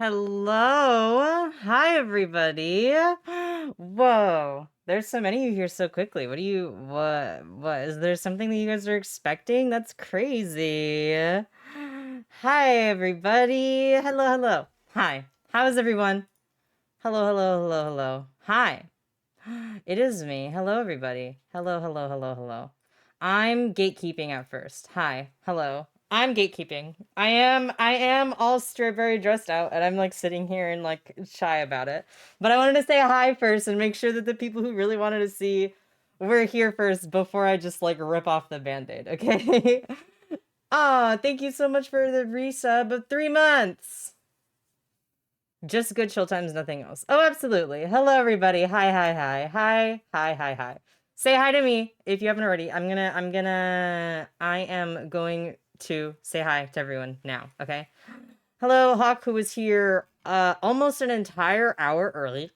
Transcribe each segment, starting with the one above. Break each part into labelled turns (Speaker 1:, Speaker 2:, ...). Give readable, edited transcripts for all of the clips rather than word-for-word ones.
Speaker 1: Hello. Hi, everybody. Whoa. There's so many of you here so quickly. What? Is there something that you guys are expecting? That's crazy. Hi, everybody. Hello. Hi. How is everyone? Hello. Hi. It is me. Hello, everybody. Hello. I'm gatekeeping at first. Hi. Hello. I'm gatekeeping. I am all strawberry dressed out, and I'm like sitting here and like shy about it. But I wanted to say hi first and make sure that the people who really wanted to see were here first before I just like rip off the band-aid, okay? Thank you so much for the resub of 3 months. Just good chill times, nothing else. Oh, absolutely. Hello, everybody. Hi. Say hi to me if you haven't already. I am going to say hi to everyone now, okay? Hello, Hawk, who was here almost an entire hour early.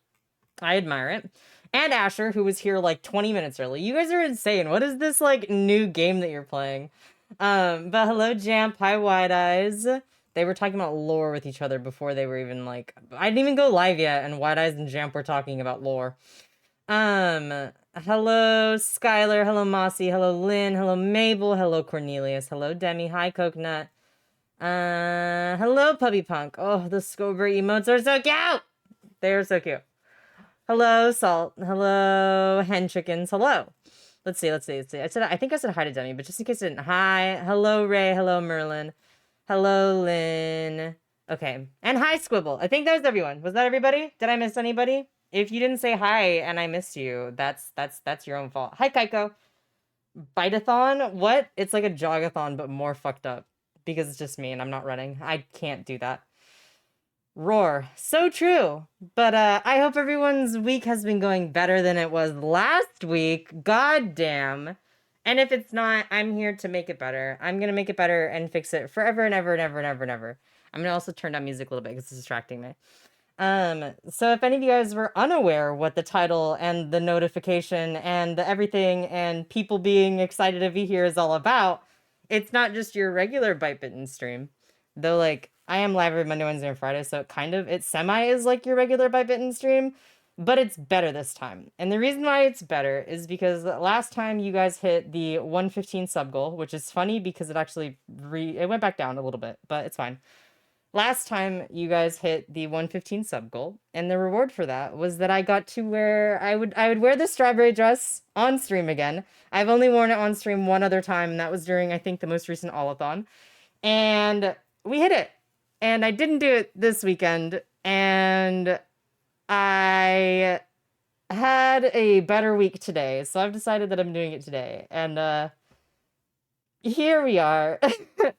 Speaker 1: I admire it. And Asher, who was here like 20 minutes early. You guys are insane. What is this like new game that you're playing? But hello, Jamp. Hi, Wide Eyes. They were talking about lore with each other before they were even like, I didn't even go live yet, and Wide Eyes and Jamp were talking about lore. Hello, Skylar. Hello, Mossy. Hello, Lynn. Hello, Mabel. Hello, Cornelius. Hello, Demi. Hi, Coconut. Hello, Puppy Punk. Oh, the Scobra emotes are so cute. They are so cute. Hello, Salt. Hello, Hen Chickens. Hello. Let's see. I think I said hi to Demi, but just in case I didn't. Hi. Hello, Ray. Hello, Merlin. Hello, Lynn. Okay. And hi, Squibble. I think that was everyone. Was that everybody? Did I miss anybody? If you didn't say hi and I missed you, that's your own fault. Hi, Kaiko. Bite-a-thon? What? It's like a jog-a-thon, but more fucked up. Because it's just me and I'm not running. I can't do that. Roar. So true. But I hope everyone's week has been going better than it was last week. God damn. And if it's not, I'm here to make it better. I'm going to make it better and fix it forever and ever. I'm going to also turn down music a little bit because it's distracting me. So if any of you guys were unaware what the title and the notification and the everything and people being excited to be here is all about, it's not just your regular Bite Bitten stream. Though, like, I am live every Monday, Wednesday, and Friday, so it semi is like your regular Bite Bitten stream, but it's better this time. And the reason why it's better is because last time you guys hit the 115 sub goal, which is funny because it actually it went back down a little bit, but it's fine. Last time you guys hit the 115 sub goal, and the reward for that was that I got to wear I would wear the strawberry dress on stream again. I've only worn it on stream one other time, and that was during I think the most recent All-a-thon. And we hit it. And I didn't do it this weekend, and I had a better week today, so I've decided that I'm doing it today. And here we are.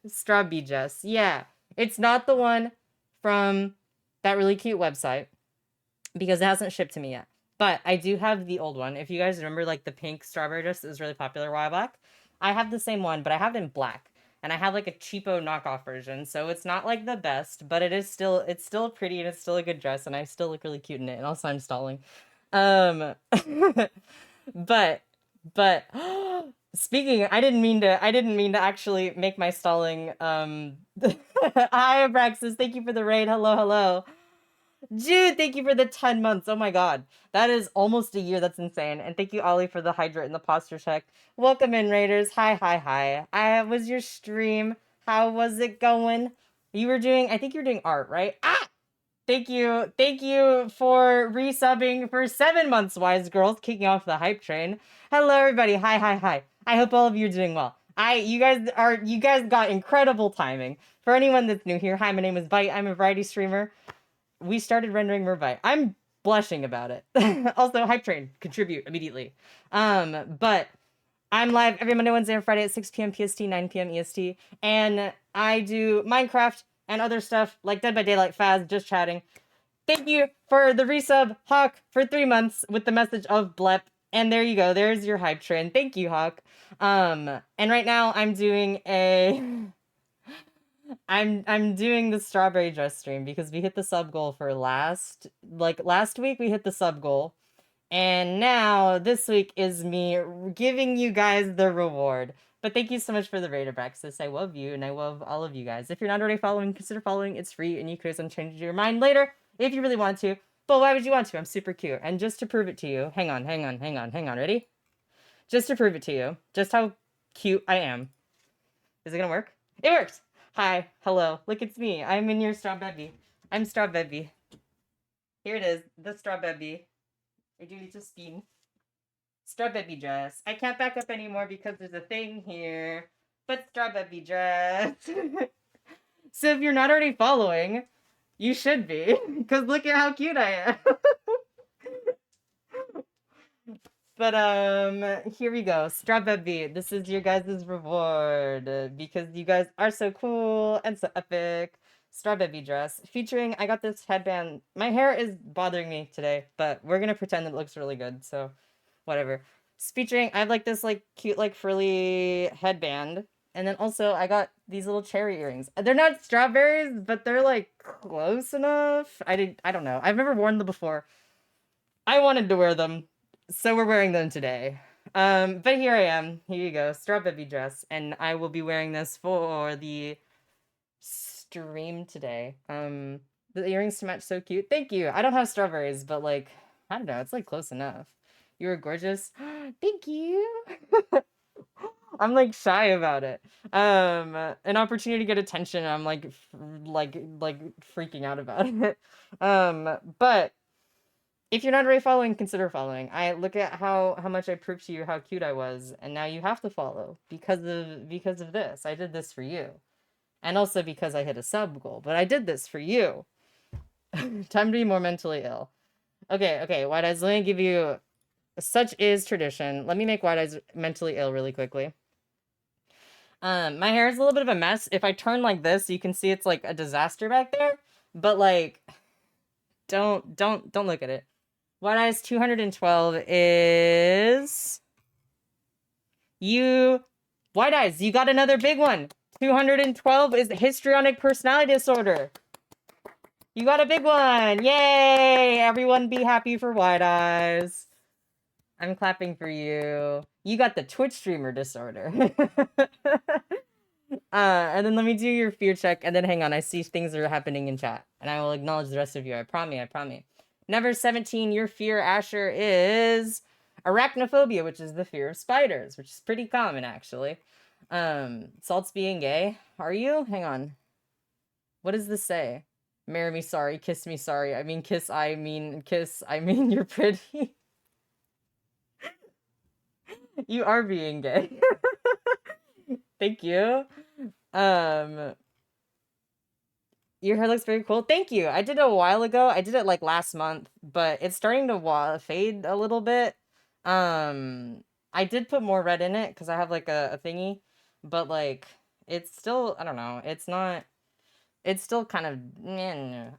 Speaker 1: Strawbebby Jess. Yeah. It's not the one from that really cute website because it hasn't shipped to me yet. But I do have the old one. If you guys remember like the pink strawberry dress that was really popular a while back, I have the same one, but I have it in black. And I have like a cheapo knockoff version, so it's not like the best, but it's still pretty and it's still a good dress, and I still look really cute in it. And also I'm stalling. But speaking, I didn't mean to actually make my stalling hi Abraxas, thank you for the raid. Hello. Jude, thank you for the 10 months. Oh my god. That is almost a year. That's insane. And thank you, Ollie, for the hydrate and the posture check. Welcome in, Raiders. Hi. I was your stream. How was it going? I think you were doing art, right? Thank you for resubbing for 7 months, Wise Girls, kicking off the hype train. Hello, everybody. Hi. I hope all of you are doing well. You guys got incredible timing. For anyone that's new here, hi, my name is Bite. I'm a variety streamer. We started rendering Mervite. I'm blushing about it. Also, hype train, contribute immediately. But I'm live every Monday, Wednesday, and Friday at 6 p.m. PST, 9 p.m. EST, and I do Minecraft and other stuff like Dead by Daylight, Faz, just chatting. Thank you for the resub, Hawk, for 3 months with the message of blep. And there you go. There's your hype train. Thank you, Hawk. And right now I'm doing I'm doing the strawberry dress stream because we hit the sub goal for last week we hit the sub goal. And now this week is me giving you guys the reward But thank you so much for the raid, Abraxas. I love you, and I love all of you guys. If you're not already following, consider following. It's free, and you could always change your mind later if you really want to. But why would you want to? I'm super cute. And just to prove it to you, hang on. Ready? Just to prove it to you, just how cute I am. Is it gonna work? It worked! Hi, hello. Look, it's me. I'm in your strawbebby. I'm strawbebby. Here it is, the strawbebby. I do need to spin. Strawbebby dress. I can't back up anymore because there's a thing here. But strawbebby dress. So if you're not already following, you should be. Because look at how cute I am. But here we go. Strawbebby, this is your guys' reward. Because you guys are so cool and so epic. Strawbebby dress. Featuring, I got this headband. My hair is bothering me today, but we're gonna pretend it looks really good, so whatever. Featuring, I have like this like cute like frilly headband. And then also I got these little cherry earrings. They're not strawberries, but they're like close enough. I don't know. I've never worn them before. I wanted to wear them, so we're wearing them today. But here I am. Here you go, strawberry dress, and I will be wearing this for the stream today. The earrings to match, so cute. Thank you. I don't have strawberries, but like, I don't know, it's like close enough. You were gorgeous. Thank you. I'm like shy about it. An opportunity to get attention. I'm like freaking out about it. But if you're not already following, consider following. I look at how much I proved to you how cute I was, and now you have to follow because of this. I did this for you, and also because I hit a sub goal. But I did this for you. Time to be more mentally ill. Okay. White Eyes, let me give you. Such is tradition. Let me make White Eyes mentally ill really quickly. My hair is a little bit of a mess. If I turn like this, you can see it's like a disaster back there. But like, don't look at it. White Eyes 212 is you. White Eyes, you got another big one. 212 is histrionic personality disorder. You got a big one. Yay! Everyone be happy for White Eyes. I'm clapping for you. You got the Twitch streamer disorder. And then let me do your fear check, and then hang on, I see things are happening in chat, and I will acknowledge the rest of you. I promise. Never 17, your fear, Asher, is arachnophobia, which is the fear of spiders, which is pretty common, actually. Salt's being gay. Are you? Hang on. What does this say? Marry me, sorry. Kiss me, sorry. I mean, kiss, I mean, you're pretty. You are being gay. Thank you. Your hair looks very cool. Thank you. I did it a while ago. I did it like last month, but it's starting to fade a little bit. I did put more red in it because I have like a thingy, but like it's still, I don't know. It's still kind of,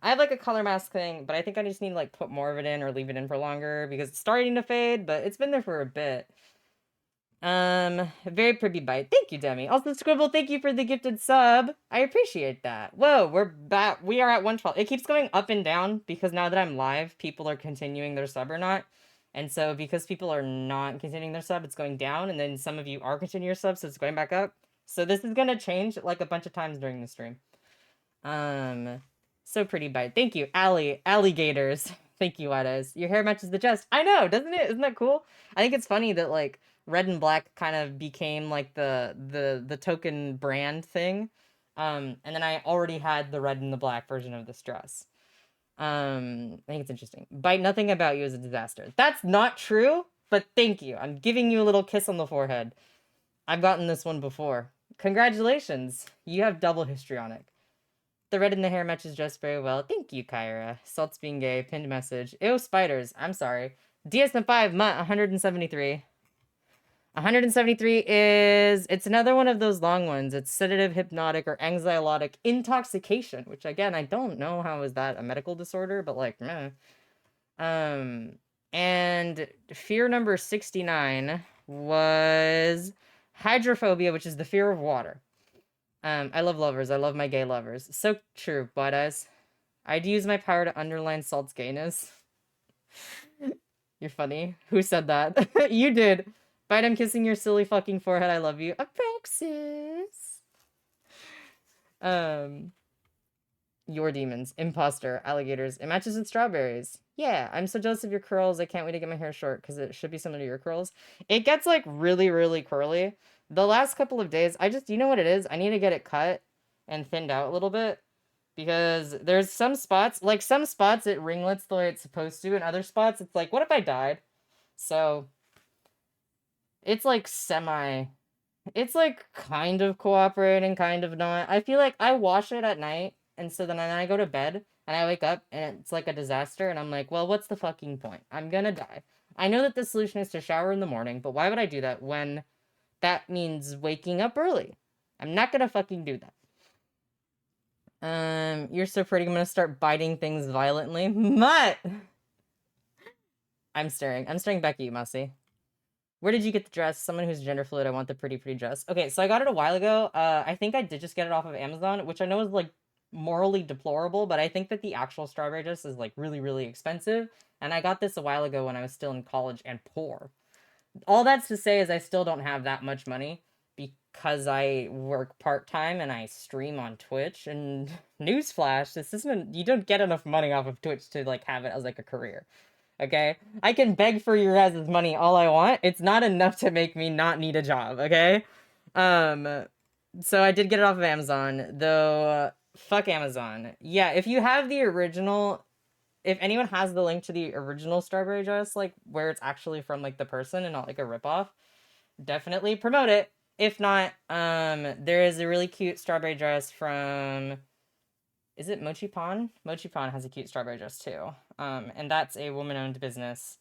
Speaker 1: I have like a color mask thing, but I think I just need to like put more of it in or leave it in for longer because it's starting to fade, but it's been there for a bit. Very pretty bite. Thank you, Demi. Also, Scribble, thank you for the gifted sub. I appreciate that. Whoa, we're back. We are at 112. It keeps going up and down because now that I'm live, people are continuing their sub or not. And so because people are not continuing their sub, it's going down. And then some of you are continuing your sub, so it's going back up. So this is going to change like a bunch of times during the stream. So pretty bite. Thank you, alligators. Thank you, White Eyes. Your hair matches the chest. I know, doesn't it? Isn't that cool? I think it's funny that like red and black kind of became like the token brand thing. And then I already had the red and the black version of this dress. I think it's interesting. Bite, nothing about you is a disaster. That's not true, but thank you. I'm giving you a little kiss on the forehead. I've gotten this one before. Congratulations. You have double histrionic. The red in the hair matches just very well. Thank you, Kyra. Salt's being gay. Pinned message. Ew, spiders. I'm sorry. DSM-5, Mutt, 173. 173 is... It's another one of those long ones. It's sedative, hypnotic, or anxiolytic intoxication, which, again, I don't know how is that a medical disorder, but, like, meh. And fear number 69 was hydrophobia, which is the fear of water. I love lovers. I love my gay lovers. So true, White Eyes. I'd use my power to underline Salt's gayness. You're funny. Who said that? You did. Bite, I'm kissing your silly fucking forehead. I love you. Apraxis. Your demons. Imposter. Alligators. It matches with strawberries. Yeah, I'm so jealous of your curls. I can't wait to get my hair short because it should be similar to your curls. It gets like really, really curly. The last couple of days, you know what it is? I need to get it cut and thinned out a little bit because there's some spots it ringlets the way it's supposed to, and other spots it's like, what if I died? So it's like it's like kind of cooperating, kind of not. I feel like I wash it at night, and so then I go to bed and I wake up and it's like a disaster, and I'm like, well, what's the fucking point? I'm gonna die. I know that the solution is to shower in the morning, but why would I do that when that means waking up early? I'm not gonna fucking do that. You're so pretty. I'm gonna start biting things violently. Mutt! I'm staring back at you, Mousy. Where did you get the dress? Someone who's gender fluid. I want the pretty dress. Okay, so I got it a while ago. I think I did just get it off of Amazon, which I know is like morally deplorable, but I think that the actual strawberry dress is like really, really expensive. And I got this a while ago when I was still in college and poor. All that's to say is I still don't have that much money because I work part-time and I stream on Twitch. And newsflash, you don't get enough money off of Twitch to like have it as like a career. Okay? I can beg for your guys' money all I want. It's not enough to make me not need a job, okay? So I did get it off of Amazon, though fuck Amazon. Yeah, if you have the original, if anyone has the link to the original strawberry dress, like where it's actually from like the person and not like a ripoff, definitely promote it. If not, there is a really cute strawberry dress from, is it Mochi Pan? Mochi Pan has a cute strawberry dress too. And that's a woman-owned business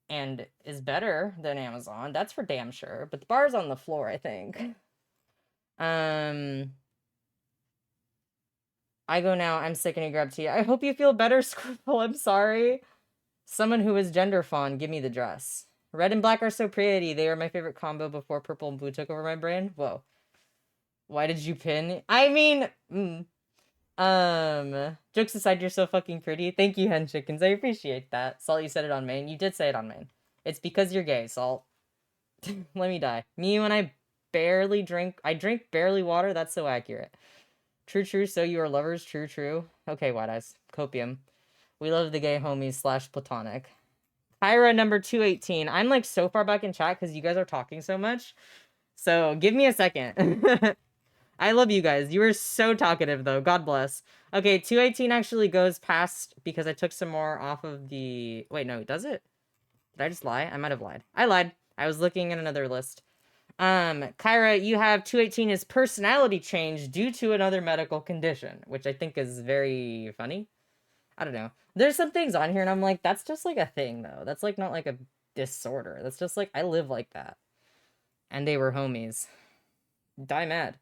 Speaker 1: and is better than Amazon. That's for damn sure. But the bar's on the floor, I think. I go now. I'm sick and you grab tea. I hope you feel better, Squirtle. I'm sorry. Someone who is gender fond, give me the dress. Red and black are so pretty. They are my favorite combo before purple and blue took over my brain. Whoa. Why did you pin? I mean, jokes aside, you're so fucking pretty. Thank you, hen chickens. I appreciate that. Salt, you said it on main. You did say it on main. It's because you're gay, Salt. Let me die. Me when I drink barely water. That's so accurate. True, so you are lovers. True. Okay, White Eyes. Copium. We love the gay homies / platonic. Kyra number 218. I'm like so far back in chat because you guys are talking so much. So give me a second. I love you guys. You are so talkative though. God bless. Okay, 218 actually goes past because I took some more off of the... Wait, no, does it? Did I just lie? I might have lied. I lied. I was looking at another list. Kyra, you have 218 as personality change due to another medical condition, which I think is very funny. I don't know. There's some things on here and I'm like, that's just like a thing though. That's like not like a disorder. That's just like, I live like that. And they were homies. Die mad.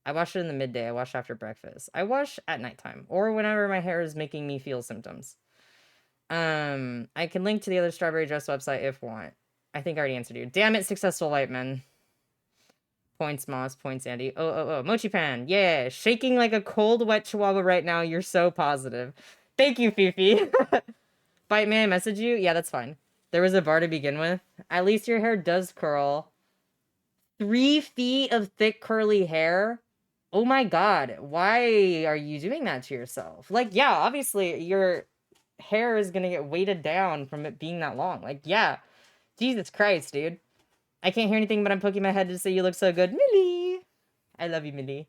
Speaker 1: I wash it in the midday. I wash after breakfast. I wash at nighttime or whenever my hair is making me feel symptoms. I can link to the other strawberry dress website if want. I think I already answered you. Damn it, successful white men. Points, Moss. Points, Andy. Oh. Mochi Pan. Yeah. Shaking like a cold, wet chihuahua right now. You're so positive. Thank you, Fifi. Bite, may I message you? Yeah, that's fine. There was a bar to begin with. At least your hair does curl. 3 feet of thick, curly hair? Oh my god. Why are you doing that to yourself? Like, yeah, obviously, your hair is gonna get weighted down from it being that long. Like, yeah. Jesus Christ, dude. I can't hear anything, but I'm poking my head to say you look so good. Millie! I love you, Millie.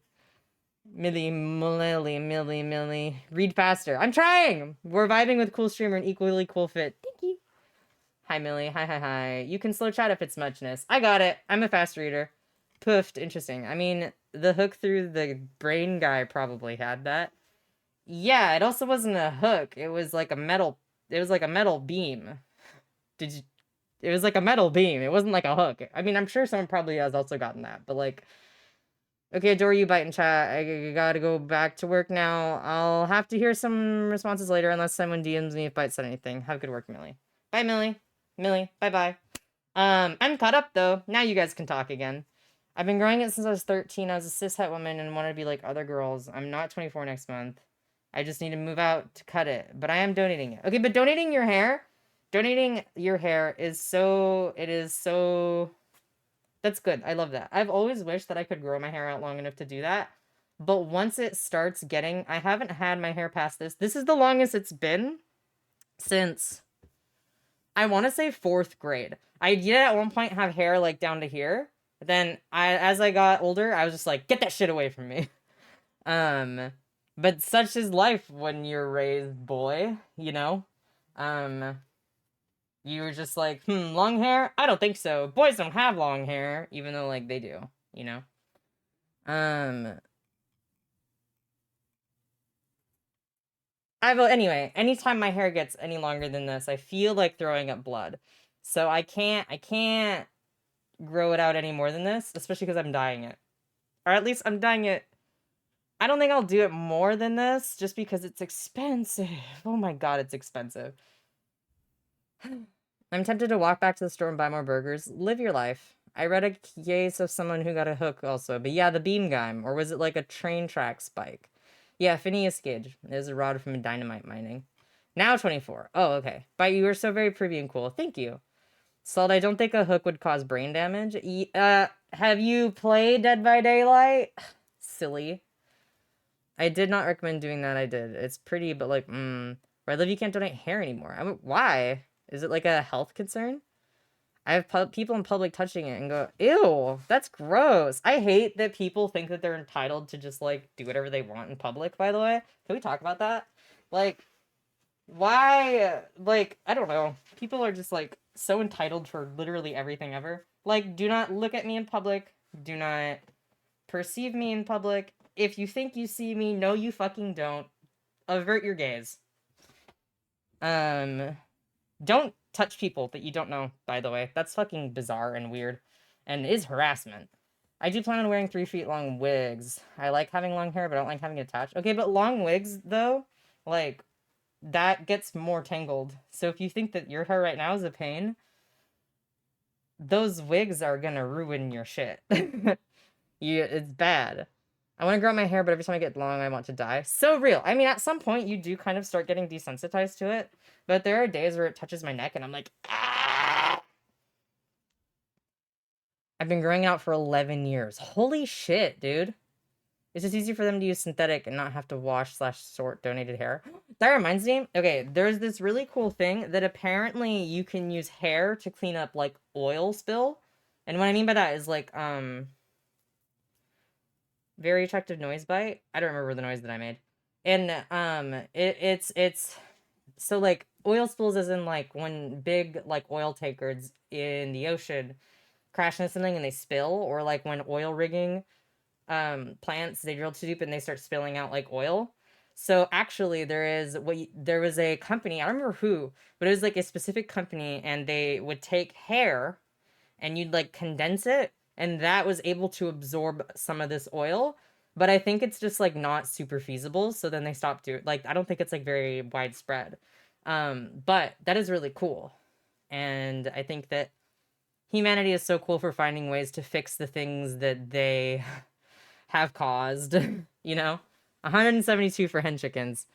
Speaker 1: Millie. Read faster. I'm trying! We're vibing with cool streamer and equally cool fit. Thank you. Hi, Millie. Hi. You can slow chat if it's muchness. I got it. I'm a fast reader. Poofed. Interesting. I mean, the hook through the brain guy probably had that. Yeah, it also wasn't a hook. It was like a metal... It was like a metal beam. It was like a metal beam. It wasn't like a hook. I mean, I'm sure someone probably has also gotten that, but like... Okay, adore you, bite and chat. I gotta go back to work now. I'll have to hear some responses later unless someone DMs me if Bite said anything. Have good work, Millie. Bye, Millie. Millie, bye-bye. I'm caught up, though. Now you guys can talk again. I've been growing it since I was 13. I was a cishet woman and wanted to be like other girls. I'm not 24 next month. I just need to move out to cut it. But I am donating it. Okay, but donating your hair is so... It is so That's good. I love that. I've always wished that I could grow my hair out long enough to do that. But once it starts getting, I haven't had my hair past this. This is the longest it's been since, I want to say 4th grade. I did at one point have hair like down to here. Then as I got older, I was just like, get that shit away from me. But such is life when you're raised boy, you know? You were just like, long hair? I don't think so. Boys don't have long hair, even though, like, they do, you know? Anyway, anytime my hair gets any longer than this, I feel like throwing up blood. So I can't grow it out any more than this, especially because I'm dyeing it. Or at least I'm dyeing it. I don't think I'll do it more than this, just because it's expensive. Oh my god, it's expensive. I'm tempted to walk back to the store and buy more burgers. Live your life. I read a case of someone who got a hook also. But yeah, the beam guy. Or was it like a train track spike? Yeah, Phineas Gage. There's a rod from a dynamite mining. Now 24. Oh, okay. But you were so very privy and cool. Thank you. Salt, I don't think a hook would cause brain damage. Have you played Dead by Daylight? Silly. I did not recommend doing that. I did. It's pretty, but like, where I live, you can't donate hair anymore. Why? Is it like a health concern? I have people in public touching it and go, ew, that's gross. I hate that people think that they're entitled to just like do whatever they want in public, by the way. Can we talk about that? Like, why? Like, I don't know. People are just like so entitled for literally everything ever. Like, do not look at me in public. Do not perceive me in public. If you think you see me, no, you fucking don't. Avert your gaze. Don't touch people that you don't know, by the way. That's fucking bizarre and weird. And is harassment. I do plan on wearing 3 feet long wigs. I like having long hair, but I don't like having it attached. Okay, but long wigs, though, like, that gets more tangled. So if you think that your hair right now is a pain, those wigs are gonna ruin your shit. It's bad. I want to grow my hair, but every time I get long, I want to dye. So real. I mean, at some point, you do kind of start getting desensitized to it. But there are days where it touches my neck, and I'm like, ah! I've been growing out for 11 years. Holy shit, dude. It's just easier for them to use synthetic and not have to wash/sort donated hair. That reminds me. Okay, there's this really cool thing that apparently you can use hair to clean up, like, oil spill. And what I mean by that is, like, very attractive noise bite. I don't remember the noise that I made. And it's so like oil spills as in like when big like oil tankers in the ocean crash into something and they spill, or like when oil rigging plants, they drill too deep and they start spilling out like oil. So actually there was a company, I don't remember who, but it was like a specific company, and they would take hair and you'd like condense it, and that was able to absorb some of this oil. But I think it's just like not super feasible, so then they stopped doing, like, I don't think it's like very widespread. But that is really cool, and I think that humanity is so cool for finding ways to fix the things that they have caused. You know, 172 for hen chickens.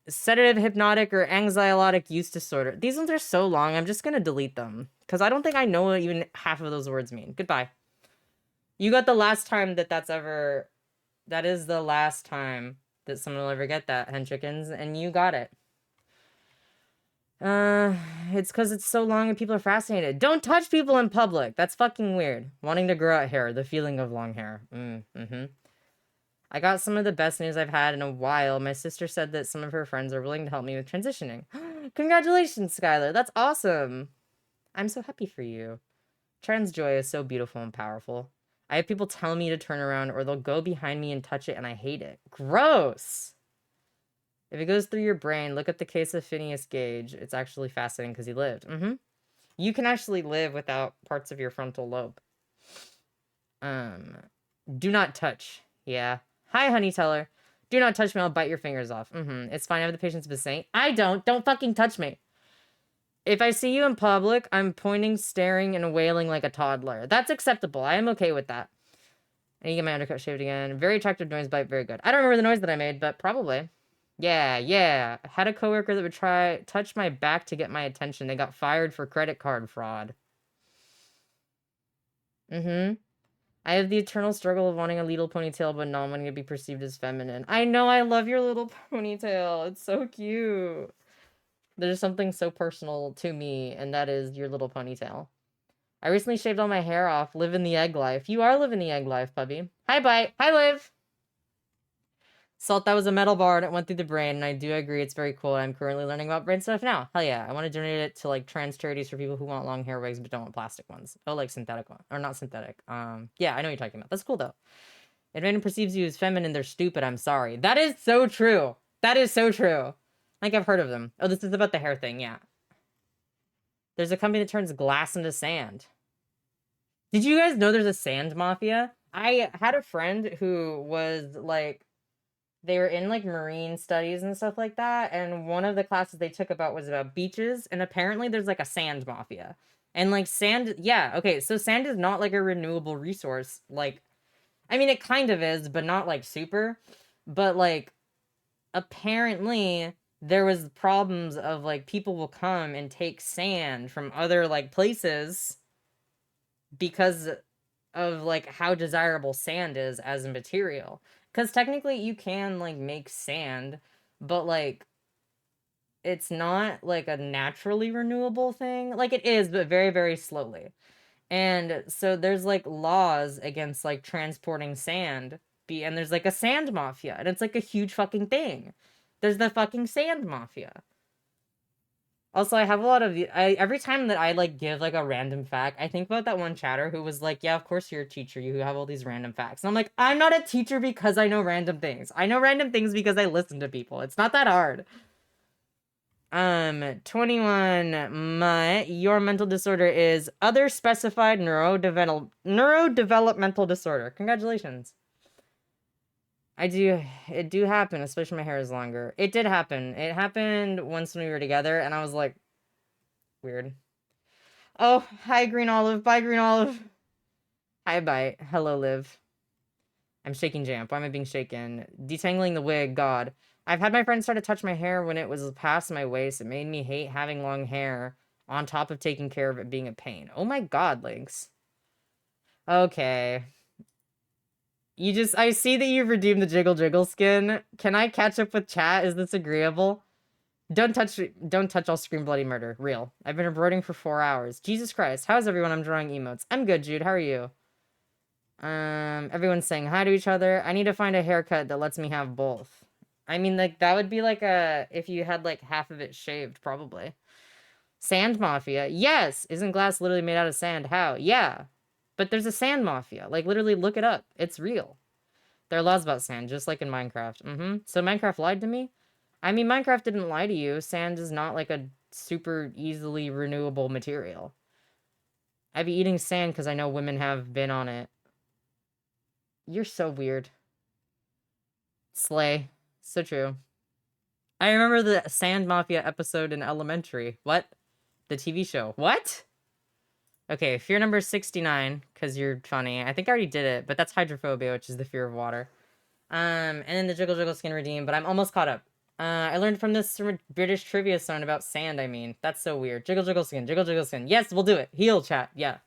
Speaker 1: Sedative, hypnotic, or anxiolytic use disorder. These ones are so long, I'm just gonna delete them. Because I don't think I know what even half of those words mean. Goodbye. You got the last time that that is the last time that someone will ever get that, hen chickens, and you got it. It's because it's so long and people are fascinated. Don't touch people in public. That's fucking weird. Wanting to grow out hair, the feeling of long hair. I got some of the best news I've had in a while. My sister said that some of her friends are willing to help me with transitioning. Congratulations, Skylar. That's awesome. I'm so happy for you. Trans joy is so beautiful and powerful. I have people tell me to turn around, or they'll go behind me and touch it, and I hate it. Gross! If it goes through your brain, look at the case of Phineas Gage. It's actually fascinating because he lived. You can actually live without parts of your frontal lobe. Do not touch. Yeah. Hi, honey teller. Do not touch me. I'll bite your fingers off. It's fine. I have the patience of a saint. I don't. Don't fucking touch me. If I see you in public, I'm pointing, staring, and wailing like a toddler. That's acceptable. I am okay with that. I need to get my undercut shaved again. Very attractive noise bite. Very good. I don't remember the noise that I made, but probably. Yeah. I had a coworker that would touch my back to get my attention. They got fired for credit card fraud. Mm-hmm. I have the eternal struggle of wanting a little ponytail, but not wanting to be perceived as feminine. I know, I love your little ponytail. It's so cute. There's something so personal to me, and that is your little ponytail. I recently shaved all my hair off. Living the egg life. You are living the egg life, puppy. Hi, Bite. Hi, Liv. Salt, that was a metal bar and it went through the brain, and I do agree it's very cool. I'm currently learning about brain stuff now. Hell yeah. I want to donate it to like trans charities for people who want long hair wigs but don't want plastic ones. Oh, like synthetic one. Or not synthetic. Yeah, I know what you're talking about. That's cool though. If anyone perceives you as feminine, they're stupid. I'm sorry. That is so true. That is so true. I think I've heard of them. Oh, this is about the hair thing, yeah. There's a company that turns glass into sand. Did you guys know there's a sand mafia? I had a friend who was like, they were in like marine studies and stuff like that, and one of the classes they took was about beaches, and apparently there's like a sand mafia. And like sand, yeah, okay, so sand is not like a renewable resource. Like, I mean, it kind of is, but not like super. But like, apparently there was problems of like people will come and take sand from other like places because of like how desirable sand is as a material. Because technically you can like make sand, but like it's not like a naturally renewable thing. Like it is, but very, very slowly. And so there's like laws against like transporting sand. And there's like a sand mafia, and it's like a huge fucking thing. There's the fucking sand mafia. Also, I have a lot of every time that I like give like a random fact, I think about that one chatter who was like, "Yeah, of course you're a teacher. You have all these random facts." And I'm like, "I'm not a teacher because I know random things. I know random things because I listen to people. It's not that hard." 21 Mutt, your mental disorder is other specified neurodevelopmental disorder. Congratulations. It do happen, especially my hair is longer. It did happen. It happened once when we were together, and I was like, weird. Oh, hi, Green Olive. Bye, Green Olive. Hi, bye. Hello, Liv. I'm shaking Jamp. Why am I being shaken? Detangling the wig. God. I've had my friends try to touch my hair when it was past my waist. It made me hate having long hair, on top of taking care of it being a pain. Oh my god, Lynx. Okay. I see that you've redeemed the Jiggle Jiggle skin. Can I catch up with chat? Is this agreeable? Don't touch, I'll scream bloody murder. Real. I've been embroidering for 4 hours. Jesus Christ. How's everyone? I'm drawing emotes. I'm good, Jude. How are you? Everyone's saying hi to each other. I need to find a haircut that lets me have both. I mean, like, that would be like if you had like half of it shaved, probably. Sand Mafia. Yes! Isn't glass literally made out of sand? How? Yeah. But there's a sand mafia. Like, literally look it up. It's real. There are laws about sand, just like in Minecraft. So Minecraft lied to me? I mean, Minecraft didn't lie to you. Sand is not like a super easily renewable material. I'd be eating sand because I know women have been on it. You're so weird. Slay. So true. I remember the Sand Mafia episode in Elementary. What? The TV show. What? Okay, fear number 69, because you're funny. I think I already did it, but that's hydrophobia, which is the fear of water. And then the Jiggle Jiggle skin redeem, but I'm almost caught up. I learned from this British trivia song about sand, I mean. That's so weird. Jiggle Jiggle skin, Jiggle Jiggle skin. Yes, we'll do it. Heal, chat. Yeah.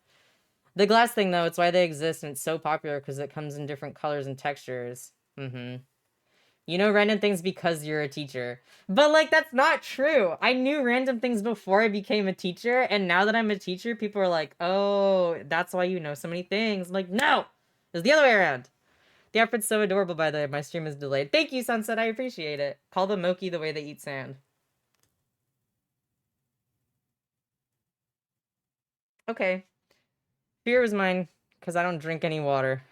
Speaker 1: The glass thing, though, it's why they exist, and it's so popular because it comes in different colors and textures. You know random things because you're a teacher. But, like, that's not true. I knew random things before I became a teacher, and now that I'm a teacher, people are like, oh, that's why you know so many things. I'm like, no! It's the other way around. The outfit's so adorable, by the way. My stream is delayed. Thank you, Sunset. I appreciate it. Call the Moki the way they eat sand. Okay. Fear is mine, because I don't drink any water.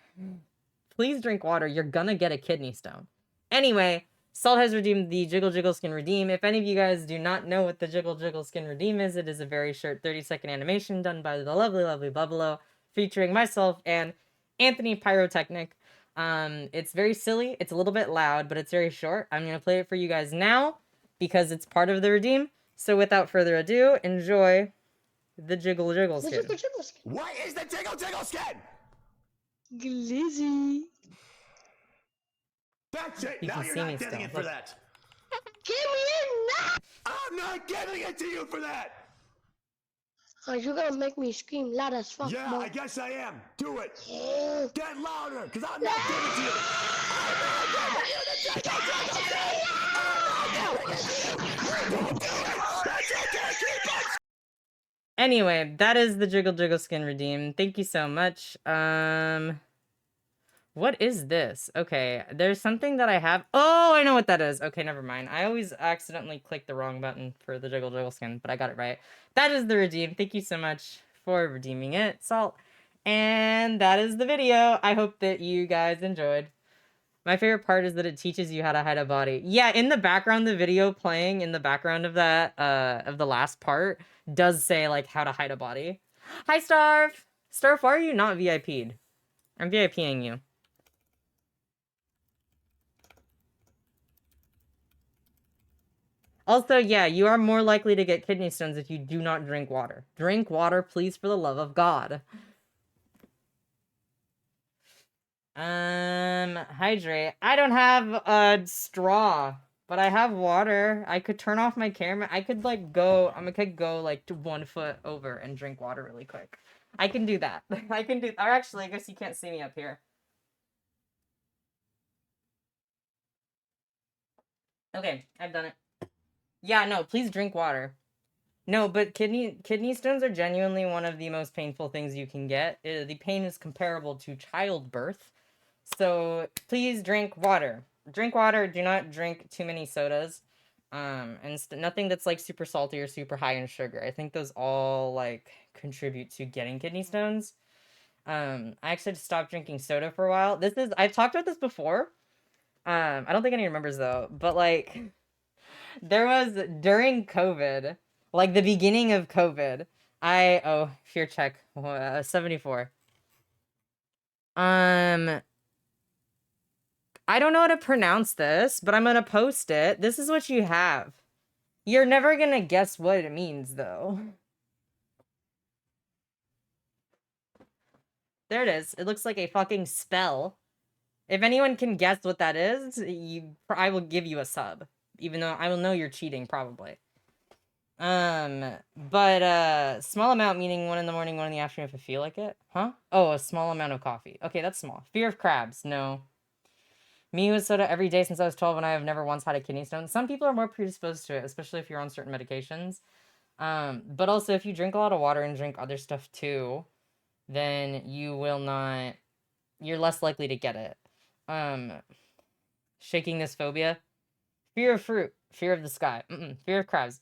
Speaker 1: Please drink water. You're gonna get a kidney stone. Anyway, Salt has redeemed the Jiggle Jiggle Skin Redeem. If any of you guys do not know what the Jiggle Jiggle Skin Redeem is, it is a very short 30-second animation done by the lovely, lovely Bubbalo, featuring myself and Anthony Pyrotechnic. It's very silly. It's a little bit loud, but it's very short. I'm gonna play it for you guys now because it's part of the redeem. So without further ado, enjoy the Jiggle Jiggle Skin.
Speaker 2: What is the Jiggle Jiggle Skin?
Speaker 3: Glizzy.
Speaker 2: That's it.
Speaker 1: You
Speaker 2: now
Speaker 1: can
Speaker 2: you're
Speaker 1: see me
Speaker 2: not getting
Speaker 1: still.
Speaker 2: it for
Speaker 1: Look.
Speaker 2: that.
Speaker 3: Give me a nut!
Speaker 2: I'm not giving it to you for that.
Speaker 3: You're gonna make me scream loud as fuck,
Speaker 2: Yeah,
Speaker 3: boy.
Speaker 2: I guess I am. Do it.
Speaker 3: Yeah.
Speaker 2: Get louder, because I'm not giving to you. I'm not giving you the jingle jingle skin. I'm not giving it to you. You don't do it. But you can keep on.
Speaker 1: Anyway, that is the Jiggle Jiggle skin redeemed. Thank you so much. What is this? Okay, there's something that I have. Oh, I know what that is. Okay, never mind. I always accidentally click the wrong button for the Jiggle Jiggle skin, but I got it right. That is the redeem. Thank you so much for redeeming it, Salt. And that is the video. I hope that you guys enjoyed. My favorite part is that it teaches you how to hide a body. Yeah, in the background, the video playing in the background of that, of the last part, does say, like, how to hide a body. Hi, Starve! Starve, why are you not VIP'd? I'm VIPing you. Also, yeah, you are more likely to get kidney stones if you do not drink water. Drink water, please, for the love of God. Hydrate. I don't have a straw, but I have water. I could turn off my camera. I could, like, go, I could go, like, to 1 foot over and drink water really quick. I can do that. I can do, or actually, I guess you can't see me up here. Okay, I've done it. Yeah, no, please drink water. No, but kidney stones are genuinely one of the most painful things you can get. The pain is comparable to childbirth. So please drink water. Drink water. Do not drink too many sodas. And nothing that's like super salty or super high in sugar. I think those all like contribute to getting kidney stones. I actually just stopped drinking soda for a while. I've talked about this before. I don't think anyone remembers though, but like there was during COVID, like the beginning of COVID, fear check 74. I don't know how to pronounce this, but I'm gonna post it. This is what you have. You're never gonna guess what it means though. There it is. It looks like a fucking spell. If anyone can guess what that is, I will give you a sub. Even though I will know you're cheating, probably. But small amount meaning 1 in the morning, 1 in the afternoon if I feel like it. Huh? Oh, a small amount of coffee. Okay, that's small. Fear of crabs. No. Me with soda every day since I was 12 and I have never once had a kidney stone. Some people are more predisposed to it, especially if you're on certain medications. But also if you drink a lot of water and drink other stuff too, then you're less likely to get it. Shaking this phobia. Fear of fruit. Fear of the sky. Fear of crabs.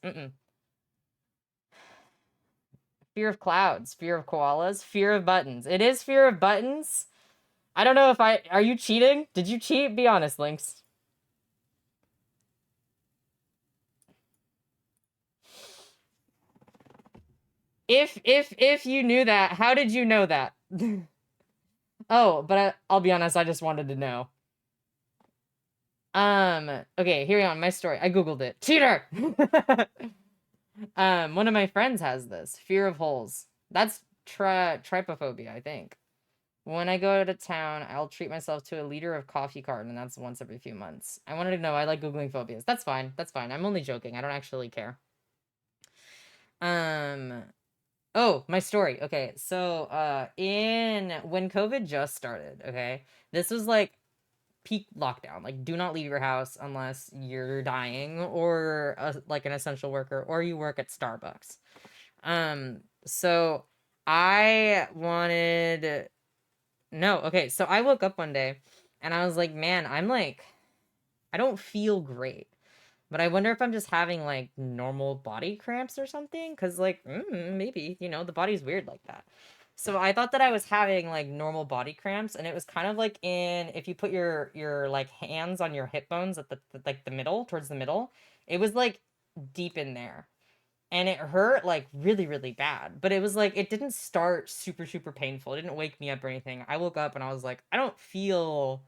Speaker 1: Fear of clouds. Fear of koalas. Fear of buttons. It is fear of buttons. I don't know if are you cheating? Did you cheat? Be honest, Lynx. If you knew that, how did you know that? Oh, but I'll be honest, I just wanted to know. Okay, here we are, my story. I googled it. Cheater! One of my friends has this. Fear of holes. That's trypophobia, I think. When I go to town, I'll treat myself to a liter of coffee carton, and that's once every few months. I wanted to know, I like Googling phobias. That's fine, that's fine. I'm only joking. I don't actually care. Oh, my story. Okay, so, when COVID just started, okay, this was, like, peak lockdown. Like, do not leave your house unless you're dying, or, like, an essential worker, or you work at Starbucks. So, I wanted... No, okay, so I woke up one day, and I was like, man, I don't feel great. But I wonder if I'm just having, like, normal body cramps or something? Because, like, maybe, you know, the body's weird like that. So I thought that I was having, like, normal body cramps, and it was kind of like if you put your like, hands on your hip bones at the middle, towards the middle, it was, like, deep in there. And it hurt, like, really, really bad. But it was, like, it didn't start super, super painful. It didn't wake me up or anything. I woke up and I was like, I don't feel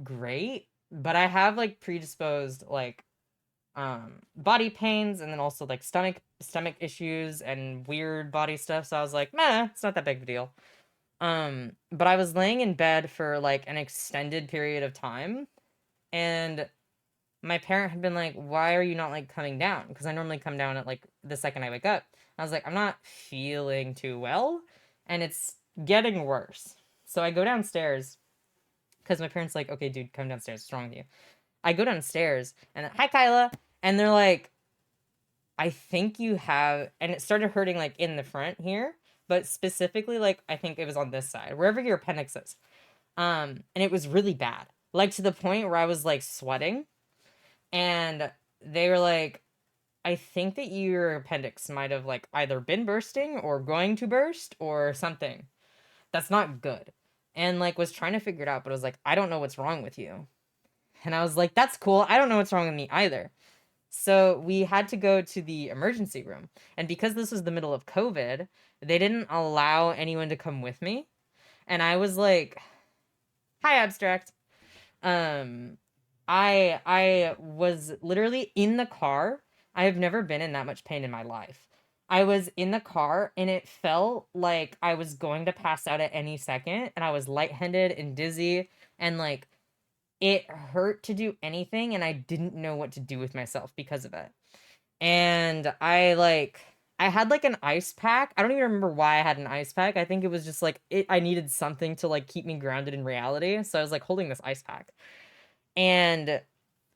Speaker 1: great, but I have, like, predisposed, like, body pains, and then also like stomach issues and weird body stuff. So I was like, meh, it's not that big of a deal. But I was laying in bed for like an extended period of time, and my parent had been like, why are you not like coming down? Because I normally come down at like the second I wake up. I was like, I'm not feeling too well, and it's getting worse. So I go downstairs because my parents like, okay, dude, come downstairs. What's wrong with you? I go downstairs and hi, Kyla, and they're like, I think you have, and it started hurting like in the front here, but specifically like I think it was on this side, wherever your appendix is. And it was really bad, like to the point where I was like sweating, and they were like, I think that your appendix might have like either been bursting or going to burst or something. That's not good. And like was trying to figure it out, but I was like, I don't know what's wrong with you. And I was like, that's cool. I don't know what's wrong with me either. So we had to go to the emergency room. And because this was the middle of COVID, they didn't allow anyone to come with me. And I was like, hi, abstract. Um, I was literally in the car. I have never been in that much pain in my life. I was in the car and it felt like I was going to pass out at any second, and I was lightheaded and dizzy, and like it hurt to do anything, and I didn't know what to do with myself because of it. And I had like an ice pack. I don't even remember why I had an ice pack. I think it was just like I needed something to like keep me grounded in reality. So I was like holding this ice pack. And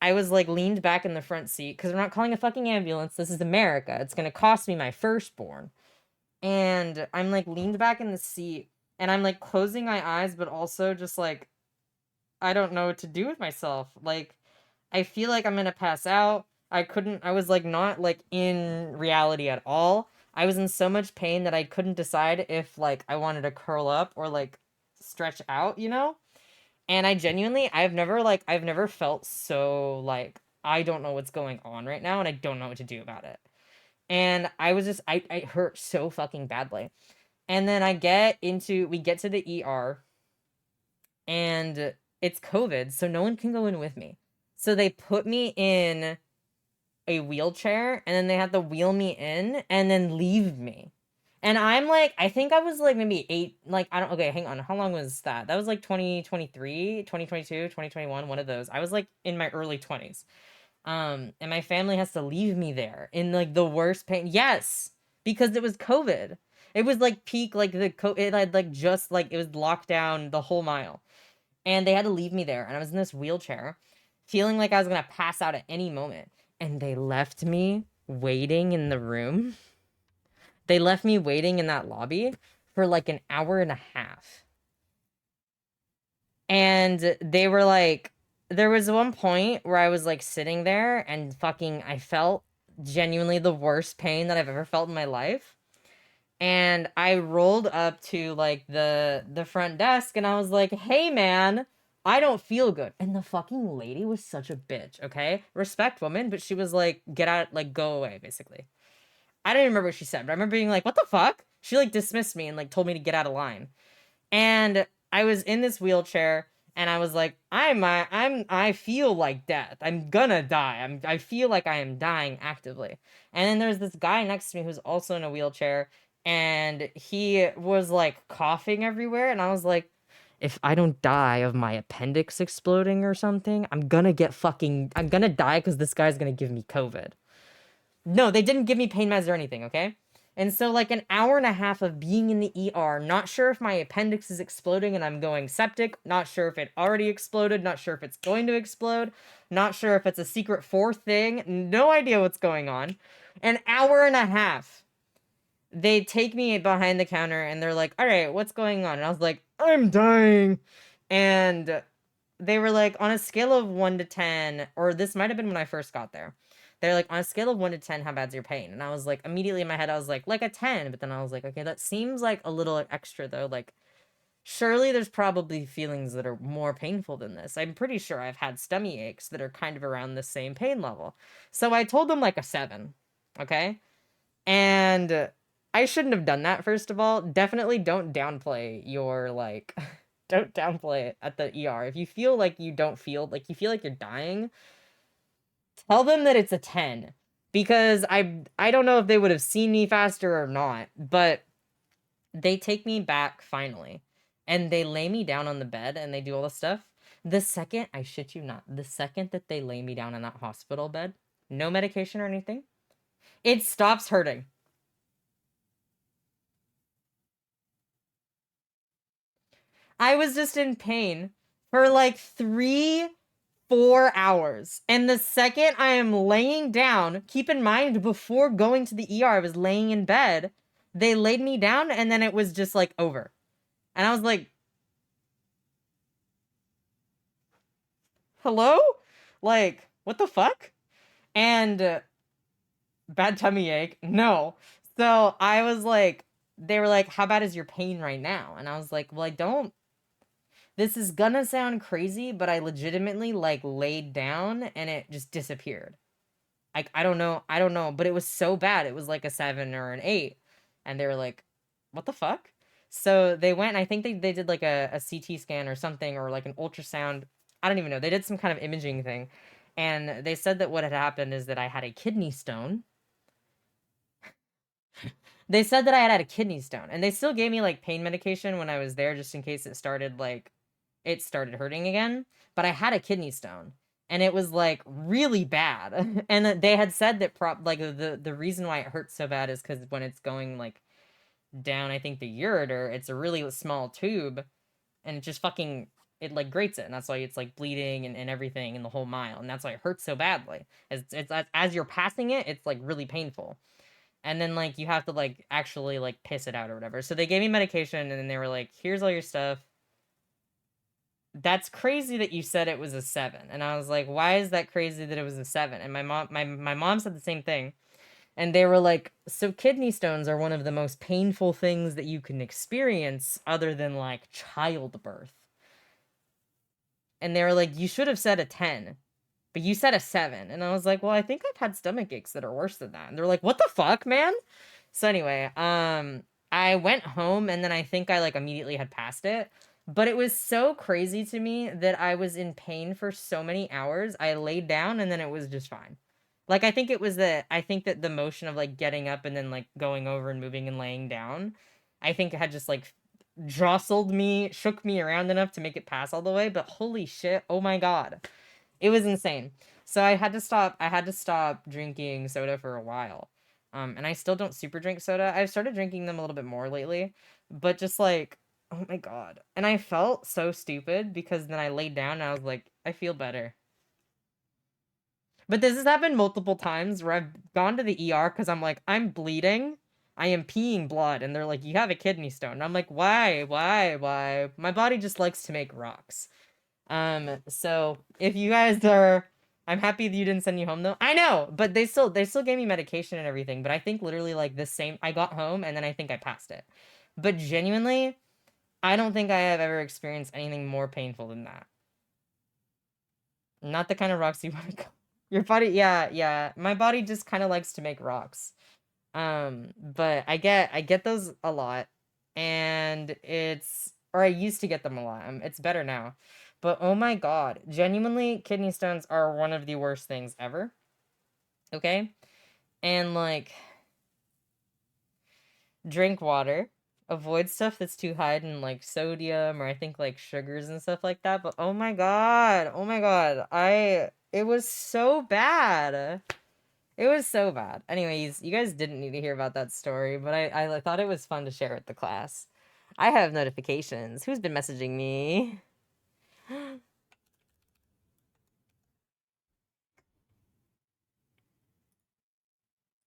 Speaker 1: I was like leaned back in the front seat because we're not calling a fucking ambulance. This is America. It's gonna cost me my firstborn. And I'm like leaned back in the seat and I'm like closing my eyes, but also just like I don't know what to do with myself. Like I feel like I'm gonna pass out. I was like not like in reality at all. I was in so much pain that I couldn't decide if like I wanted to curl up or like stretch out, you know? And I genuinely, I've never felt so like, I don't know what's going on right now and I don't know what to do about it. And I was just, I hurt so fucking badly. And then we get to the ER and it's COVID, so no one can go in with me. So they put me in a wheelchair and then they had to wheel me in and then leave me. And I'm like, I think I was like maybe 8, like, I don't, okay, hang on. How long was that? That was like 2023, 2022, 2021, one of those. I was like in my early 20s. And my family has to leave me there in like the worst pain. Yes, because it was COVID. It was like peak, like it had like just like it was locked down the whole mile. And they had to leave me there. And I was in this wheelchair, feeling like I was gonna pass out at any moment. And they left me waiting in the room. They left me waiting in that lobby for like an hour and a half. And they were like, there was one point where I was like sitting there and fucking, I felt genuinely the worst pain that I've ever felt in my life. And I rolled up to like the front desk and I was like, "Hey man, I don't feel good." And the fucking lady was such a bitch, okay? Respect woman, but she was like, "Get out, like go away," basically. I don't even remember what she said, but I remember being like, "What the fuck?" She like dismissed me and like told me to get out of line. And I was in this wheelchair and I was like, I feel like death. I'm gonna die. I feel like I am dying actively. And then there's this guy next to me who's also in a wheelchair and he was like coughing everywhere and I was like, if I don't die of my appendix exploding or something, I'm gonna die because this guy's gonna give me COVID. No, they didn't give me pain meds or anything, okay? And so, like, an hour and a half of being in the ER, not sure if my appendix is exploding and I'm going septic, not sure if it already exploded, not sure if it's going to explode, not sure if it's a secret fourth thing, no idea what's going on. An hour and a half. They take me behind the counter and they're like, all right, what's going on? And I was like, I'm dying. And they were like, on a scale of 1 to 10, or this might have been when I first got there. They're like, on a scale of 1 to 10, how bad's your pain? And I was like, immediately in my head, I was like a 10. But then I was like, okay, that seems like a little extra though. Like, surely there's probably feelings that are more painful than this. I'm pretty sure I've had stomach aches that are kind of around the same pain level. So I told them like a 7. Okay. And I shouldn't have done that, first of all. Definitely don't downplay your, like, don't downplay it at the ER. If you feel like you don't feel, like, you feel like you're dying, tell them that it's a 10. Because I don't know if they would have seen me faster or not, but they take me back, finally. And they lay me down on the bed, and they do all this stuff. The second, I shit you not, the second that they lay me down in that hospital bed, no medication or anything, it stops hurting. I was just in pain for like 3-4 hours. And the second I am laying down, keep in mind, before going to the ER, I was laying in bed. They laid me down and then it was just like over. And I was like, hello? Like, what the fuck? And bad tummy ache. No. So I was like, they were like, how bad is your pain right now? And I was like, well, I don't. This is gonna sound crazy, but I legitimately like laid down and it just disappeared. Like, I don't know, but it was so bad. It was like a 7 or an 8. And they were like, what the fuck? So they went, and I think they did like a CT scan or something, or like an ultrasound. I don't even know. They did some kind of imaging thing. And they said that what had happened is that I had a kidney stone. They said that I had a kidney stone, and they still gave me like pain medication when I was there, just in case it started hurting again. But I had a kidney stone, and it was like really bad. And they had said that the reason why it hurts so bad is because when it's going like down, I think the ureter, it's a really small tube, and it just fucking it like grates it, and that's why it's like bleeding and everything in the whole mile, and that's why it hurts so badly. It's as you're passing it, it's like really painful. And then like you have to like actually like piss it out or whatever. So they gave me medication and then they were like, here's all your stuff. That's crazy that you said it was a 7. And I was like, why is that crazy that it was a 7? And my mom said the same thing. And they were like, so kidney stones are one of the most painful things that you can experience other than like childbirth. And they were like, you should have said a 10. But you said a 7. And I was like, well, I think I've had stomach aches that are worse than that. And they're like, what the fuck, man? So anyway, I went home and then I think I like immediately had passed it. But it was so crazy to me that I was in pain for so many hours. I laid down and then it was just fine. Like I think that the motion of like getting up and then like going over and moving and laying down, I think had just like jostled me, shook me around enough to make it pass all the way. But holy shit, oh my god. It was insane. So I had to stop drinking soda for a while. And I still don't super drink soda. I've started drinking them a little bit more lately, but just like, oh my god. And I felt so stupid because then I laid down and I was like, I feel better. But this has happened multiple times where I've gone to the ER because I'm like, I'm bleeding. I am peeing blood. And they're like, you have a kidney stone. And I'm like, why? Why? My body just likes to make rocks. So if you guys are, I'm happy that you didn't send you home though. I know, but they still gave me medication and everything. But I think literally like I got home and then I think I passed it. But genuinely, I don't think I have ever experienced anything more painful than that. Not the kind of rocks you want to go. Your body, yeah. My body just kind of likes to make rocks. But I get those a lot, and or I used to get them a lot. It's better now. But oh my god, genuinely, kidney stones are one of the worst things ever. Okay? And like, drink water. Avoid stuff that's too high in like sodium or I think like sugars and stuff like that. But oh my god, it was so bad. It was so bad. Anyways, you guys didn't need to hear about that story, but I thought it was fun to share with the class. I have notifications. Who's been messaging me?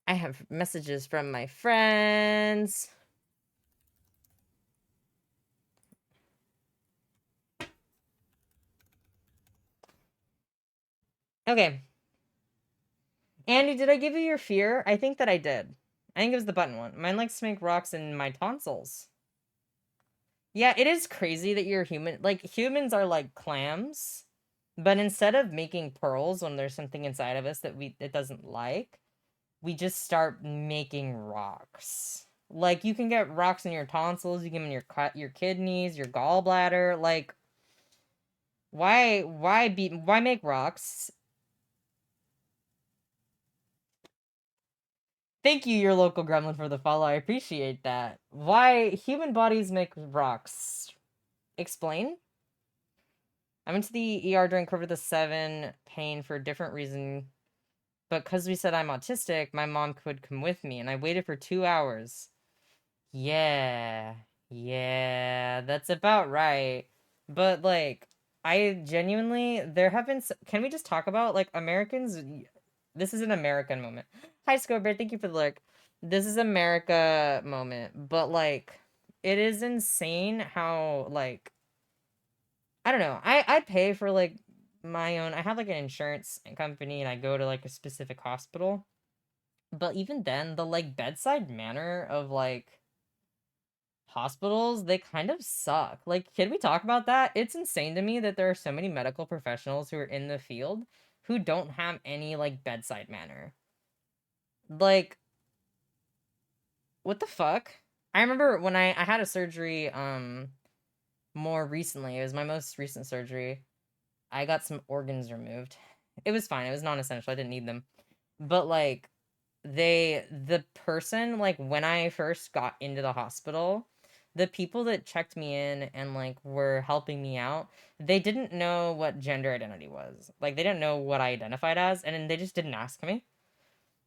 Speaker 1: I have messages from my friends. Okay. Andy, did I give you your fear? I think that I did. I think it was the button one. Mine likes to make rocks in my tonsils. Yeah, it is crazy that you're human. Like, humans are like clams, but instead of making pearls when there's something inside of us that it doesn't like, we just start making rocks. Like, you can get rocks in your tonsils, you can get them in your kidneys, your gallbladder. Like, why make rocks? Thank you, your local gremlin, for the follow. I appreciate that. Why human bodies make rocks? Explain? I went to the ER during COVID 7 pain for a different reason, but because we said I'm autistic, my mom could come with me, and I waited for 2 hours. Yeah. Yeah, that's about right. But like, I genuinely, there have been. Can we just talk about like Americans? This is an American moment. Hi, Scober. Thank you for the lurk. This is America moment, but like, it is insane how like I don't know. I pay for like my own. I have like an insurance company, and I go to like a specific hospital. But even then, the like bedside manner of like hospitals, they kind of suck. Like, can we talk about that? It's insane to me that there are so many medical professionals who are in the field who don't have any like bedside manner. Like, what the fuck? I remember when I had a surgery more recently. It was my most recent surgery. I got some organs removed. It was fine. It was non-essential. I didn't need them. But like the person like when I first got into the hospital, the people that checked me in and like were helping me out, they didn't know what gender identity was. Like they didn't know what I identified as, and then they just didn't ask me.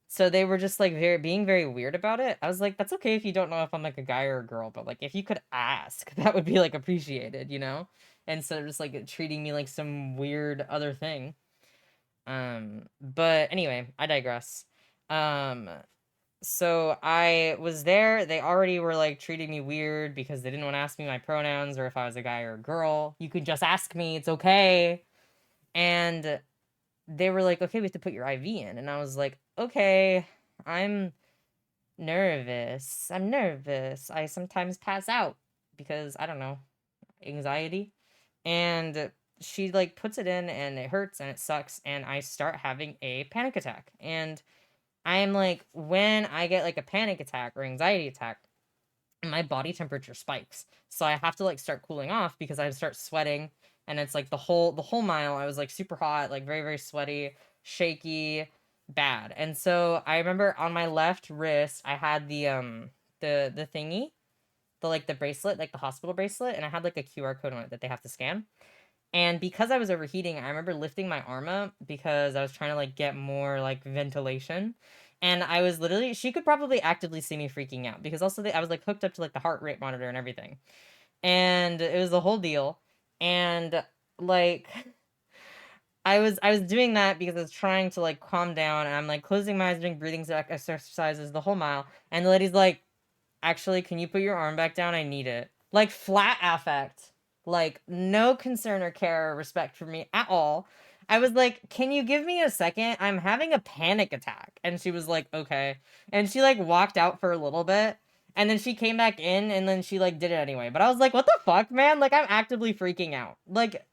Speaker 1: So they were just like being very weird about it. I was like, that's okay if you don't know if I'm like a guy or a girl, but like if you could ask, that would be like appreciated, you know? Instead of just like treating me like some weird other thing. But anyway, I digress. Um, so I was there. They already were like treating me weird because they didn't want to ask me my pronouns or if I was a guy or a girl. You could just ask me, it's okay. And they were like, okay, we have to put your IV in. And I was like, okay, I'm nervous. I'm nervous. I sometimes pass out because I don't know, anxiety. And she like puts it in and it hurts and it sucks. And I start having a panic attack. And I am like, when I get like a panic attack or anxiety attack, my body temperature spikes. So I have to like start cooling off because I start sweating, and it's like the whole mile I was like super hot, like very very sweaty, shaky, bad. And so I remember on my left wrist I had the thingy, the like the bracelet, like the hospital bracelet, and I had like a QR code on it that they have to scan. And because I was overheating, I remember lifting my arm up because I was trying to like get more like ventilation. And I was literally, she could probably actively see me freaking out because also I was like hooked up to like the heart rate monitor and everything. And it was the whole deal. And like I was doing that because I was trying to like calm down, and I'm like closing my eyes, doing breathing exercises the whole mile. And the lady's like, actually, can you put your arm back down? I need it. Like flat affect. Like no concern or care or respect for me at all. I was like, can you give me a second? I'm having a panic attack. And she was like, okay. And she like walked out for a little bit. And then she came back in and then she like did it anyway. But I was like, what the fuck, man? Like I'm actively freaking out. Like,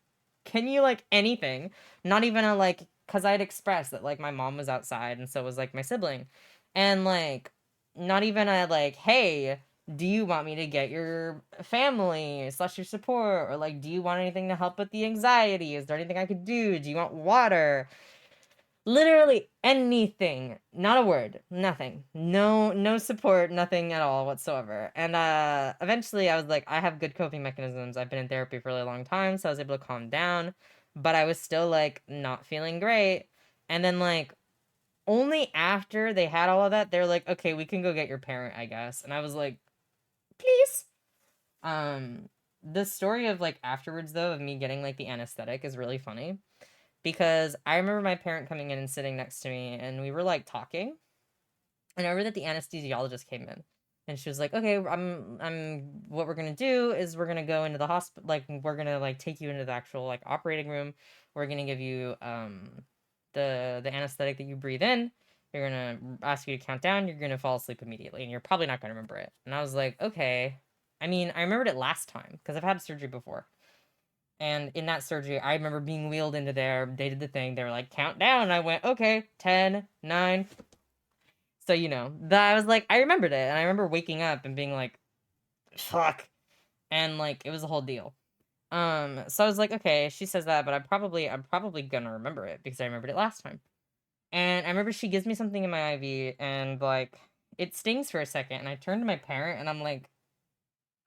Speaker 1: can you like anything? Not even a like, cause I'd expressed that like my mom was outside and so was like my sibling. And like not even a like, hey, do you want me to get your family slash your support, or like do you want anything to help with the anxiety? Is there anything I could do? Do you want water? Literally anything. Not a word. Nothing. No support, nothing at all whatsoever. And eventually I was like, I have good coping mechanisms. I've been in therapy for a really long time, so I was able to calm down, but I was still like not feeling great. And then like only after they had all of that, they're like, okay, we can go get your parent, I guess. And I was like, please. Um, the story of like afterwards though, of me getting like the anesthetic is really funny because I remember my parent coming in and sitting next to me and we were like talking. And I remember that the anesthesiologist came in and she was like, okay, what we're gonna do is we're gonna go into the hospital, like we're gonna like take you into the actual like operating room. We're gonna give you the anesthetic that you breathe in. You're gonna ask you to count down. You're gonna fall asleep immediately, and you're probably not gonna remember it. And I was like, okay. I mean, I remembered it last time because I've had surgery before. And in that surgery, I remember being wheeled into there. They did the thing. They were like, count down. And I went, okay, 10, 9. So, you know, that I was like, I remembered it. And I remember waking up and being like, fuck. And like, it was a whole deal. So I was like, okay, she says that, but I'm probably gonna remember it because I remembered it last time. And I remember she gives me something in my IV and like, it stings for a second. And I turn to my parent and I'm like,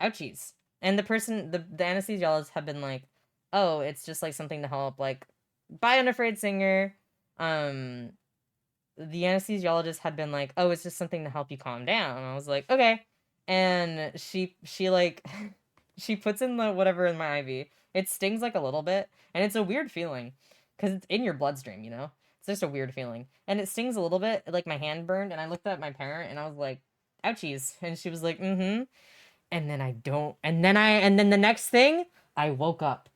Speaker 1: ouchies. And the anesthesiologist had been like, oh, it's just like something to help, like, bye unafraid singer. Um, the anesthesiologist had been like, oh, it's just something to help you calm down. And I was like, okay. And she like She puts in the whatever in my IV. It stings like a little bit, and it's a weird feeling because it's in your bloodstream, you know? It's just a weird feeling. And it stings a little bit, like my hand burned, and I looked at my parent and I was like, ouchies. And she was like, mm-hmm. And then I don't, and then the next thing, I woke up.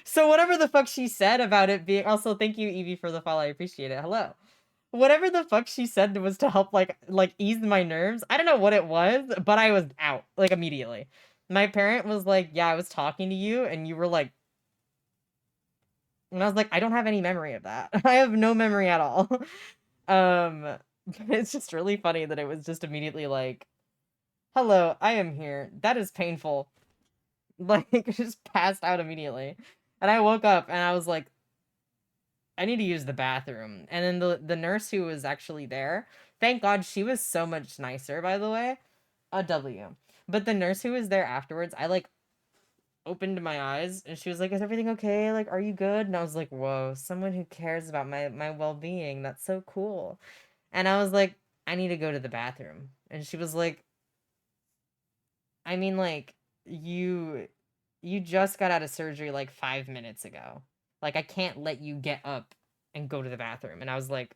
Speaker 1: So whatever the fuck she said about it being, also thank you Evie for the follow, I appreciate it. Hello. Whatever the fuck she said was to help like ease my nerves. I don't know what it was, but I was out like immediately. My parent was like, "Yeah, I was talking to you and you were like," and I was like, "I don't have any memory of that. I have no memory at all." um it's just really funny that it was just immediately like, "Hello, I am here. That is painful." Like just passed out immediately. And I woke up and I was like, I need to use the bathroom. And then the nurse who was actually there, thank God she was so much nicer, by the way. A W. But the nurse who was there afterwards, I like opened my eyes and she was like, "Is everything okay? Like, are you good?" And I was like, "Whoa, someone who cares about my well-being. That's so cool." And I was like, "I need to go to the bathroom." And she was like, "I mean, like, you just got out of surgery like 5 minutes ago. Like, I can't let you get up and go to the bathroom." And I was like,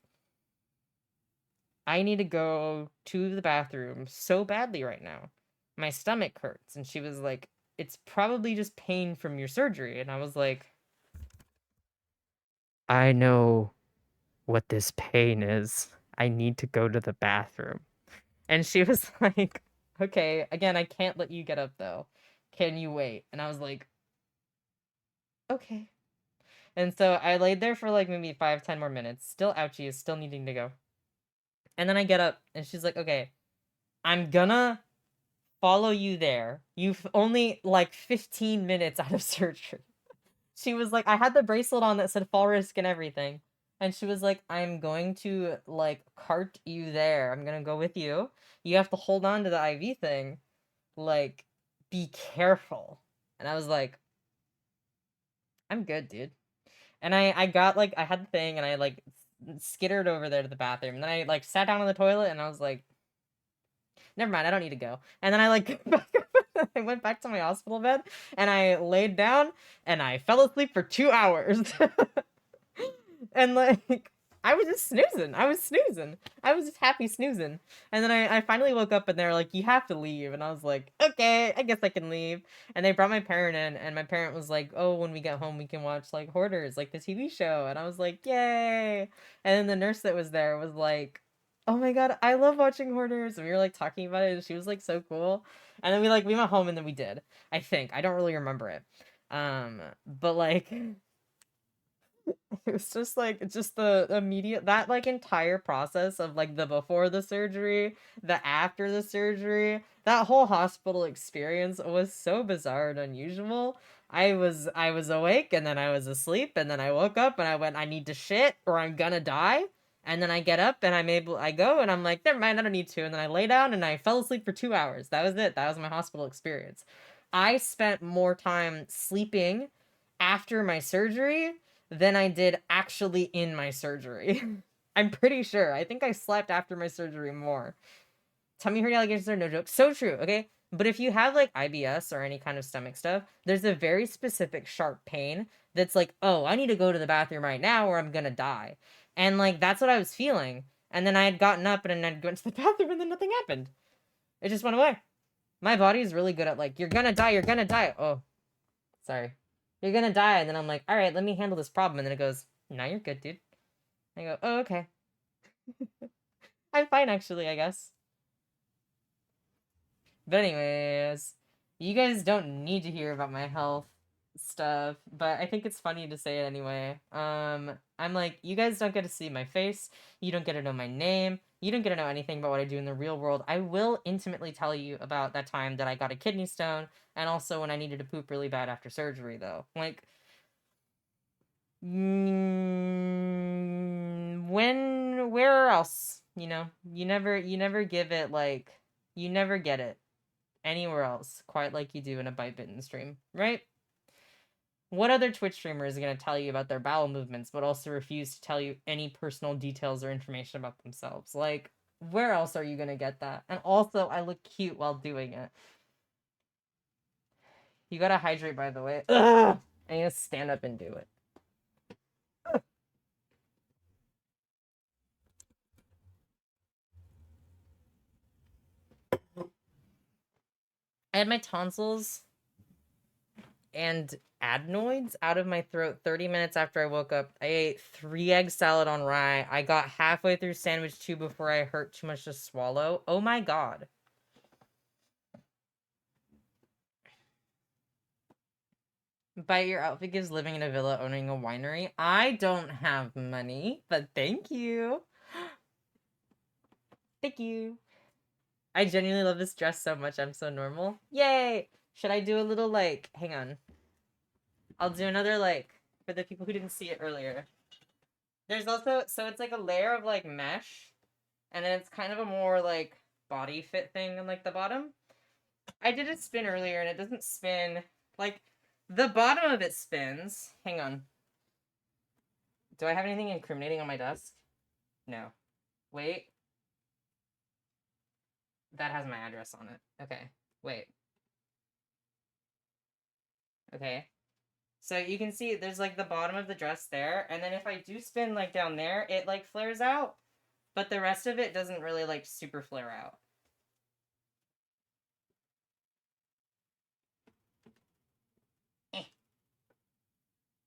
Speaker 1: "I need to go to the bathroom so badly right now. My stomach hurts." And she was like, "It's probably just pain from your surgery." And I was like, "I know what this pain is. I need to go to the bathroom." And she was like, "Okay, again, I can't let you get up though. Can you wait?" And I was like, "Okay." And so I laid there for like maybe 5, 10 more minutes, still ouchies, still needing to go. And then I get up and she's like, "Okay, I'm gonna follow you there. You've only like 15 minutes out of surgery." She was like, I had the bracelet on that said fall risk and everything. And she was like, "I'm going to like cart you there. I'm gonna go with you. You have to hold on to the IV thing. Like, be careful." And I was like, "I'm good, dude." And I got like I had the thing and I like skittered over there to the bathroom. And then I like sat down on the toilet and I was like, never mind, I don't need to go. And then I like I went back to my hospital bed and I laid down and I fell asleep for 2 hours. And like I was just snoozing. I was snoozing. I was just happy snoozing. And then I finally woke up and they were like, "You have to leave." And I was like, "Okay, I guess I can leave." And they brought my parent in and my parent was like, "Oh, when we get home we can watch like Hoarders, like the TV show." And I was like, "Yay." And then the nurse that was there was like, "Oh my god, I love watching Hoarders." And we were like talking about it and she was like so cool. And then we went home and then we did. I think. I don't really remember it. But like it was just like just the immediate that like entire process of like the before the surgery, the after the surgery, that whole hospital experience was so bizarre and unusual. I was awake and then I was asleep and then I woke up and I went, I need to shit or I'm gonna die. And then I get up and I go and I'm like, never mind, I don't need to. And then I lay down and I fell asleep for 2 hours. That was it. That was my hospital experience. I spent more time sleeping after my surgery than I did actually in my surgery. I'm pretty sure. I think I slept after my surgery more. Tummy hurt allegations are no joke. So true, okay? But if you have like IBS or any kind of stomach stuff, there's a very specific sharp pain that's like, "Oh, I need to go to the bathroom right now or I'm gonna die." And like that's what I was feeling. And then I had gotten up and I'd go into the bathroom and then nothing happened. It just went away. My body is really good at like, "You're gonna die, you're gonna die." Oh, sorry. "You're gonna die." And then I'm like, "All right, let me handle this problem." And then it goes, "No, you're good, dude." I go, "Oh, okay." I'm fine, actually, I guess. But anyways, you guys don't need to hear about my health stuff, but I think it's funny to say it anyway. I'm like, you guys don't get to see my face. You don't get to know my name. You don't get to know anything about what I do in the real world. I will intimately tell you about that time that I got a kidney stone and also when I needed to poop really bad after surgery, though. Like, where else? You never give it like, you never get it anywhere else quite like you do in a bite bitten stream, right? What other Twitch streamer is going to tell you about their bowel movements but also refuse to tell you any personal details or information about themselves? Like, Where else are you gonna get that? And also, I look cute while doing it. You gotta hydrate, by the way. Ugh! I need to stand up and do it. I had my tonsils and adenoids out of my throat 30 minutes after I woke up. I ate 3 egg salad on rye. I got halfway through sandwich 2 before I hurt too much to swallow. Oh my god. But your outfit gives living in a villa owning a winery. I don't have money, but thank you. Thank you. I genuinely love this dress so much. I'm so normal. Yay! Should I do a little, like, hang on. I'll do another, like, for the people who didn't see it earlier. There's also, so it's like a layer of, like, mesh. And then it's kind of a more, like, body fit thing on, like, the bottom. I did a spin earlier and it doesn't spin. Like, the bottom of it spins. Hang on. Do I have anything incriminating on my desk? No. Wait. That has my address on it. Okay. Wait. Okay. So you can see there's like the bottom of the dress there. And then if I do spin like down there, it like flares out. But the rest of it doesn't really like super flare out.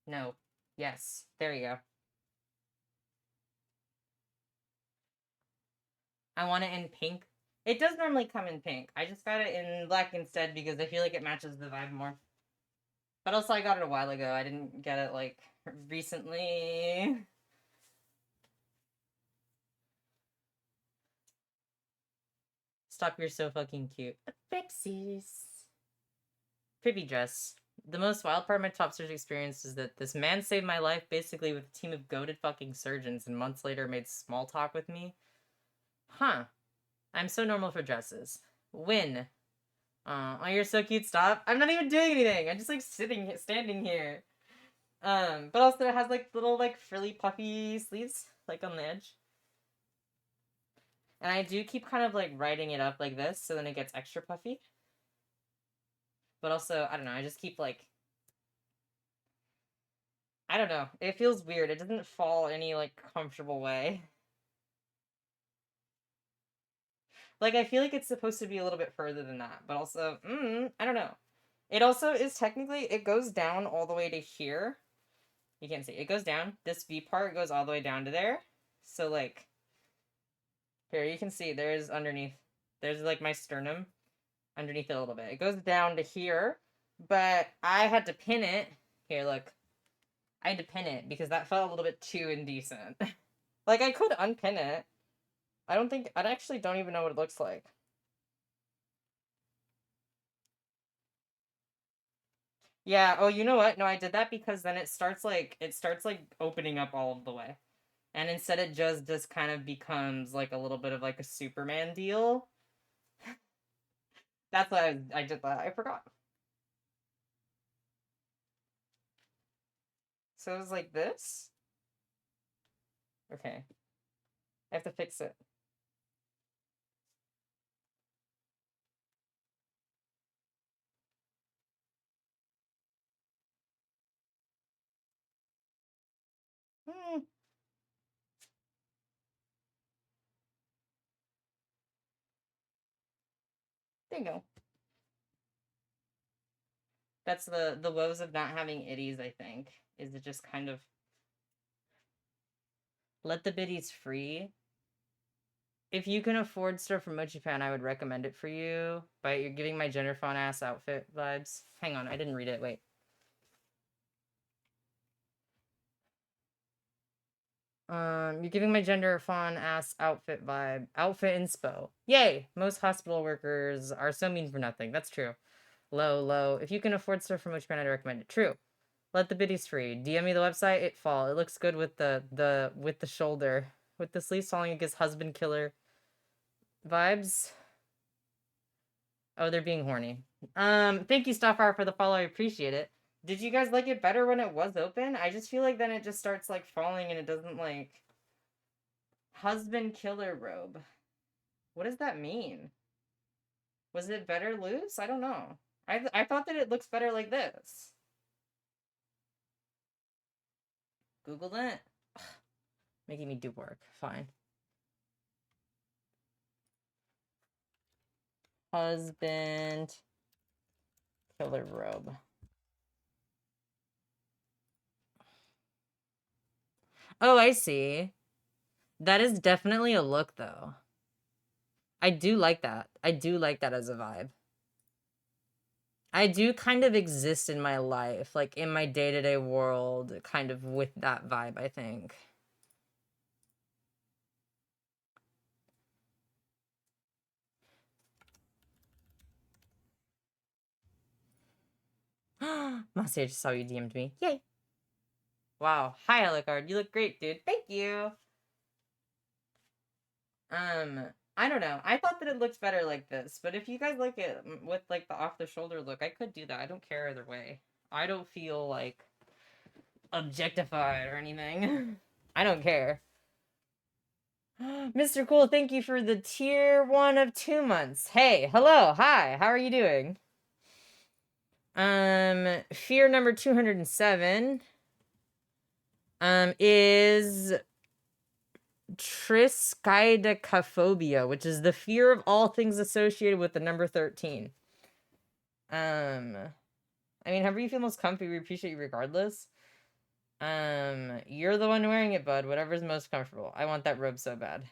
Speaker 1: No. Yes. There you go. I want it in pink. It does normally come in pink. I just got it in black instead because I feel like it matches the vibe more. But also I got it a while ago. I didn't get it like recently. Stop, you're so fucking cute. Pixies. Privy dress. The most wild part of my top surgery experience is that this man saved my life basically with a team of goated fucking surgeons and months later made small talk with me. Huh. I'm so normal for dresses. Win. Oh, you're so cute, stop. I'm not even doing anything. I'm just like standing here. But also it has like little like frilly puffy sleeves like on the edge. And I do keep kind of like riding it up like this so then it gets extra puffy. But also, I don't know, I just keep like... I don't know. It feels weird. It doesn't fall any like comfortable way. Like, I feel like it's supposed to be a little bit further than that. But also, I don't know. It also is technically, it goes down all the way to here. You can't see. It goes down. This V part goes all the way down to there. So, like, here, you can see there's underneath. There's, like, my sternum underneath it a little bit. It goes down to here. But I had to pin it. Here, look. I had to pin it because that felt a little bit too indecent. Like, I could unpin it. I actually don't even know what it looks like. Yeah, oh, you know what? No, I did that because then it starts like opening up all of the way. And instead it just kind of becomes like a little bit of like a Superman deal. That's why I did that. I forgot. So it was like this. Okay. I have to fix it. There you go. That's the woes of not having itties, I think. Is it just kind of... Let the biddies free. If you can afford stuff from Mochipan, I would recommend it for you. But you're giving my gender font ass outfit vibes. Hang on, I didn't read it. Wait. You're giving my gender font ass outfit vibe. Outfit inspo. Yay! Most hospital workers are so mean for nothing. That's true. Low. If you can afford stuff from Mochipan, I'd recommend it. True. Let the biddies free. DM me the website. It fall. It looks good with the shoulder. With the sleeves falling, it gives husband killer vibes. Oh, they're being horny. Thank you, Starfire, for the follow. I appreciate it. Did you guys like it better when it was open? I just feel like then it just starts, like, falling and it doesn't, like... Husband killer robe. What does that mean? Was it better loose? I don't know. I thought that it looks better like this. Googled it. Making me do work. Fine. Husband killer robe. Oh, I see. That is definitely a look, though. I do like that. I do like that as a vibe. I do kind of exist in my life, like in my day-to-day world, kind of with that vibe, I think. Masi, I just saw you DM'd me. Yay. Wow. Hi, Alucard. You look great, dude. Thank you. I don't know. I thought that it looked better like this, but if you guys like it with like the off-the-shoulder look, I could do that. I don't care either way. I don't feel like objectified or anything. I don't care. Mr. Cool, thank you for the tier 1 of 2 months. Hey, hello, hi, how are you doing? Fear number 207 is triskaidekaphobia, which is the fear of all things associated with the number 13. I mean, however you feel most comfy, we appreciate you regardless. You're the one wearing it, bud. Whatever's most comfortable. I want that robe so bad.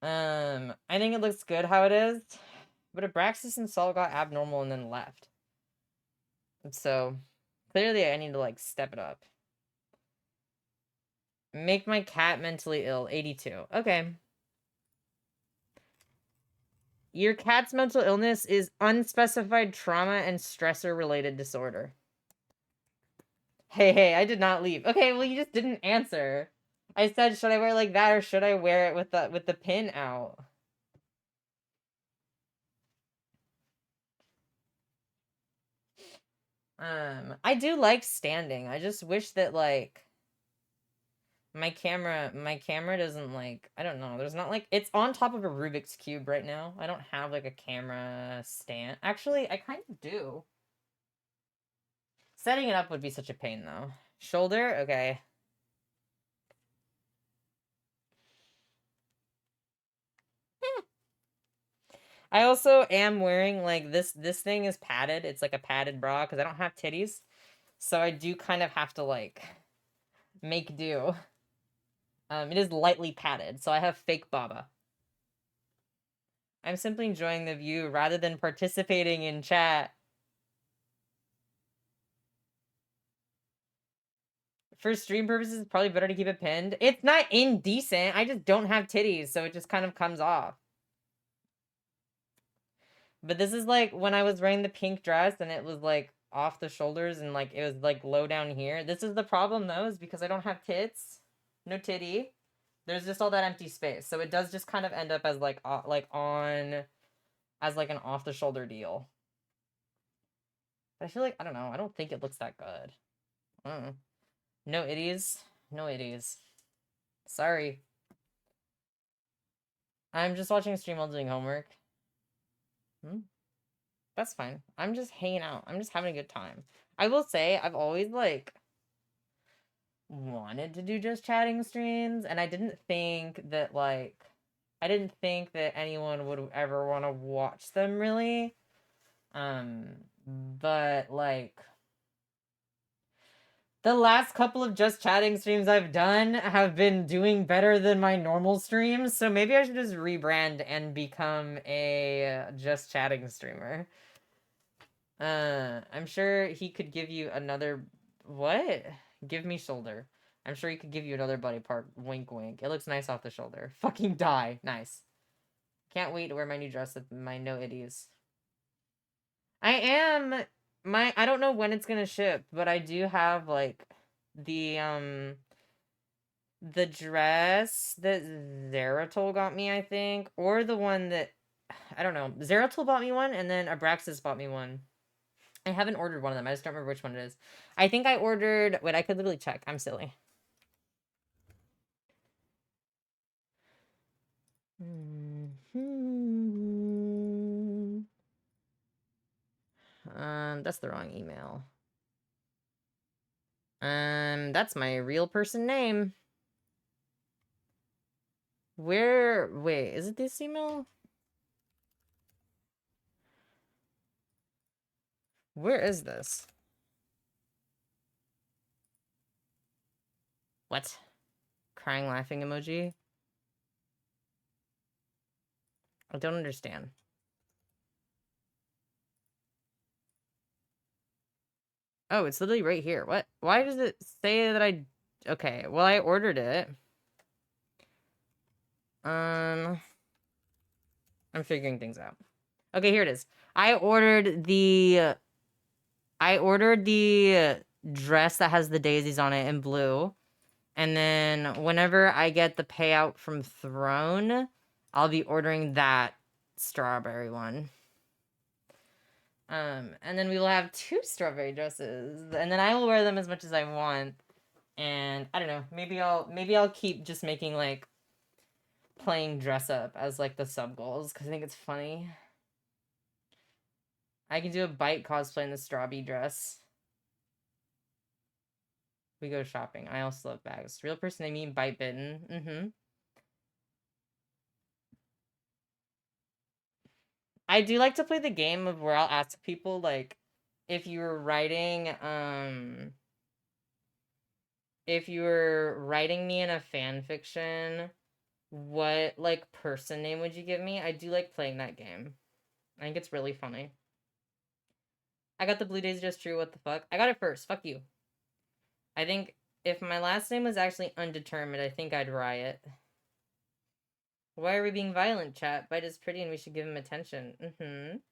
Speaker 1: I think it looks good how it is, but Abraxas and Saul got abnormal and then left. So, clearly I need to, like, step it up. Make my cat mentally ill. 82. Okay. Your cat's mental illness is unspecified trauma and stressor-related disorder. Hey, I did not leave. Okay, well, you just didn't answer. I said, should I wear it like that, or should I wear it with the pin out? I do like standing. I just wish that, like, my camera doesn't, like, I don't know. There's not, like, it's on top of a Rubik's Cube right now. I don't have, like, a camera stand. Actually, I kind of do. Setting it up would be such a pain, though. Shoulder? Okay. I also am wearing, like, this thing is padded. It's like a padded bra because I don't have titties. So I do kind of have to, like, make do. It is lightly padded, so I have fake baba. I'm simply enjoying the view rather than participating in chat. For stream purposes, it's probably better to keep it pinned. It's not indecent. I just don't have titties, so it just kind of comes off. But this is like when I was wearing the pink dress and it was like off the shoulders and like it was like low down here. This is the problem though, is because I don't have tits. No titty. There's just all that empty space. So it does just kind of end up as like on as like an off the shoulder deal. But I feel like, I don't know, I don't think it looks that good. No itties. No itties. Sorry. I'm just watching a stream while doing homework. That's fine. I'm just hanging out. I'm just having a good time. I will say, I've always, like, wanted to do just chatting streams, and I didn't think that, like, anyone would ever want to watch them, really. But, like, the last couple of just chatting streams I've done have been doing better than my normal streams, so maybe I should just rebrand and become a just chatting streamer. I'm sure he could give you another... What? Give me shoulder. I'm sure he could give you another body part. Wink, wink. It looks nice off the shoulder. Fucking die. Nice. Can't wait to wear my new dress with my no itties. I am... I don't know when it's gonna ship, but I do have, like, the dress that Zeratol got me, I think. Or the one that... I don't know. Zeratol bought me one, and then Abraxas bought me one. I haven't ordered one of them. I just don't remember which one it is. I think I ordered... Wait, I could literally check. I'm silly. That's the wrong email. That's my real person name. Wait, is it this email? Where is this? What? Crying, laughing emoji? I don't understand. Oh, it's literally right here. What? Why does it say that I... Okay, well, I ordered it. I'm figuring things out. Okay, here it is. I ordered the dress that has the daisies on it in blue. And then whenever I get the payout from Throne, I'll be ordering that strawberry one. And then we will have 2 strawberry dresses. And then I will wear them as much as I want. And I don't know, maybe I'll keep just making like playing dress up as like the sub goals because I think it's funny. I can do a bite cosplay in the strawberry dress. We go shopping. I also love bags. Real person, I mean bite bitten. I do like to play the game of where I'll ask people like if you were writing me in a fan fiction, what like person name would you give me? I do like playing that game. I think it's really funny. I got the Blue Days just true, what the fuck? I got it first, fuck you. I think if my last name was actually undetermined, I think I'd riot. Why are we being violent, chat? Bite is pretty and we should give him attention.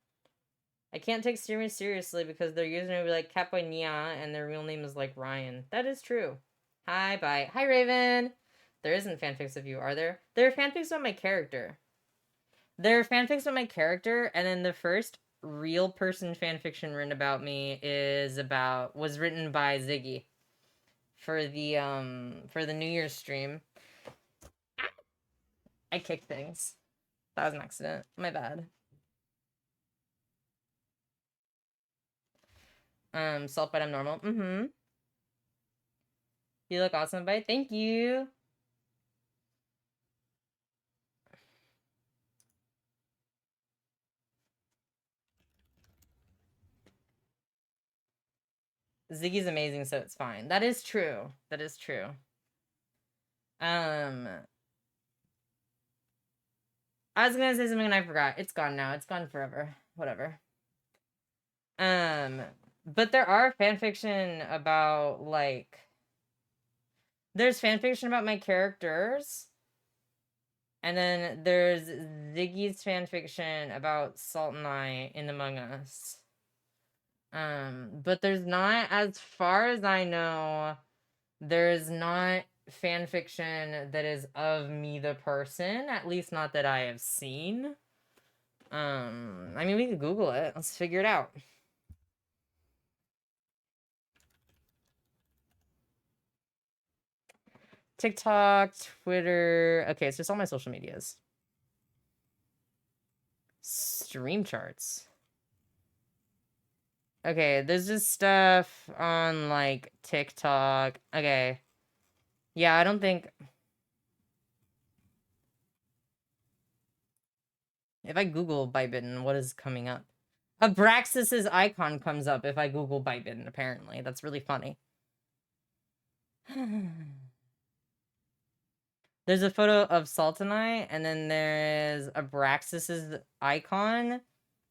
Speaker 1: I can't take streamers seriously because their username will be like Capoeira and their real name is like Ryan. That is true. Hi, bye. Hi, Raven. There isn't fanfics of you, are there? There are fanfics about my character. There are fanfics about my character, and then the first real person fanfiction written about me was written by Ziggy for the New Year's stream. I kicked things. That was an accident. My bad. Salt bite, I'm normal. You look awesome, bite. Thank you. Ziggy's amazing, so it's fine. That is true. That is true. I was gonna say something and I forgot. It's gone now. It's gone forever. Whatever. But there are fanfiction about, like... There's fanfiction about my characters. And then there's Ziggy's fanfiction about Salt and I in Among Us. But there's not, as far as I know, there's not fanfiction that is of me the person, at least not that I have seen. I mean, we could Google it. Let's figure it out. TikTok, Twitter. Okay, it's just all my social medias. Stream charts. Okay, there's just stuff on, like, TikTok. Okay. Yeah, I don't think... If I Google Bybitten, what is coming up? Abraxas's icon comes up if I Google Bybitten, apparently. That's really funny. There's a photo of Salt and I, and then there's Abraxas's icon,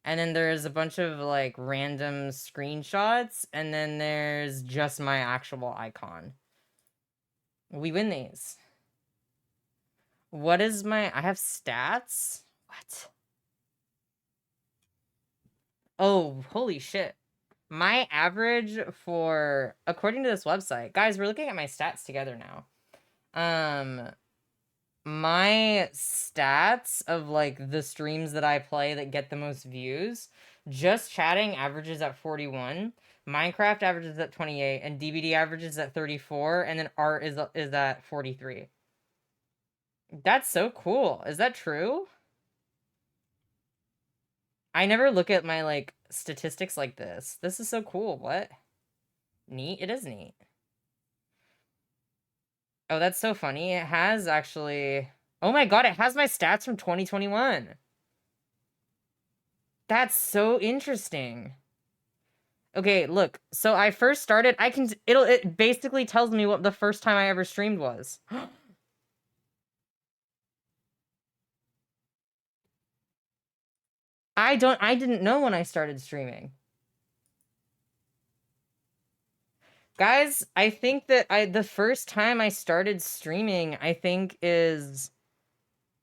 Speaker 1: and then there's a bunch of, like, random screenshots, and then there's just my actual icon. We win these. What is my... I have stats? What? Oh, holy shit. My average for... According to this website... Guys, we're looking at my stats together now. My stats of, like, the streams that I play that get the most views, just chatting averages at 41, Minecraft averages at 28, and DBD averages at 34, and then art is at 43. That's so cool. Is that true? I never look at my, like, statistics like this. This is so cool. What? Neat? It is neat. Oh, that's so funny. It has actually... Oh my god, it has my stats from 2021. That's so interesting. Okay, look. So I first started... It basically tells me what the first time I ever streamed was. I didn't know when I started streaming. Guys, I think that the first time I started streaming, I think is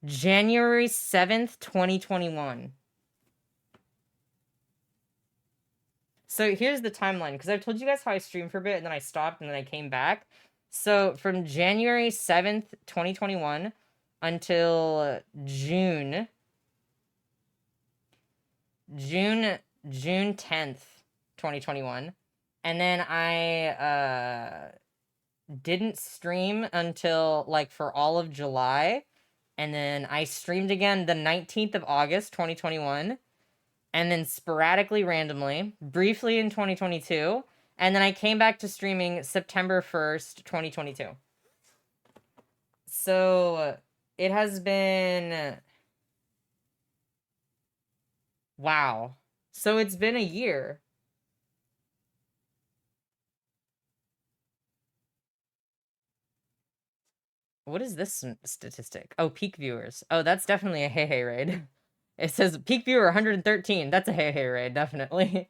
Speaker 1: January 7th, 2021. So here's the timeline, because I've told you guys how I streamed for a bit and then I stopped and then I came back. So from January 7th, 2021 until June 10th, 2021. And then I didn't stream until like for all of July. And then I streamed again the 19th of August, 2021. And then sporadically, randomly, briefly in 2022. And then I came back to streaming September 1st, 2022. So it has been... Wow. So it's been a year. What is this statistic? Oh, peak viewers. Oh, that's definitely a Hey Hey raid. It says peak viewer 113. That's a Hey Hey raid, definitely.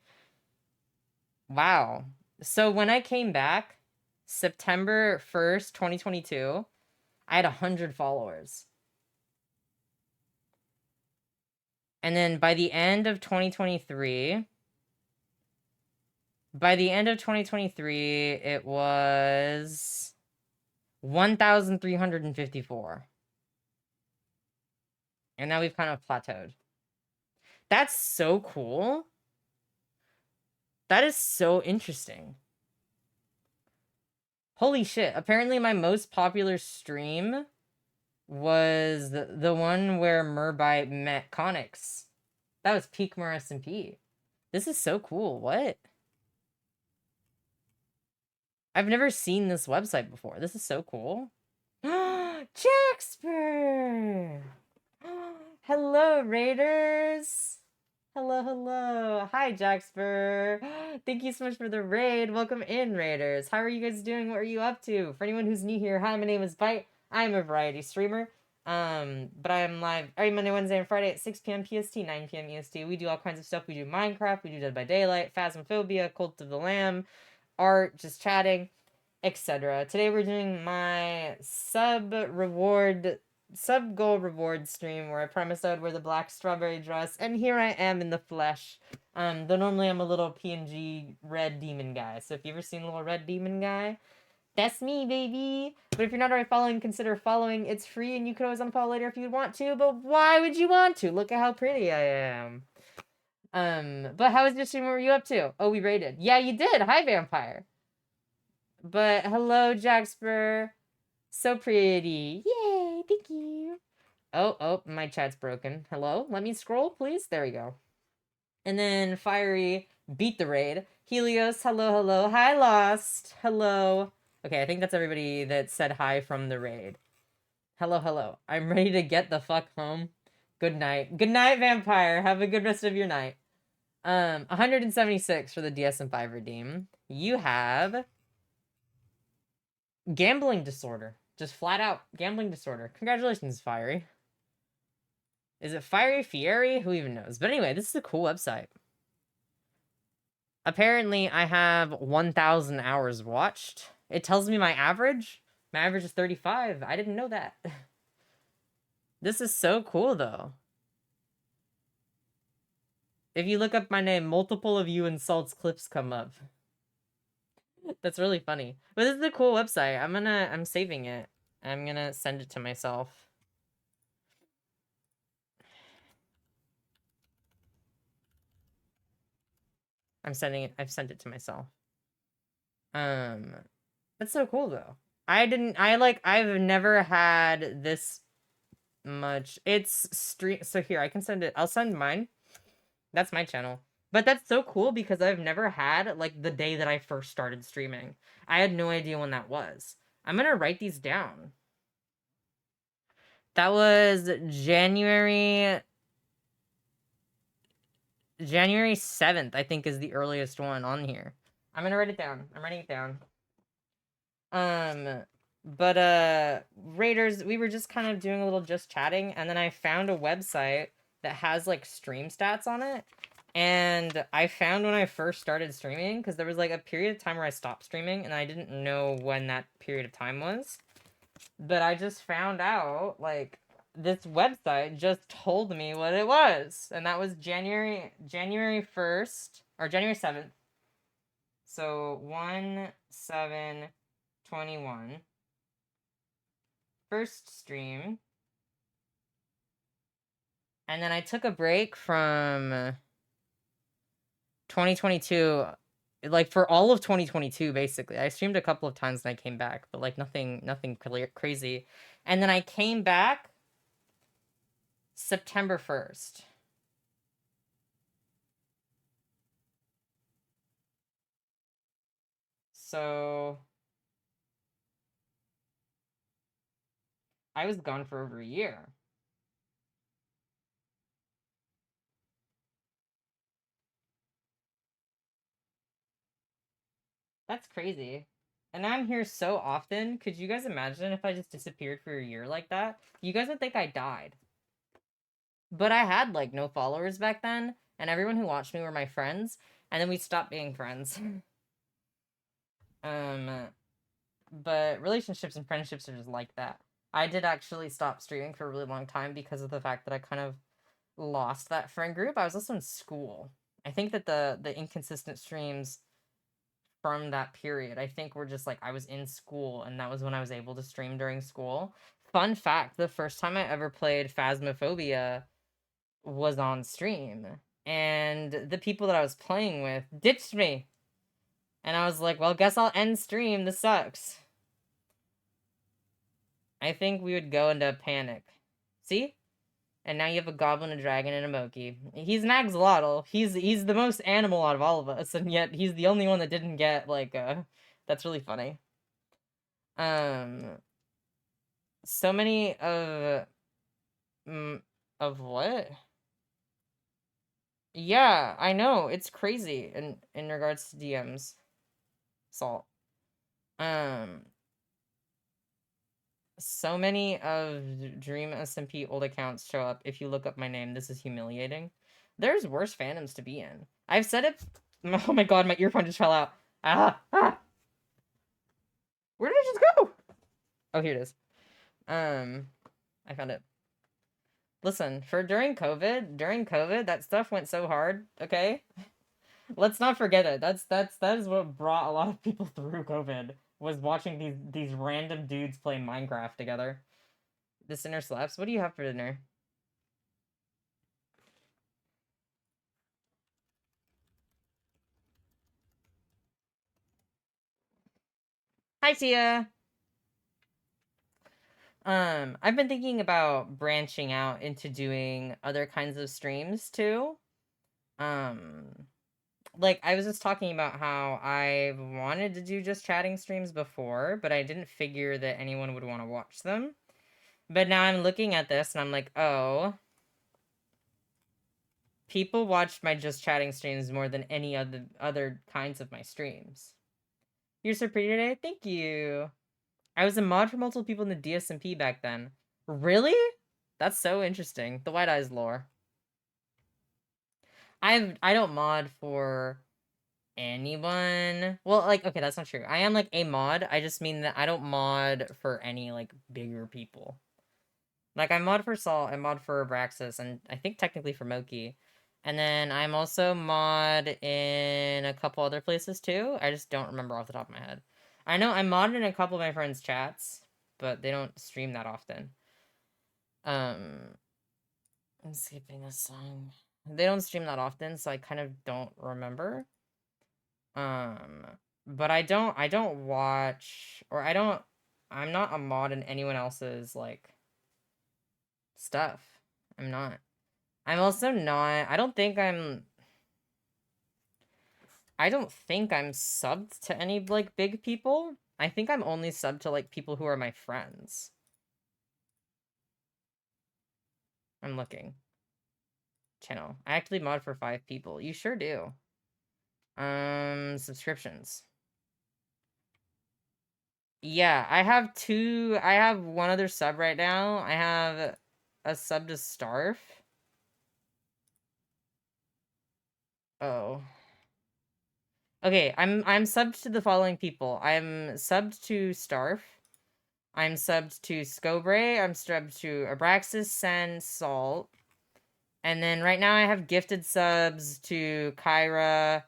Speaker 1: Wow. So when I came back, September 1st, 2022, I had 100 followers. And then by the end of 2023, it was 1,354. And now we've kind of plateaued. That's so cool. That is so interesting. Holy shit. Apparently my most popular stream was the one where Merbite met Connix. That was peak Mer SMP. This is so cool. What? I've never seen this website before. This is so cool. Jaxper! Hello, Raiders! Hello, hello. Hi, Jaxper. Thank you so much for the raid. Welcome in, Raiders. How are you guys doing? What are you up to? For anyone who's new here, hi, my name is Bite. I'm a variety streamer. But I'm live every Monday, Wednesday, and Friday at 6 p.m. PST, 9 p.m. EST. We do all kinds of stuff. We do Minecraft, we do Dead by Daylight, Phasmophobia, Cult of the Lamb, art, just chatting, etc. Today we're doing my sub goal reward stream where I promised I would wear the black strawberry dress, and here I am in the flesh. Though normally I'm a little PNG red demon guy. So if you ever seen a little red demon guy, that's me, baby. But if you're not already following, consider following. It's free, and you can always unfollow later if you want to. But why would you want to? Look at how pretty I am. But how was your stream? What were you up to? Oh, we raided. Yeah, you did. Hi, vampire. But hello, Jaxper. So pretty. Yay, thank you. Oh, my chat's broken. Hello? Let me scroll, please. There we go. And then Fiery beat the raid. Helios, hello. Hi, Lost. Hello. Okay, I think that's everybody that said hi from the raid. Hello. I'm ready to get the fuck home. Good night. Good night, vampire. Have a good rest of your night. 176 for the DSM-5 redeem. You have gambling disorder. Just flat out gambling disorder. Congratulations, Fiery. Is it Fiery? Fieri? Who even knows? But anyway, this is a cool website. Apparently, I have 1,000 hours watched. It tells me my average. My average is 35. I didn't know that. This is so cool, though. If you look up my name, multiple of you insults clips come up. That's really funny. But this is a cool website. I'm saving it. I'm gonna send it to myself. I've sent it to myself. That's so cool though. I've never had this much. It's stream. So here, I can send it. I'll send mine. That's my channel. But that's so cool because I've never had like the day that I first started streaming. I had no idea when that was. I'm gonna write these down. That was January 7th, I think, is the earliest one on here. I'm gonna write it down. I'm writing it down. But Raiders, we were just kind of doing a little just chatting, and then I found a website that has like stream stats on it. And I found when I first started streaming, because there was like a period of time where I stopped streaming, and I didn't know when that period of time was. But I just found out, like, this website just told me what it was. And that was January 1st, or January 7th. So 1/7/21. First stream. And then I took a break from 2022, like for all of 2022, basically. I streamed a couple of times and I came back, but like nothing crazy. And then I came back September 1st. So I was gone for over a year. That's crazy. And I'm here so often. Could you guys imagine if I just disappeared for a year like that? You guys would think I died. But I had like no followers back then, and everyone who watched me were my friends, and then we stopped being friends. But relationships and friendships are just like that. I did actually stop streaming for a really long time because of the fact that I kind of lost that friend group. I was also in school. I think that the inconsistent streams from that period, I think were just like I was in school, and that was when I was able to stream during school. Fun fact, the first time I ever played Phasmophobia was on stream, and the people that I was playing with ditched me. And I was like, well, guess I'll end stream. This sucks. I think we would go into a panic. See? And now you have a goblin, a dragon, and a Moki. He's an axolotl. He's the most animal out of all of us, and yet he's the only one that didn't get, like, that's really funny. So many of what? Yeah, I know. It's crazy in regards to DMs. Salt. So many of Dream SMP old accounts show up if you look up my name. This is humiliating. There's worse fandoms to be in. I've said it. Oh my god, my earphone just fell out. Ah! Where did it just go? Oh, here it is. I found it. Listen, for during COVID, that stuff went so hard, okay? Let's not forget it. That is what brought a lot of people through COVID, was watching these random dudes play Minecraft together. This dinner slaps. What do you have for dinner? Hi, Tia. I've been thinking about branching out into doing other kinds of streams too. Like I was just talking about how I wanted to do just chatting streams before, but I didn't figure that anyone would want to watch them. But now I'm looking at this and I'm like, oh, people watched my just chatting streams more than any other kinds of my streams. You're so pretty today. Thank you. I was a mod for multiple people in the DSMP back then. Really? That's so interesting. The White Eyes lore. I don't mod for anyone. Well, like, okay, that's not true. I am like a mod. I just mean that I don't mod for any like bigger people. Like I mod for Salt, I mod for Abraxas, and I think technically for Moki. And then I'm also mod in a couple other places too. I just don't remember off the top of my head. I know I'm modded in a couple of my friends' chats, but they don't stream that often. I'm skipping a song. They don't stream that often, so I kind of don't remember. But I don't watch, or I'm not a mod in anyone else's, like, stuff. I'm not. I'm also not. I don't think I'm subbed to any, like, big people. I think I'm only subbed to, like, people who are my friends. I'm looking. Channel. I actually mod for 5 people. You sure do. Subscriptions. Yeah, I have one other sub right now. I have a sub to Starf. Oh. Okay, I'm subbed to the following people. I'm subbed to Starf. I'm subbed to Scobre. I'm subbed to Abraxas, Sen, Salt. And then right now I have gifted subs to Kyra,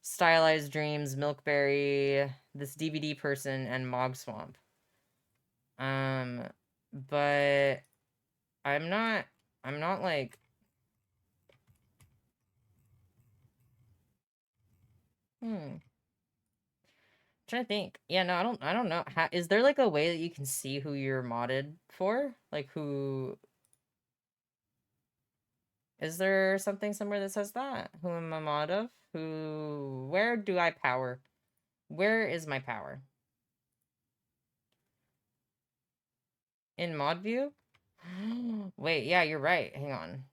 Speaker 1: Stylized Dreams, Milkberry, this DVD person, and Mog Swamp. But I'm not like... Trying to think. Yeah, no, I don't know. Is there like a way that you can see who you're modded for? Like who... Is there something somewhere that says that? Who am I mod of? Where do I power? Where is my power? In mod view? Wait, yeah, you're right. Hang on.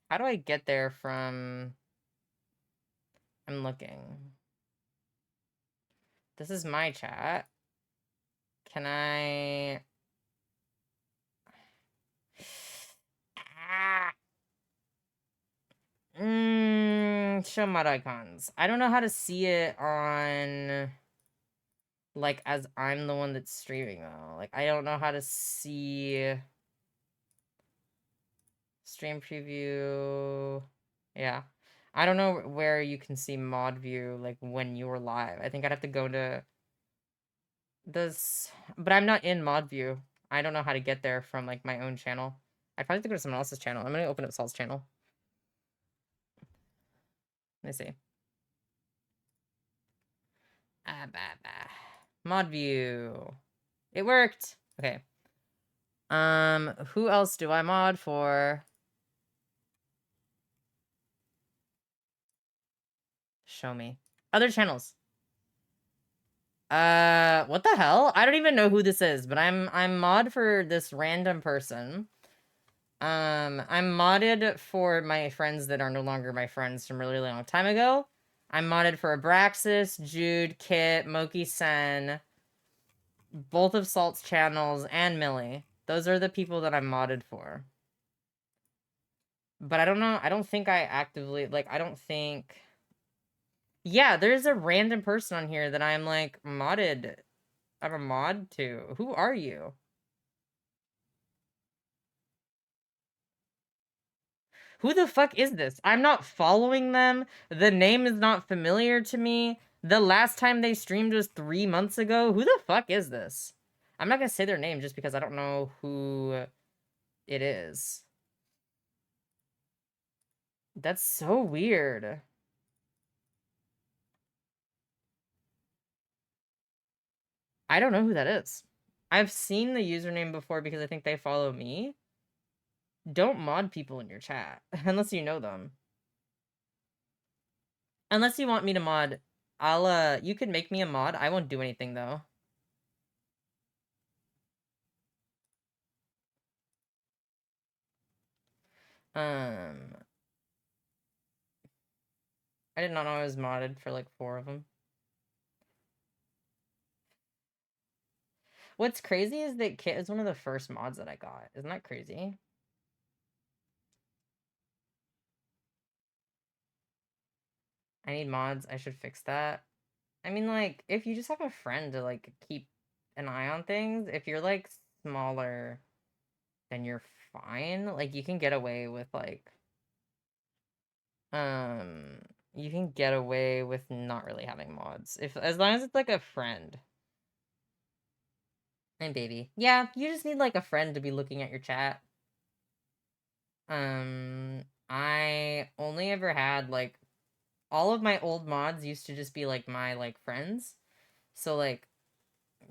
Speaker 1: How do I get there from... I'm looking. This is my chat. Can I... Show mod icons. I don't know how to see it on... Like, as I'm the one that's streaming, though. Like, I don't know how to see... Stream preview... Yeah. I don't know where you can see mod view, like, when you're live. I think I'd have to go to... this... But I'm not in mod view. I don't know how to get there from, like, my own channel. I'd probably have to go to someone else's channel. I'm gonna open up Saul's channel. Let me see. Mod view. It worked. Okay. Who else do I mod for? Show me. Other channels. What the hell? I don't even know who this is, but I'm mod for this random person. I'm modded for my friends that are no longer my friends from a really long time ago. I'm modded for Abraxas, Jude, Kit, Moki Sen, both of Salt's channels, and Millie. Those are the people that I'm modded for. But I don't know. I don't think I actively... Like, I don't think... Yeah, there's a random person on here that I'm, like, modded. I'm a mod to. Who are you? Who the fuck is this? I'm not following them. The name is not familiar to me. The last time they streamed was 3 months ago. Who the fuck is this? I'm not gonna say their name just because I don't know who it is. That's so weird. I don't know who that is. I've seen the username before because I think they follow me. Don't mod people in your chat unless you know them. Unless you want me to mod, you can make me a mod. I won't do anything though. I did not know I was modded for like 4 of them. What's crazy is that Kit is one of the first mods that I got. Isn't that crazy? I need mods. I should fix that. I mean, like, if you just have a friend to, like, keep an eye on things, if you're, like, smaller, then you're fine. Like, you can get away with, like... You can get away with not really having mods. As long as it's, like, a friend. And baby. Yeah, you just need, like, a friend to be looking at your chat. I only ever had, like... All of my old mods used to just be, like, my, like, friends. So, like,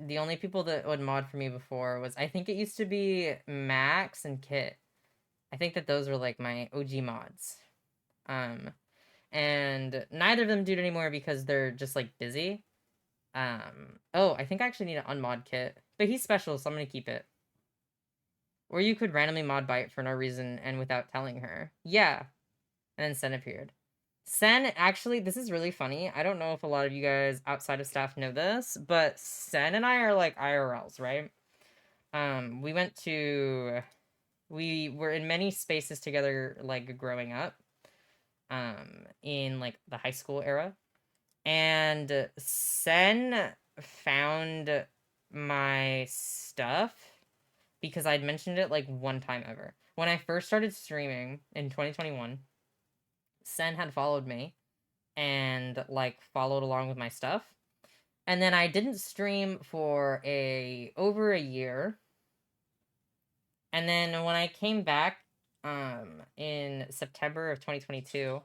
Speaker 1: the only people that would mod for me before was, I think it used to be Max and Kit. I think that those were like my OG mods. And neither of them do it anymore because they're just like busy. Oh, I think I actually need to unmod Kit, but he's special, so I'm gonna keep it. Or you could randomly mod Bite for no reason and without telling her. Yeah. And then Sen appeared. Sen, actually, this is really funny. I don't know if a lot of you guys outside of staff know this, but Sen and I are like IRLs, right? We were in many spaces together, like growing up, in like the high school era. And Sen found my stuff because I'd mentioned it like one time ever. When I first started streaming in 2021, Sen had followed me and like followed along with my stuff. And then I didn't stream for over a year. And then when I came back in September of 2022,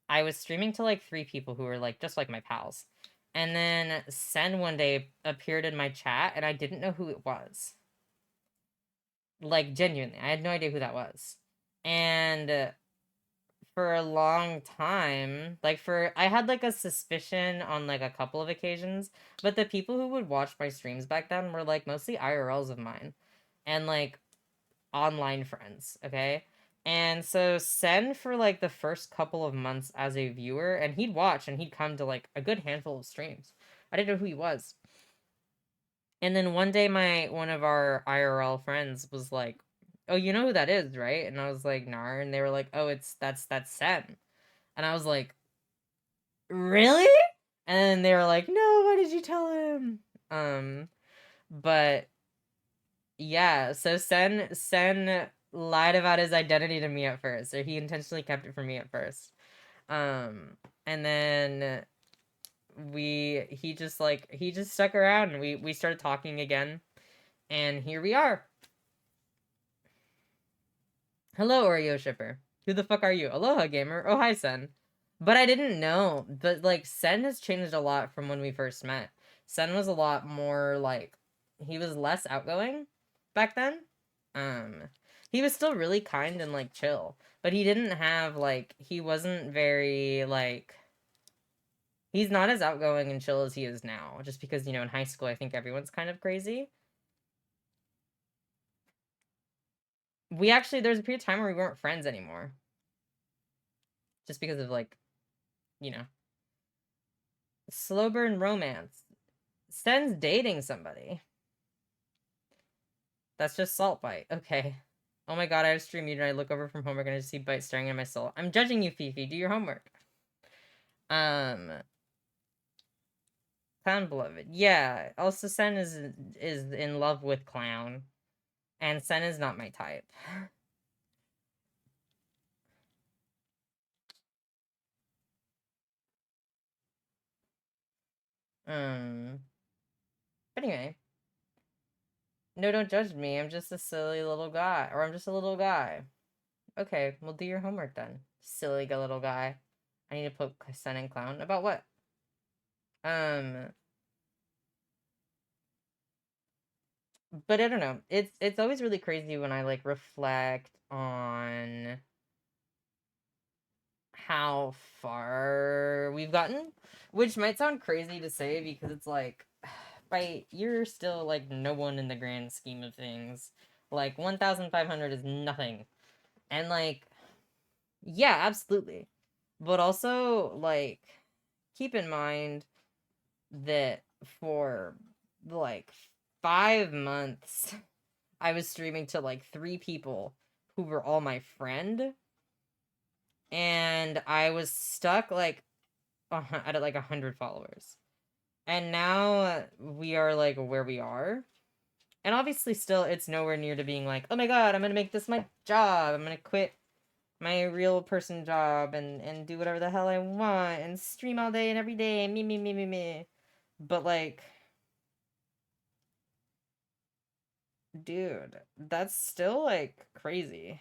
Speaker 1: I was streaming to like 3 people who were like just like my pals. And then Sen one day appeared in my chat and I didn't know who it was. Like genuinely, I had no idea who that was. And for a long time, I had like a suspicion on like a couple of occasions, but the people who would watch my streams back then were like mostly IRLs of mine and like online friends, okay? And so Sen for like the first couple of months as a viewer, and he'd watch and he'd come to like a good handful of streams. I didn't know who he was. And then one day one of our IRL friends was like, "Oh, you know who that is, right?" And I was like, "Nah." And they were like, "Oh, that's Sen." And I was like, "Really?" And they were like, "No, why did you tell him?" But yeah, so Sen lied about his identity to me at first, or he intentionally kept it from me at first. And then he just stuck around and we started talking again, and here we are. Hello, Oreo shipper. Who the fuck are you? Aloha gamer. Oh, hi Sen. But I didn't know, but like Sen has changed a lot from when we first met. Sen was a lot more like, he was less outgoing back then. He was still really kind and like chill, but he didn't have like, he wasn't very like, he's not as outgoing and chill as he is now, just because, you know, in high school I think everyone's kind of crazy. There's a period of time where we weren't friends anymore. Just because of like, you know, slow burn romance. Sen's dating somebody. That's just Salt Bite. Okay. Oh my god, I have stream muted and I look over from homework and I just see Bite staring at my soul. I'm judging you, Fifi. Do your homework. Clown Beloved. Yeah. Also, Sen is in love with Clown. And Sen is not my type. But anyway. No, don't judge me. I'm just a silly little guy. Or I'm just a little guy. Okay, well do your homework then. Silly little guy. I need to put Sen and Clown. About what? But I don't know. It's always really crazy when I like reflect on how far we've gotten, which might sound crazy to say because it's like, you're still like no one in the grand scheme of things. Like 1,500 is nothing. And like, yeah, absolutely. But also like, keep in mind that for like 5 months I was streaming to like 3 people who were all my friend, and I was stuck like at like 100 followers. And now we are like where we are. And obviously still it's nowhere near to being like, oh my god, I'm gonna make this my job. I'm gonna quit my real person job and do whatever the hell I want and stream all day and every day. Me. But like, dude, that's still like crazy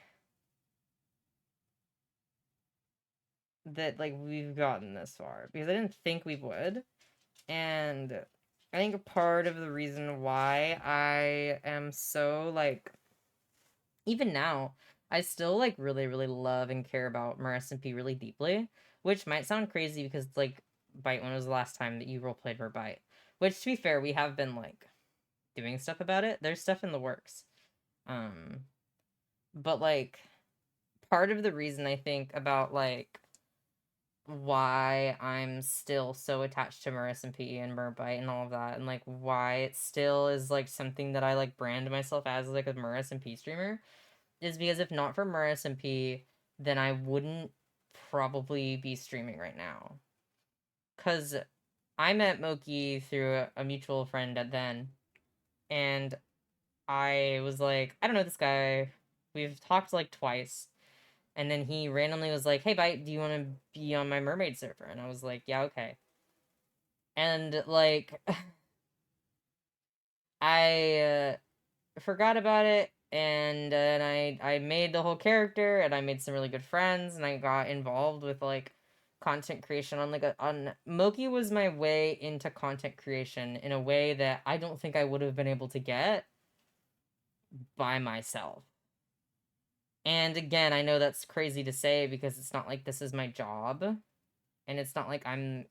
Speaker 1: that like we've gotten this far because I didn't think we would. And I think part of the reason why I am so, like, even now, I still, like, really, really love and care about Mer-SMP really deeply, which might sound crazy because, like, Bite, when was the last time that you roleplayed for Bite? Which, to be fair, we have been, like, doing stuff about it. There's stuff in the works. But, like, part of the reason I think about, like, why I'm still so attached to Mer-SMP and Merbite and all of that, and, like, why it still is, like, something that I, like, brand myself as, like, a Mer-SMP streamer, is because if not for Mer-SMP, then I wouldn't probably be streaming right now. Because I met Moki through a mutual friend at then, and I was like, I don't know this guy. We've talked, like, twice. And then he randomly was like, hey, Bite, do you want to be on my mermaid server? And I was like, yeah, okay. And, like, I forgot about it, and then I made the whole character, and I made some really good friends, and I got involved with, like, content creation on, like, on Moki was my way into content creation in a way that I don't think I would have been able to get by myself. And again, I know that's crazy to say because it's not like this is my job, and it's not like I'm,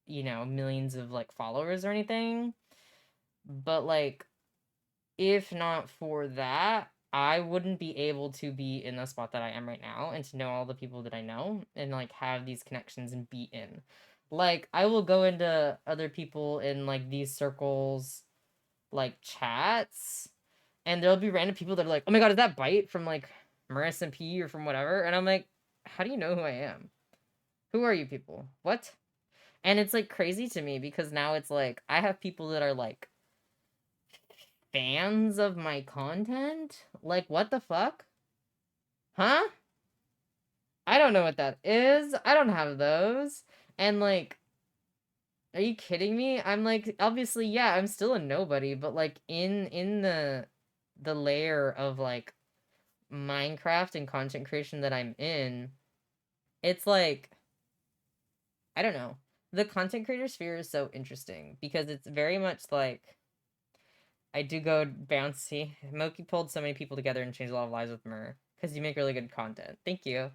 Speaker 1: you know, millions of, like, followers or anything, but, like, if not for that, I wouldn't be able to be in the spot that I am right now and to know all the people that I know and, like, have these connections and be in. Like, I will go into other people in, like, these circles, like, chats, and there'll be random people that are like, oh my god, is that Bite from, like, Mer-SMP or from whatever? And I'm like, how do you know who I am? Who are you people? What? And it's, like, crazy to me because now it's like, I have people that are, like, fans of my content? Like, what the fuck? Huh? I don't know what that is. I don't have those. And, like, are you kidding me? I'm like, obviously, yeah, I'm still a nobody, but, like, in the layer of, like, Minecraft and content creation that I'm in, it's like, I don't know. The content creator sphere is so interesting because it's very much like, I do go bouncy. Moki pulled so many people together and changed a lot of lives with Mer because you make really good content. Thank you.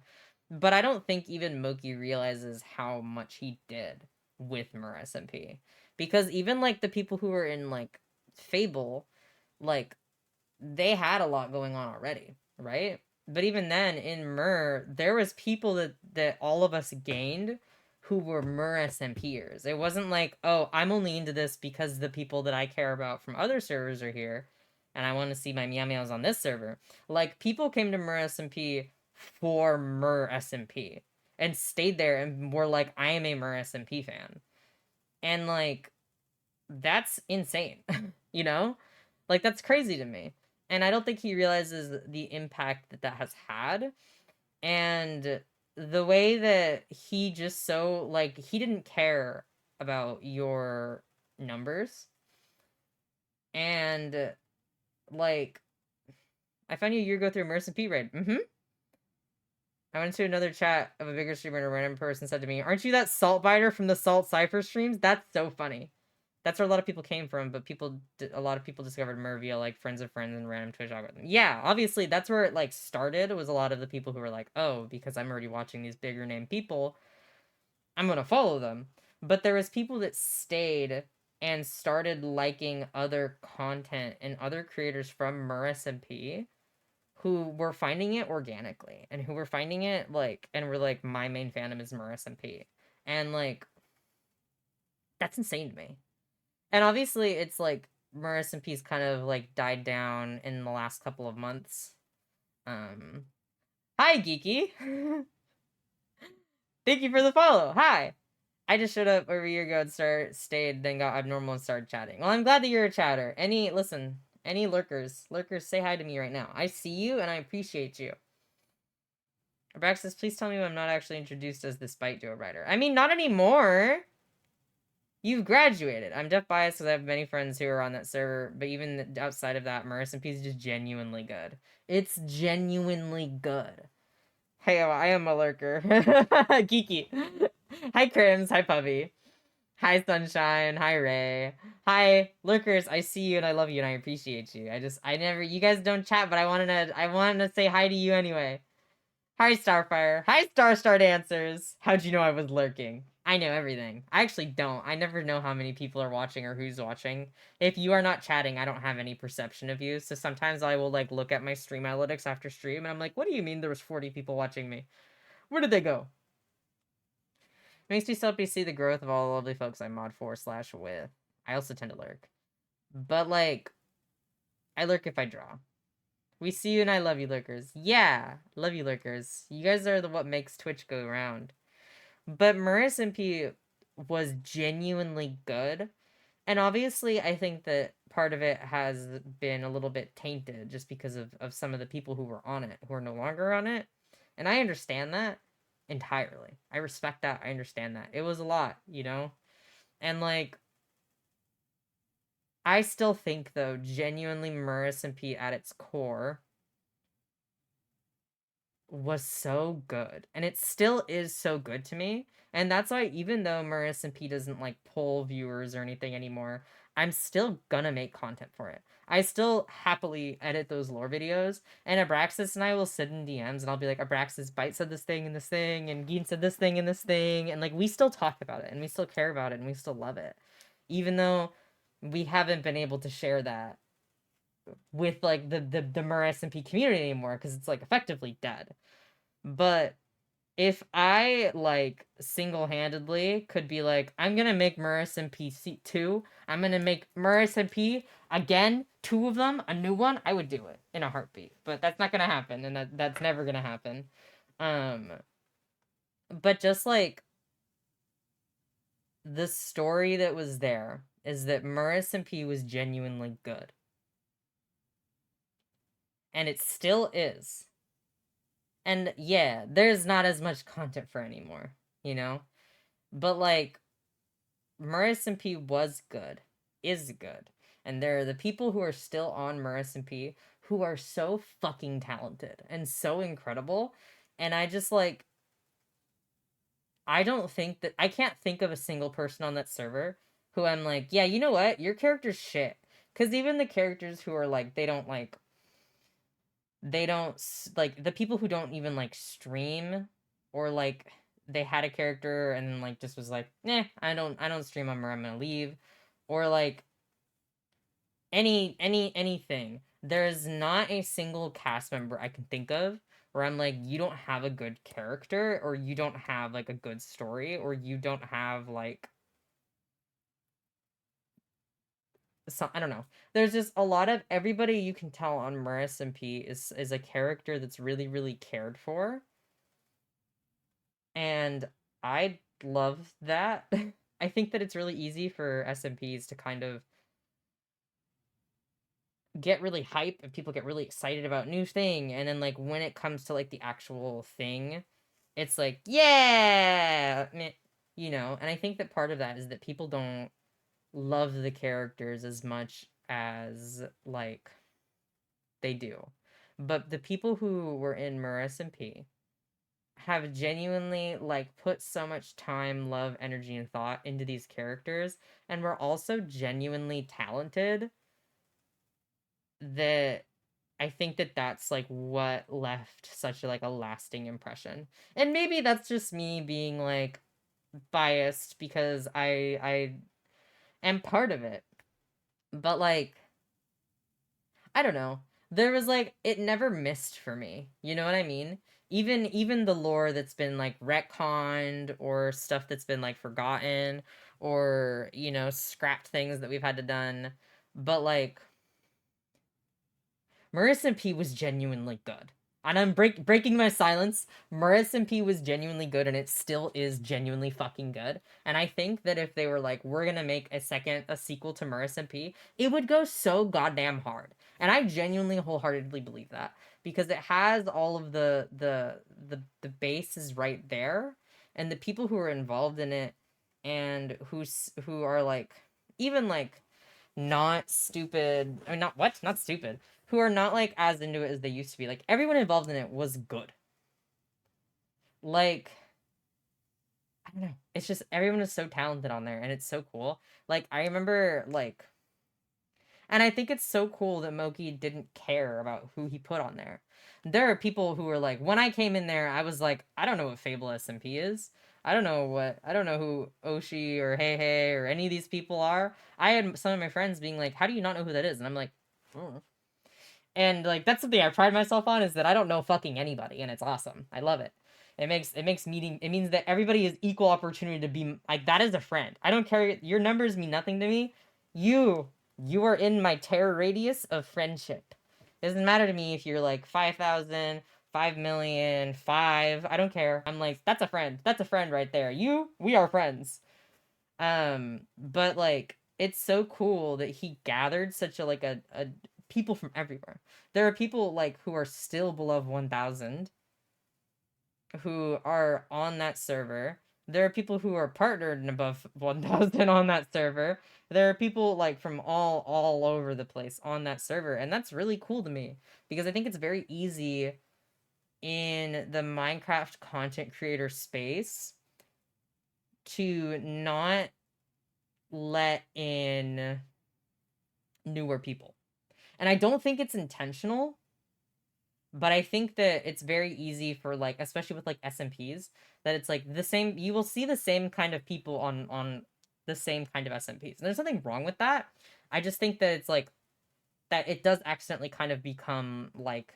Speaker 1: But I don't think even Moki realizes how much he did with Mer SMP. Because even, like, the people who were in, like, Fable, like, they had a lot going on already, right? But even then, in Mer, there was people that all of us gained who were Mer SMPers. It wasn't like, oh, I'm only into this because the people that I care about from other servers are here, and I want to see my meow meows on this server. Like, people came to Mer SMP for Mer SMP and stayed there and were like, I am a Mer SMP fan. And, like, that's insane, you know? Like, that's crazy to me. And I don't think he realizes the impact that that has had. And the way that he just so, like, he didn't care about your numbers. And, like, I found you a year ago through Mercy P raid. I went to another chat of a bigger streamer and a random person said to me, aren't you that salt biter from the Salt Cypher streams? That's so funny. That's where a lot of people came from, but a lot of people discovered Mer via, like, friends of friends and random Twitch algorithm. Yeah, obviously, that's where it, like, started, was a lot of the people who were like, oh, because I'm already watching these bigger name people, I'm gonna follow them. But there was people that stayed and started liking other content and other creators from Mer SMP who were finding it organically and who were finding it, like, and were like, my main fandom is Mer SMP. And, like, that's insane to me. And obviously, it's like Mer SMP's kind of, like, died down in the last couple of months. Hi, Geeky. Thank you for the follow. Hi. I just showed up over a year ago and stayed, then got abnormal and started chatting. Well, I'm glad that you're a chatter. Any lurkers, say hi to me right now. I see you and I appreciate you. Abraxas, please tell me I'm not actually introduced as this Bite Duo writer. I mean, not anymore. You've graduated. I'm deaf biased because I have many friends who are on that server, but even outside of that, Mer SMP is just genuinely good. It's genuinely good. Hey, I am a lurker. Geeky. Hi, Crims. Hi, Puppy. Hi, Sunshine. Hi, Ray. Hi, Lurkers. I see you and I love you and I appreciate you. You guys don't chat, but I wanted to say hi to you anyway. Hi, Starfire. Hi, Star Dancers. How'd you know I was lurking? I know everything. I actually don't. I never know how many people are watching or who's watching. If you are not chatting, I don't have any perception of you. So sometimes I will like look at my stream analytics after stream and I'm like, what do you mean there was 40 people watching me? Where did they go? Makes me so happy to see the growth of all the lovely folks I mod for / with. I also tend to lurk. But like, I lurk if I draw. We see you and I love you, lurkers. Yeah, love you, lurkers. You guys are what makes Twitch go round. But Maris MP was genuinely good. And obviously, I think that part of it has been a little bit tainted just because of some of the people who were on it, who are no longer on it. And I understand that entirely. I respect that. I understand that. It was a lot, you know? And like, I still think, though, genuinely Maris MP at its core was so good. And it still is so good to me. And that's why even though Maris and P doesn't like pull viewers or anything anymore, I'm still gonna make content for it. I still happily edit those lore videos, and Abraxas and I will sit in DMs and I'll be like, Abraxas, Bite said this thing and this thing, and Geen said this thing and this thing, and like we still talk about it and we still care about it and we still love it. Even though we haven't been able to share that with like the Maris and P community anymore because it's like effectively dead. But if I like single-handedly could be like, I'm gonna make Maris and P 2, I'm gonna make Maris and P again, 2 of them, a new one, I would do it in a heartbeat. But that's not gonna happen, and that's never gonna happen. But just like the story that was there is that Maris and P was genuinely good. And it still is. And yeah, there's not as much content for anymore, you know? But like, Maris and P was good, is good. And there are the people who are still on Maris and P who are so fucking talented and so incredible. And I just like, I don't think that, I can't think of a single person on that server who I'm like, yeah, you know what? Your character's shit. Because even the characters who are like, they don't like the people who don't even like stream or like they had a character and then like just was like, I don't stream them or I'm gonna leave, or like anything. There's not a single cast member I can think of where I'm like, you don't have a good character or you don't have like a good story or you don't have like some, I don't know. There's just a lot of everybody you can tell on Maris and P is a character that's really, really cared for. And I love that. I think that it's really easy for SMPs to kind of get really hype and people get really excited about new thing, and then like when it comes to like the actual thing, it's like, yeah, meh, you know. And I think that part of that is that people don't love the characters as much as like they do. But the people who were in Maris and P have genuinely like put so much time, love, energy, and thought into these characters, and were also genuinely talented, that I think that that's like what left such a, like a lasting impression. And maybe that's just me being like biased because I am part of it. But like, I don't know. There was like, it never missed for me. You know what I mean? Even the lore that's been like retconned or stuff that's been like forgotten or, you know, scrapped things that we've had to done. But like, Marissa P was genuinely good. And I'm breaking my silence. Marissa P was genuinely good, and it still is genuinely fucking good. And I think that if they were like, we're gonna make a sequel to Marissa P, it would go so goddamn hard. And I genuinely, wholeheartedly believe that because it has all of the base is right there, and the people who are involved in it, and who are like even like not stupid. I mean, not stupid, who are not like as into it as they used to be. Like everyone involved in it was good. Like don't know. It's just everyone is so talented on there, and it's so cool. Like, I remember, like, and I think it's so cool that Moki didn't care about who he put on there. There are people who were like, when I came in there, I was like, I don't know what Fable SMP is. I don't know who Oshi or Hey Hey or any of these people are. I had some of my friends being like, how do you not know who that is? And I'm like, oh. And like, that's something I pride myself on, is that I don't know fucking anybody, and it's awesome. I love it. It makes meeting, it means that everybody is equal opportunity to be, like, that is a friend. I don't care, your numbers mean nothing to me. You are in my terror radius of friendship. It doesn't matter to me if you're like 5,000, 5,000,000, 5. I don't care. I'm like, that's a friend. That's a friend right there. We are friends. But like, it's so cool that he gathered such a like a people from everywhere. There are people like who are still below 1,000 who are on that server. There are people who are partnered and above 1,000 on that server. There are people like from all over the place on that server, and that's really cool to me because I think it's very easy in the Minecraft content creator space to not let in newer people. And I don't think it's intentional, but I think that it's very easy for, like, especially with like SMPs, that it's like the same, you will see the same kind of people on the same kind of SMPs. And there's nothing wrong with that. I just think that it's like that it does accidentally kind of become like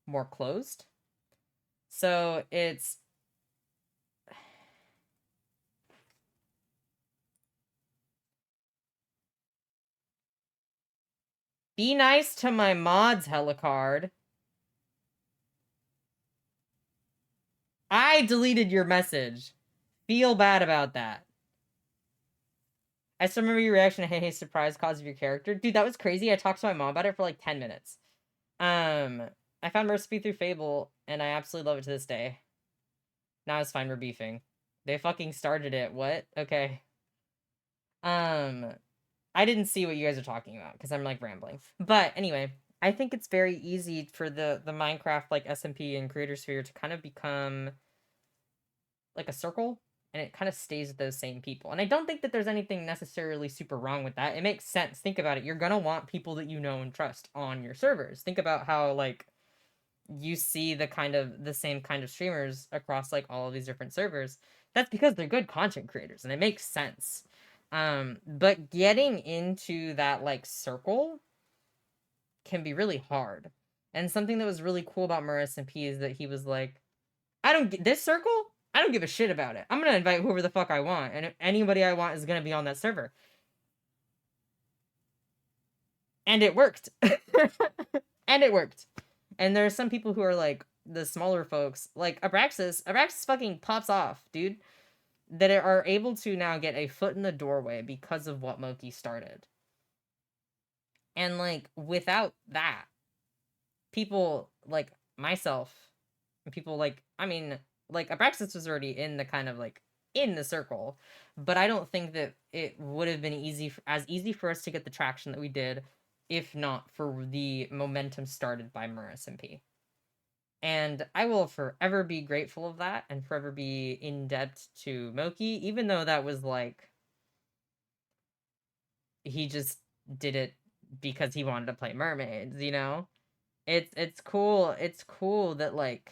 Speaker 1: more closed. So it's be nice to my mods, Helicard. I deleted your message. Feel bad about that. I still remember your reaction to Hey Hey surprise cause of your character. Dude, that was crazy. I talked to my mom about it for like 10 minutes. I found recipe through Fable, and I absolutely love it to this day. Now it's fine, we're beefing. They fucking started it. What? Okay. I didn't see what you guys are talking about, because I'm like rambling. But anyway, I think it's very easy for the Minecraft like SMP and Creator Sphere to kind of become like a circle, and it kind of stays with those same people. And I don't think that there's anything necessarily super wrong with that. It makes sense. Think about it. You're gonna want people that you know and trust on your servers. Think about how like you see the same kind of streamers across like all of these different servers. That's because they're good content creators, and it makes sense. But getting into that like circle can be really hard. And something that was really cool about Murris and P is that he was like, I don't get this circle. I don't give a shit about it. I'm gonna invite whoever the fuck I want, and anybody I want is gonna be on that server. And it worked. And it worked. And there are some people who are like the smaller folks, like Abraxas. Abraxas fucking pops off, dude. That are able to now get a foot in the doorway because of what Moki started. And like without that, people like myself, and people like, I mean, like Abraxas was already in the kind of like in the circle, but I don't think that it would have been as easy for us to get the traction that we did if not for the momentum started by Murris MP. And I will forever be grateful of that and forever be in debt to Moki, even though that was like, he just did it because he wanted to play mermaids, you know? It's cool that like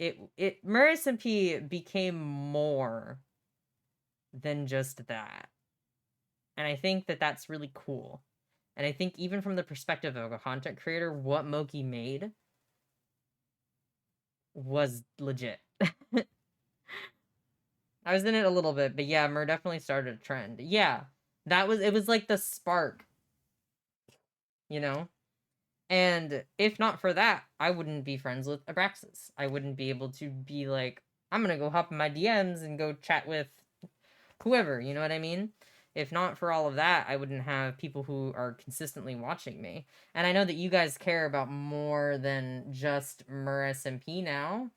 Speaker 1: Murris and P became more than just that. And I think that that's really cool. And I think even from the perspective of a content creator, what Moki made was legit. I was in it a little bit, but yeah, Mur definitely started a trend. Yeah, it was like the spark, you know? And if not for that, I wouldn't be friends with Abraxas. I wouldn't be able to be like, I'm gonna go hop in my DMs and go chat with whoever, you know what I mean? If not for all of that, I wouldn't have people who are consistently watching me. And I know that you guys care about more than just Mur SMP now.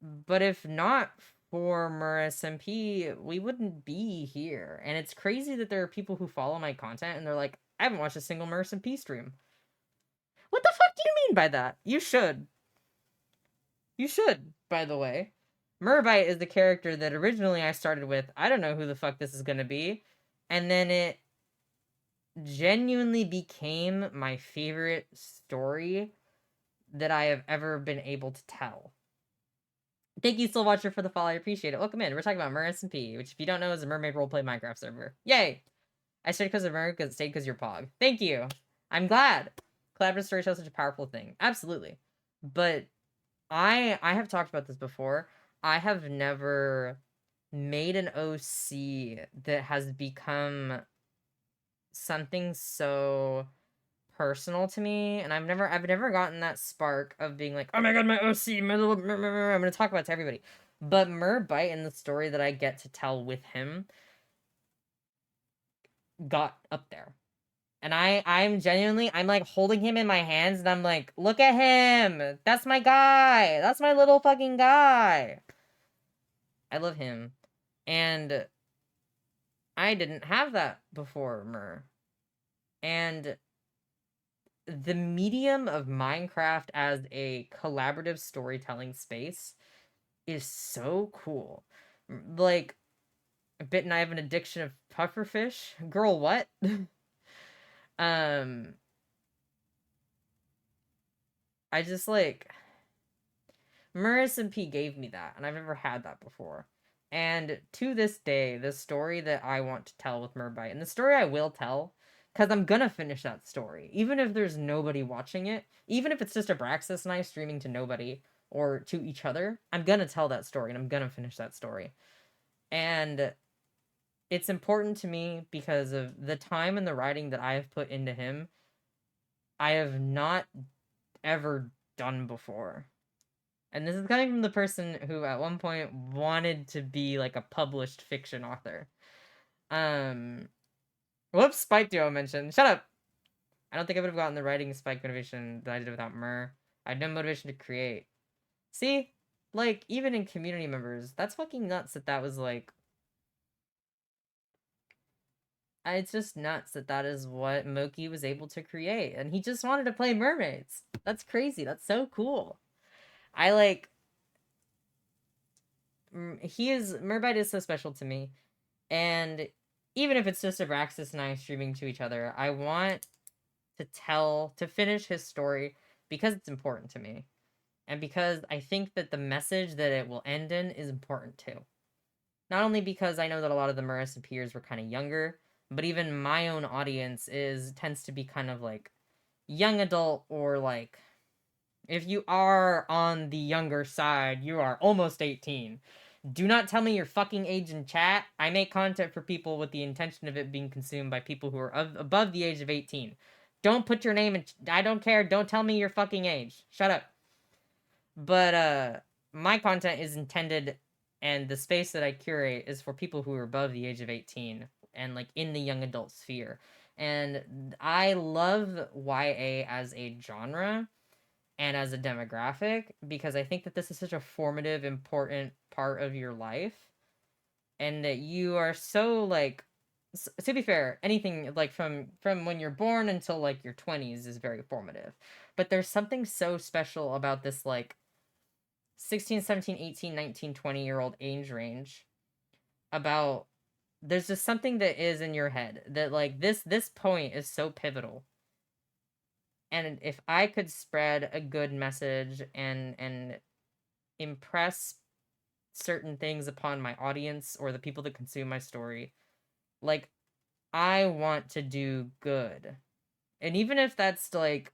Speaker 1: But if not for Mur SMP, we wouldn't be here. And it's crazy that there are people who follow my content and they're like, I haven't watched a single Mur SMP stream. What the fuck do you mean by that? You should. You should, by the way. Merbite is the character that originally I started with. I don't know who the fuck this is gonna be. And then it genuinely became my favorite story that I have ever been able to tell. Thank you, Soul Watcher, for the follow. I appreciate it. Welcome in. We're talking about Mer SMP, which, if you don't know, is a mermaid roleplay Minecraft server. Yay! I stayed because of Mer, because it stayed because you're Pog. Thank you. I'm glad. Collaborative story shows such a powerful thing. Absolutely. But I have talked about this before. I have never made an OC that has become something so personal to me, and I've never gotten that spark of being like, oh my god, my OC, my little, I'm gonna talk about it to everybody. But Merbite and the story that I get to tell with him got up there. And I'm genuinely, I'm like holding him in my hands and I'm like, look at him. That's my guy. That's my little fucking guy. I love him. And I didn't have that before Mer. And the medium of Minecraft as a collaborative storytelling space is so cool. Like, Bit and I have an addiction of pufferfish. Girl, what? I just like Maris and P gave me that, and I've never had that before. And to this day, the story that I want to tell with Merbite, and the story I will tell, because I'm gonna finish that story, even if there's nobody watching it, even if it's just Abraxas and I streaming to nobody or to each other, I'm gonna tell that story and I'm gonna finish that story. And it's important to me because of the time and the writing that I have put into him. I have not ever done before. And this is coming from the person who at one point wanted to be like a published fiction author. Whoops, Spike Duo mentioned. Shut up! I don't think I would have gotten the writing spike motivation that I did without Mer. I had no motivation to create. See? Like, even in community members, that's fucking nuts that was like... It's just nuts that is what Moki was able to create. And he just wanted to play mermaids. That's crazy. That's so cool. I like... Merbite is so special to me. And even if it's just Abraxas and I streaming to each other, I want to finish his story because it's important to me. And because I think that the message that it will end in is important too. Not only because I know that a lot of the Marissa peers were kind of younger, but even my own audience tends to be kind of like young adult, or like, if you are on the younger side, you are almost 18. Do not tell me your fucking age in chat. I make content for people with the intention of it being consumed by people who are above the age of 18. Don't put your name in... I don't care. Don't tell me your fucking age. Shut up. But, my content is intended, and the space that I curate is for people who are above the age of 18 and, like, in the young adult sphere. And I love YA as a genre and as a demographic, because I think that this is such a formative, important part of your life, and that you are so, like, to be fair, anything, like, from when you're born until, like, your 20s is very formative, but there's something so special about this, like, 16, 17, 18, 19, 20-year-old age range, about, there's just something that is in your head, that, like, this point is so pivotal. And if I could spread a good message and impress certain things upon my audience or the people that consume my story, like, I want to do good. And even if that's like,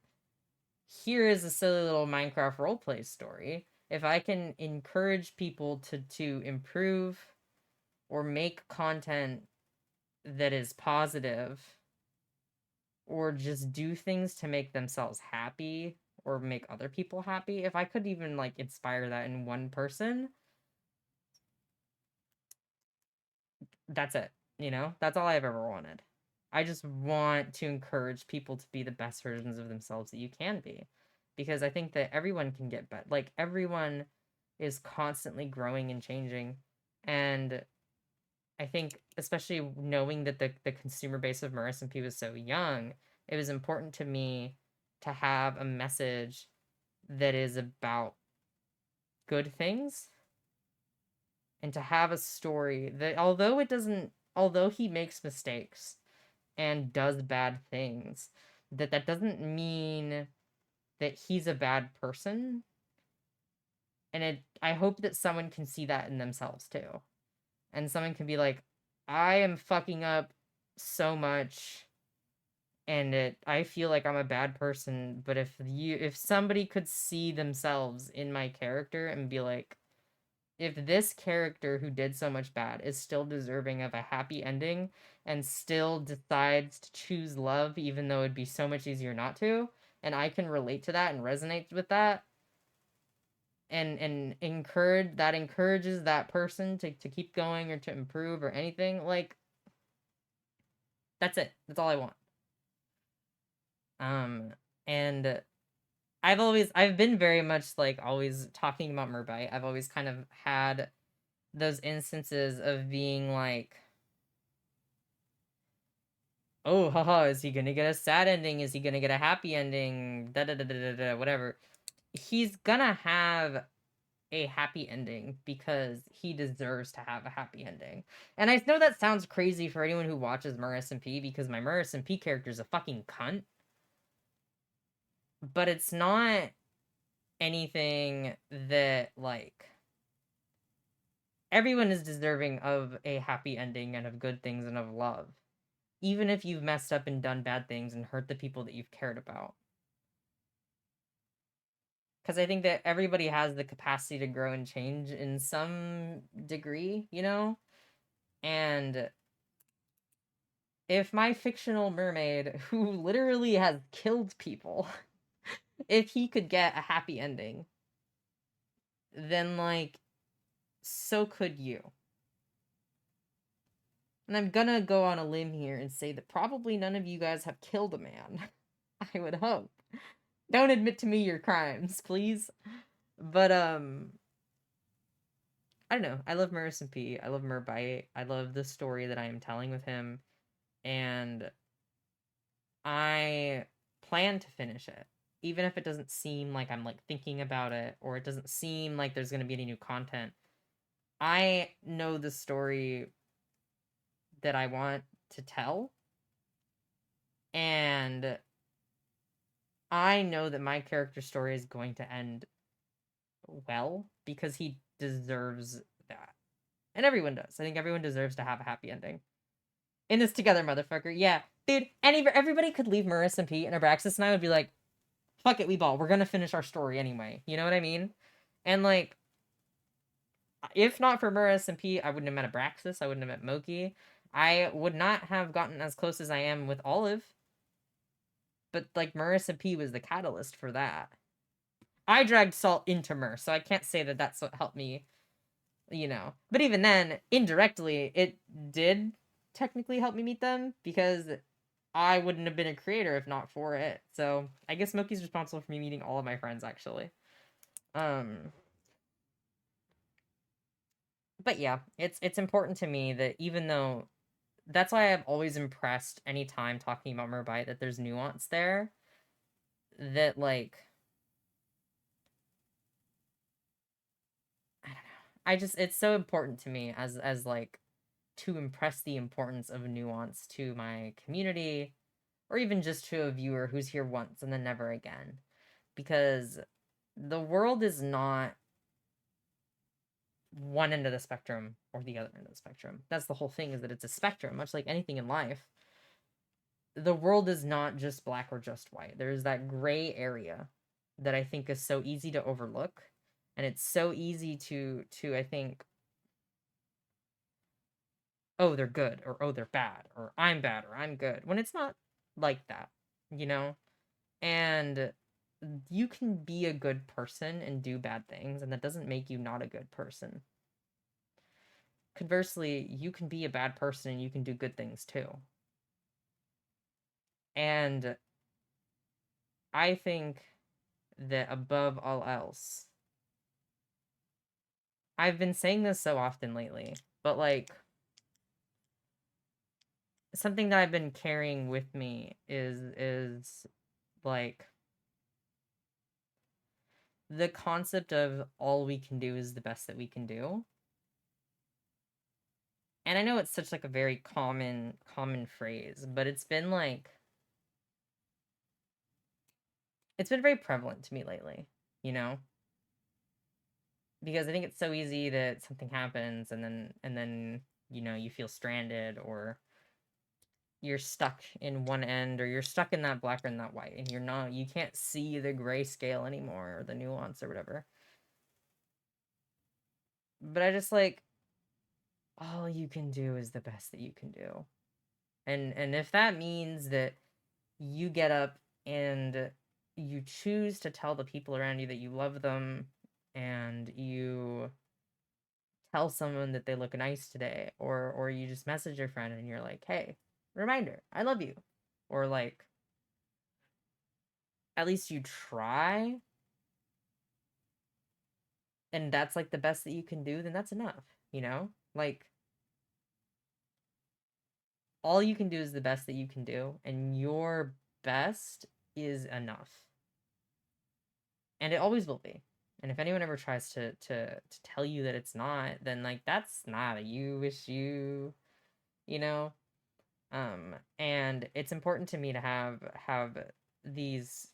Speaker 1: here is a silly little Minecraft roleplay story, if I can encourage people to improve or make content that is positive, or just do things to make themselves happy or make other people happy, if I could even, like, inspire that in one person, that's it. You know? That's all I've ever wanted. I just want to encourage people to be the best versions of themselves that you can be. Because I think that everyone can get better. Like, everyone is constantly growing and changing. And I think, especially knowing that the consumer base of Marissa and P was so young, it was important to me to have a message that is about good things and to have a story that although he makes mistakes and does bad things, that doesn't mean that he's a bad person. And I hope that someone can see that in themselves too. And someone can be like, I am fucking up so much and I feel like I'm a bad person, but if somebody could see themselves in my character and be like, if this character who did so much bad is still deserving of a happy ending and still decides to choose love even though it'd be so much easier not to, and I can relate to that and resonate with that, and encourages that person to keep going or to improve or anything, like, that's it. That's all I want. And I've been very much like always talking about Merbite. I've always kind of had those instances of being like, oh, haha, is he gonna get a sad ending? Is he gonna get a happy ending? Da da da da da da, whatever. He's gonna have a happy ending because he deserves to have a happy ending. And I know that sounds crazy for anyone who watches Murris and P, because my Murris and P character is a fucking cunt. But it's not anything that, like, everyone is deserving of a happy ending and of good things and of love. Even if you've messed up and done bad things and hurt the people that you've cared about. Because I think that everybody has the capacity to grow and change in some degree, you know? And if my fictional mermaid, who literally has killed people, if he could get a happy ending, then, like, so could you. And I'm gonna go on a limb here and say that probably none of you guys have killed a man. I would hope. Don't admit to me your crimes, please. But, I don't know. I love Murris P. I love Merbite. I love the story that I am telling with him. And I plan to finish it. Even if it doesn't seem like I'm, like, thinking about it, or it doesn't seem like there's gonna be any new content. I know the story that I want to tell. And I know that my character story is going to end well because he deserves that. And everyone does. I think everyone deserves to have a happy ending. In this together, motherfucker. Yeah. Dude, everybody could leave Marissa and Pete, and Abraxas and I would be like, fuck it, we ball. We're gonna finish our story anyway. You know what I mean? And, like, if not for Marissa and Pete, I wouldn't have met Abraxas. I wouldn't have met Moki. I would not have gotten as close as I am with Olive. But, like, Marissa P was the catalyst for that. I dragged Salt into Mer, so I can't say that that's what helped me, you know. But even then, indirectly, it did technically help me meet them, because I wouldn't have been a creator if not for it. So I guess Moki's responsible for me meeting all of my friends, actually. But yeah, it's important to me that even though... That's why I've always impressed anytime talking about Merbite that there's nuance there. That, like... I don't know. It's so important to me as like, to impress the importance of nuance to my community, or even just to a viewer who's here once and then never again. Because the world is not one end of the spectrum or the other end of the spectrum. That's the whole thing, is that it's a spectrum, much like anything in life. The world is not just black or just white. There's that gray area that I think is so easy to overlook. And it's so easy to I think, oh, they're good, or oh, they're bad, or I'm bad, or I'm good, when it's not like that, you know? And you can be a good person and do bad things, and that doesn't make you not a good person. Conversely, you can be a bad person and you can do good things too. And I think that above all else, I've been saying this so often lately, but, like, something that I've been carrying with me is like, the concept of all we can do is the best that we can do. And I know it's such like a very common phrase, but it's been like, it's been very prevalent to me lately, you know? Because I think it's so easy that something happens and then you know, you feel stranded, or you're stuck in one end, or you're stuck in that black or in that white, and you can't see the gray scale anymore, or the nuance or whatever. But I just like, all you can do is the best that you can do. And if that means that you get up and you choose to tell the people around you that you love them, and you tell someone that they look nice today, or you just message your friend and you're like, hey, reminder, I love you, or like, at least you try, and that's like the best that you can do, then that's enough, you know? Like, all you can do is the best that you can do, and your best is enough. And it always will be. And if anyone ever tries to tell you that it's not, then like, that's not a you issue, you know? And it's important to me to have these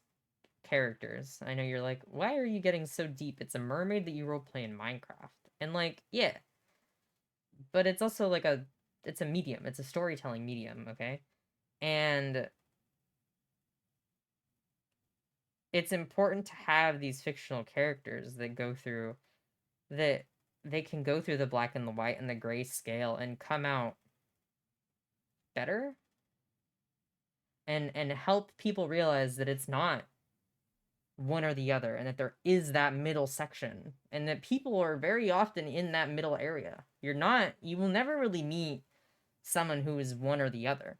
Speaker 1: characters. I know you're like, why are you getting so deep? It's a mermaid that you roleplay in Minecraft. And like, yeah. But it's also like it's a medium. It's a storytelling medium, okay? And it's important to have these fictional characters that they can go through the black and the white and the gray scale and come out better, and help people realize that it's not one or the other, and that there is that middle section, and that people are very often in that middle area. You will never really meet someone who is one or the other.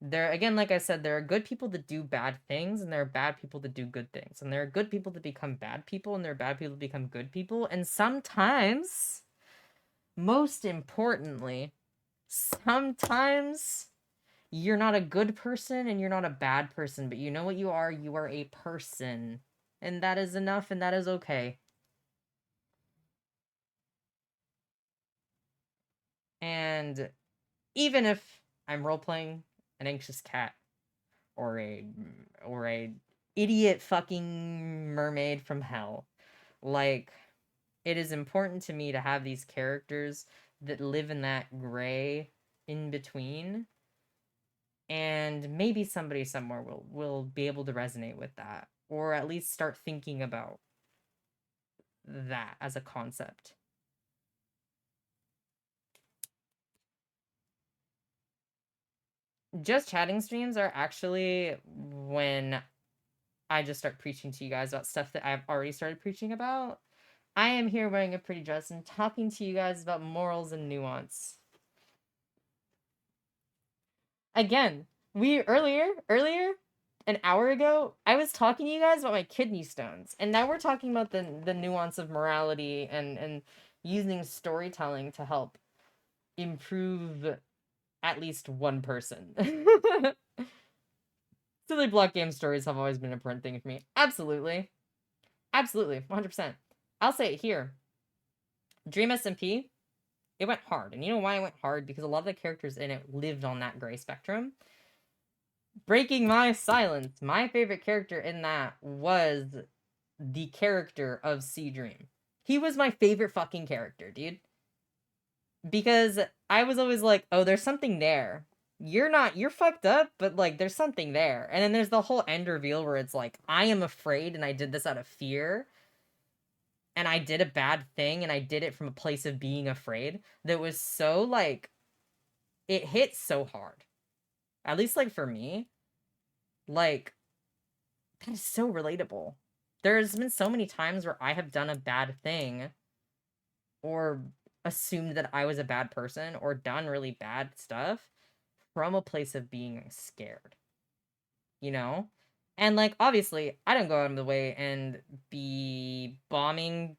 Speaker 1: There, again, like I said, there are good people that do bad things, and there are bad people that do good things, and there are good people that become bad people, and there are bad people that become good people, and sometimes, most importantly, sometimes you're not a good person and you're not a bad person, but you know what you are? You are a person. And that is enough, and that is okay. And even if I'm role-playing an anxious cat, or a idiot fucking mermaid from hell, like, it is important to me to have these characters that live in that gray in between, and maybe somebody somewhere will be able to resonate with that, or at least start thinking about that as a concept. Just chatting streams are actually when I just start preaching to you guys about stuff that I've already started preaching about. I am here wearing a pretty dress and talking to you guys about morals and nuance. Again, earlier, an hour ago, I was talking to you guys about my kidney stones, and now we're talking about the nuance of morality and using storytelling to help improve at least one person. Silly block game stories have always been an important thing for me. Absolutely. Absolutely. 100%. I'll say it here. Dream SMP, it went hard. And you know why it went hard? Because a lot of the characters in it lived on that gray spectrum. Breaking my silence, my favorite character in that was the character of Sea Dream. He was my favorite fucking character, dude. Because I was always like, oh, there's something there. You're fucked up, but like, there's something there. And then there's the whole end reveal where it's like, I am afraid and I did this out of fear. And I did a bad thing and I did it from a place of being afraid. That was so like, it hit so hard. At least like for me. Like, that is so relatable. There's been so many times where I have done a bad thing, or assumed that I was a bad person, or done really bad stuff from a place of being scared. You know? And like, obviously, I don't go out of the way and be bombing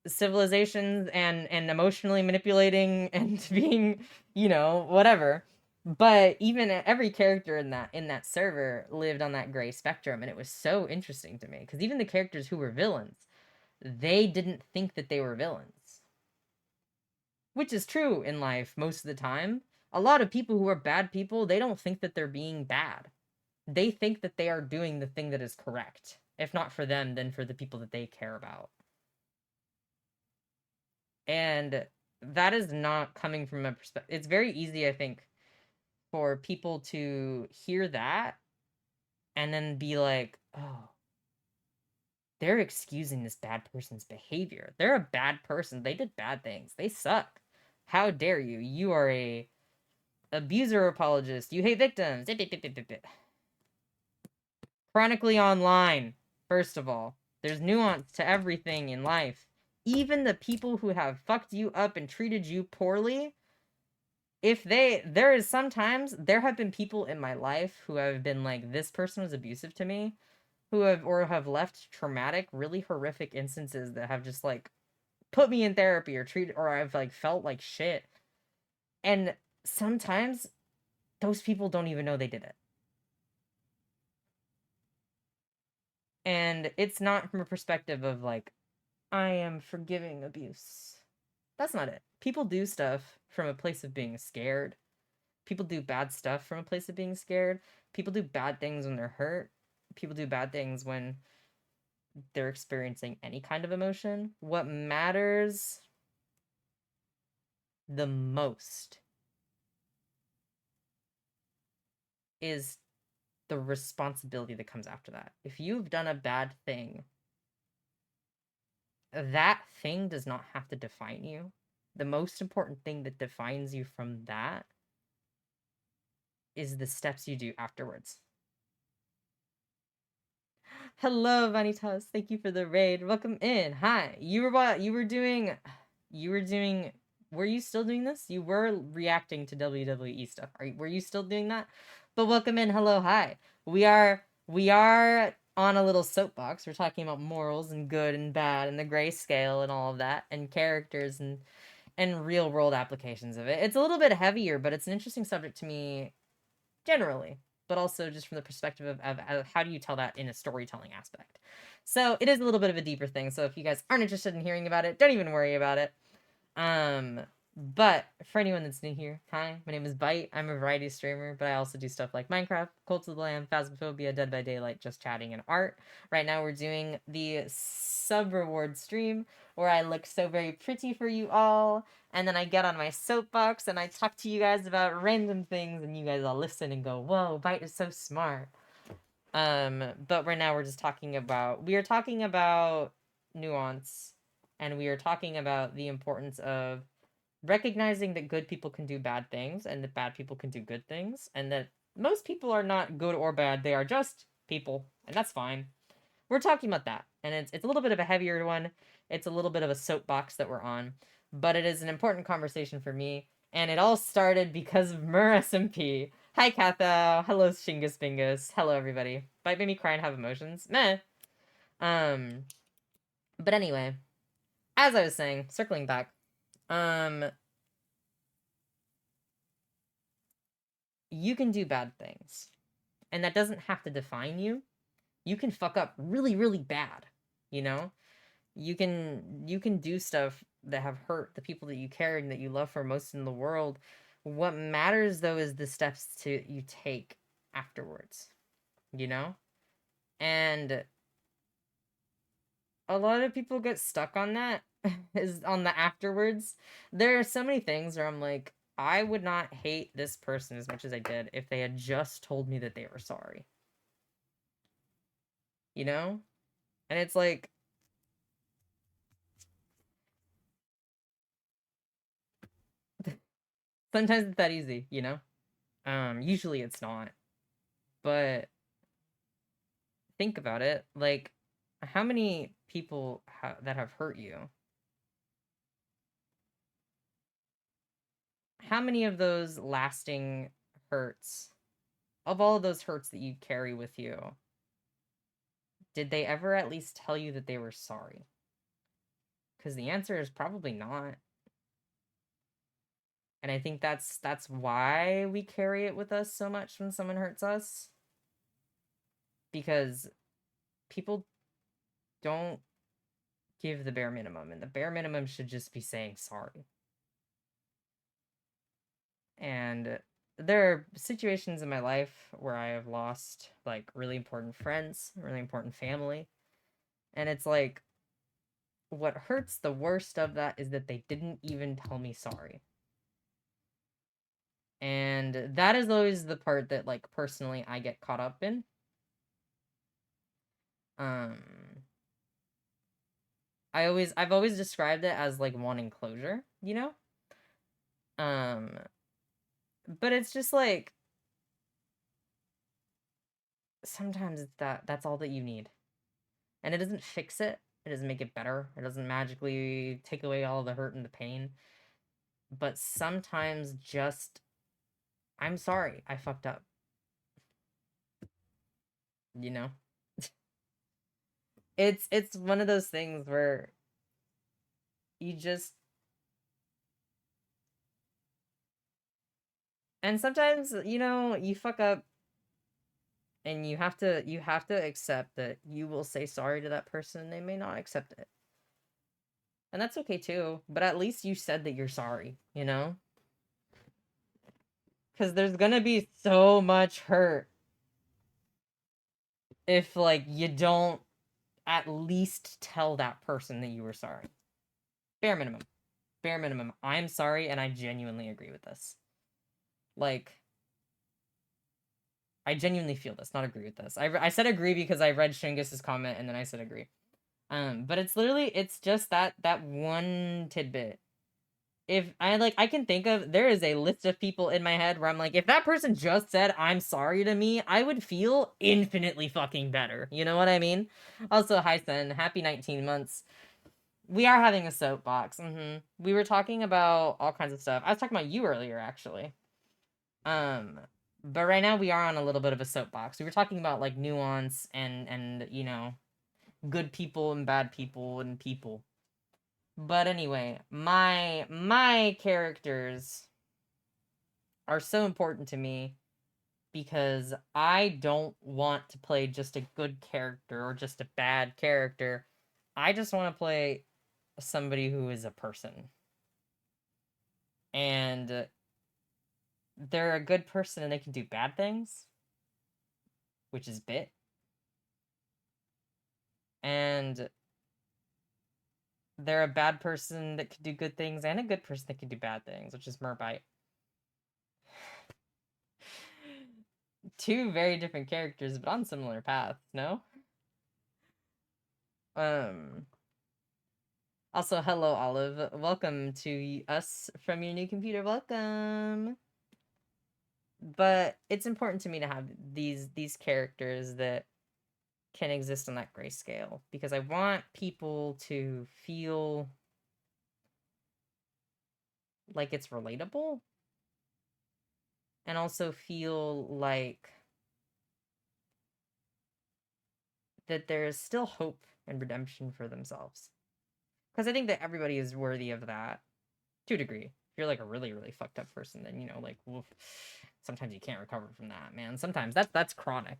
Speaker 1: civilizations and emotionally manipulating and being, you know, whatever. But even every character in that server lived on that gray spectrum, and it was so interesting to me because even the characters who were villains, they didn't think that they were villains, which is true in life most of the time. A lot of people who are bad people, they don't think that they're being bad. They think that they are doing the thing that is correct. If not for them, then for the people that they care about. And that is not coming from a perspective. It's very easy, I think, for people to hear that and then be like, oh, they're excusing this bad person's behavior. They're a bad person. They did bad things. They suck. How dare you? You are a abuser apologist. You hate victims. Chronically online, first of all. There's nuance to everything in life. Even the people who have fucked you up and treated you poorly, there have been people in my life who have been like, this person was abusive to me, who have left traumatic, really horrific instances that have just like put me in therapy or I've like felt like shit. And sometimes those people don't even know they did it. And it's not from a perspective of like, I am forgiving abuse. That's not it. People do stuff from a place of being scared. People do bad stuff from a place of being scared. People do bad things when they're hurt. People do bad things when they're experiencing any kind of emotion. What matters the most is the responsibility that comes after that. If you've done a bad thing, that thing does not have to define you. The most important thing that defines you from that is the steps you do afterwards. Hello, Vanitas. Thank you for the raid. Welcome in. Hi. You were doing were you still doing this? You were reacting to WWE stuff. Were you still doing that? But welcome in. Hello, hi. We are on a little soapbox. We're talking about morals and good and bad and the gray scale and all of that and characters and real world applications of it. It's a little bit heavier, but it's an interesting subject to me generally, but also just from the perspective of how do you tell that in a storytelling aspect. So it is a little bit of a deeper thing. So if you guys aren't interested in hearing about it, don't even worry about it. But for anyone that's new here, hi, my name is Bite. I'm a variety streamer, but I also do stuff like Minecraft, Cult of the Lamb, Phasmophobia, Dead by Daylight, Just Chatting, and art. Right now we're doing the sub reward stream where I look so very pretty for you all, and then I get on my soapbox and I talk to you guys about random things, and you guys all listen and go, whoa, Bite is so smart. But right now we are talking about nuance, and we are talking about the importance of recognizing that good people can do bad things and that bad people can do good things, and that most people are not good or bad, they are just people, and that's fine. We're talking about that, and it's a little bit of a heavier one. It's a little bit of a soapbox that we're on, but it is an important conversation for me, and it all started because of Mur SMP. Hi, Katho. Hello, Shingus Bingus. Hello, everybody. Bite made me cry and have emotions. Meh. But anyway, as I was saying, circling back, you can do bad things, and that doesn't have to define you. You can fuck up really, really bad, you know? You can do stuff that have hurt the people that you care and that you love for most in the world. What matters though is the steps you take afterwards, you know? And a lot of people get stuck on that, is on the afterwards. There are so many things where I'm like, I would not hate this person as much as I did if they had just told me that they were sorry. You know? And it's like, sometimes it's that easy, you know? Usually it's not. But think about it, like, how many people that have hurt you? How many of those lasting hurts, of all of those hurts that you carry with you, did they ever at least tell you that they were sorry? Because the answer is probably not. And I think that's why we carry it with us so much when someone hurts us. Because people don't give the bare minimum, and the bare minimum should just be saying sorry. And there are situations in my life where I have lost like really important friends, really important family, and it's like what hurts the worst of that is that they didn't even tell me sorry. And that is always the part that like personally I get caught up in. I've always described it as like wanting closure, you know? But it's just like sometimes it's that's all that you need. And it doesn't fix it. It doesn't make it better. It doesn't magically take away all the hurt and the pain. But sometimes just I'm sorry, I fucked up. You know? It's one of those things where you just and sometimes, you know, you fuck up and you have to accept that you will say sorry to that person and they may not accept it. And that's okay too, but at least you said that you're sorry, you know? Cuz there's going to be so much hurt if like you don't at least tell that person that you were sorry. Bare minimum. Bare minimum. I'm sorry and I genuinely agree with this. Like I genuinely feel this, not agree with this. I said agree because I read Shingus's comment and then I said agree. But it's just that one tidbit. If I can think of, there is a list of people in my head where I'm like, if that person just said I'm sorry to me, I would feel infinitely fucking better. You know what I mean? Also, hi Sen, happy 19 months. We are having a soapbox. We were talking about all kinds of stuff. I was talking about you earlier, actually. But right now we are on a little bit of a soapbox. We were talking about like nuance and you know, good people and bad people and people. But anyway, my characters are so important to me because I don't want to play just a good character or just a bad character. I just want to play somebody who is a person. And they're a good person and they can do bad things, which is bit. And they're a bad person that could do good things and a good person that can do bad things, which is Merbite. Two very different characters, but on similar paths, no? Also, hello, Olive. Welcome to us from your new computer. Welcome. But it's important to me to have these characters that can exist on that grayscale because I want people to feel like it's relatable and also feel like that there is still hope and redemption for themselves. Because I think that everybody is worthy of that to a degree. If you're like a really, really fucked up person, then you know, like, woof, sometimes you can't recover from that, man. Sometimes that's chronic.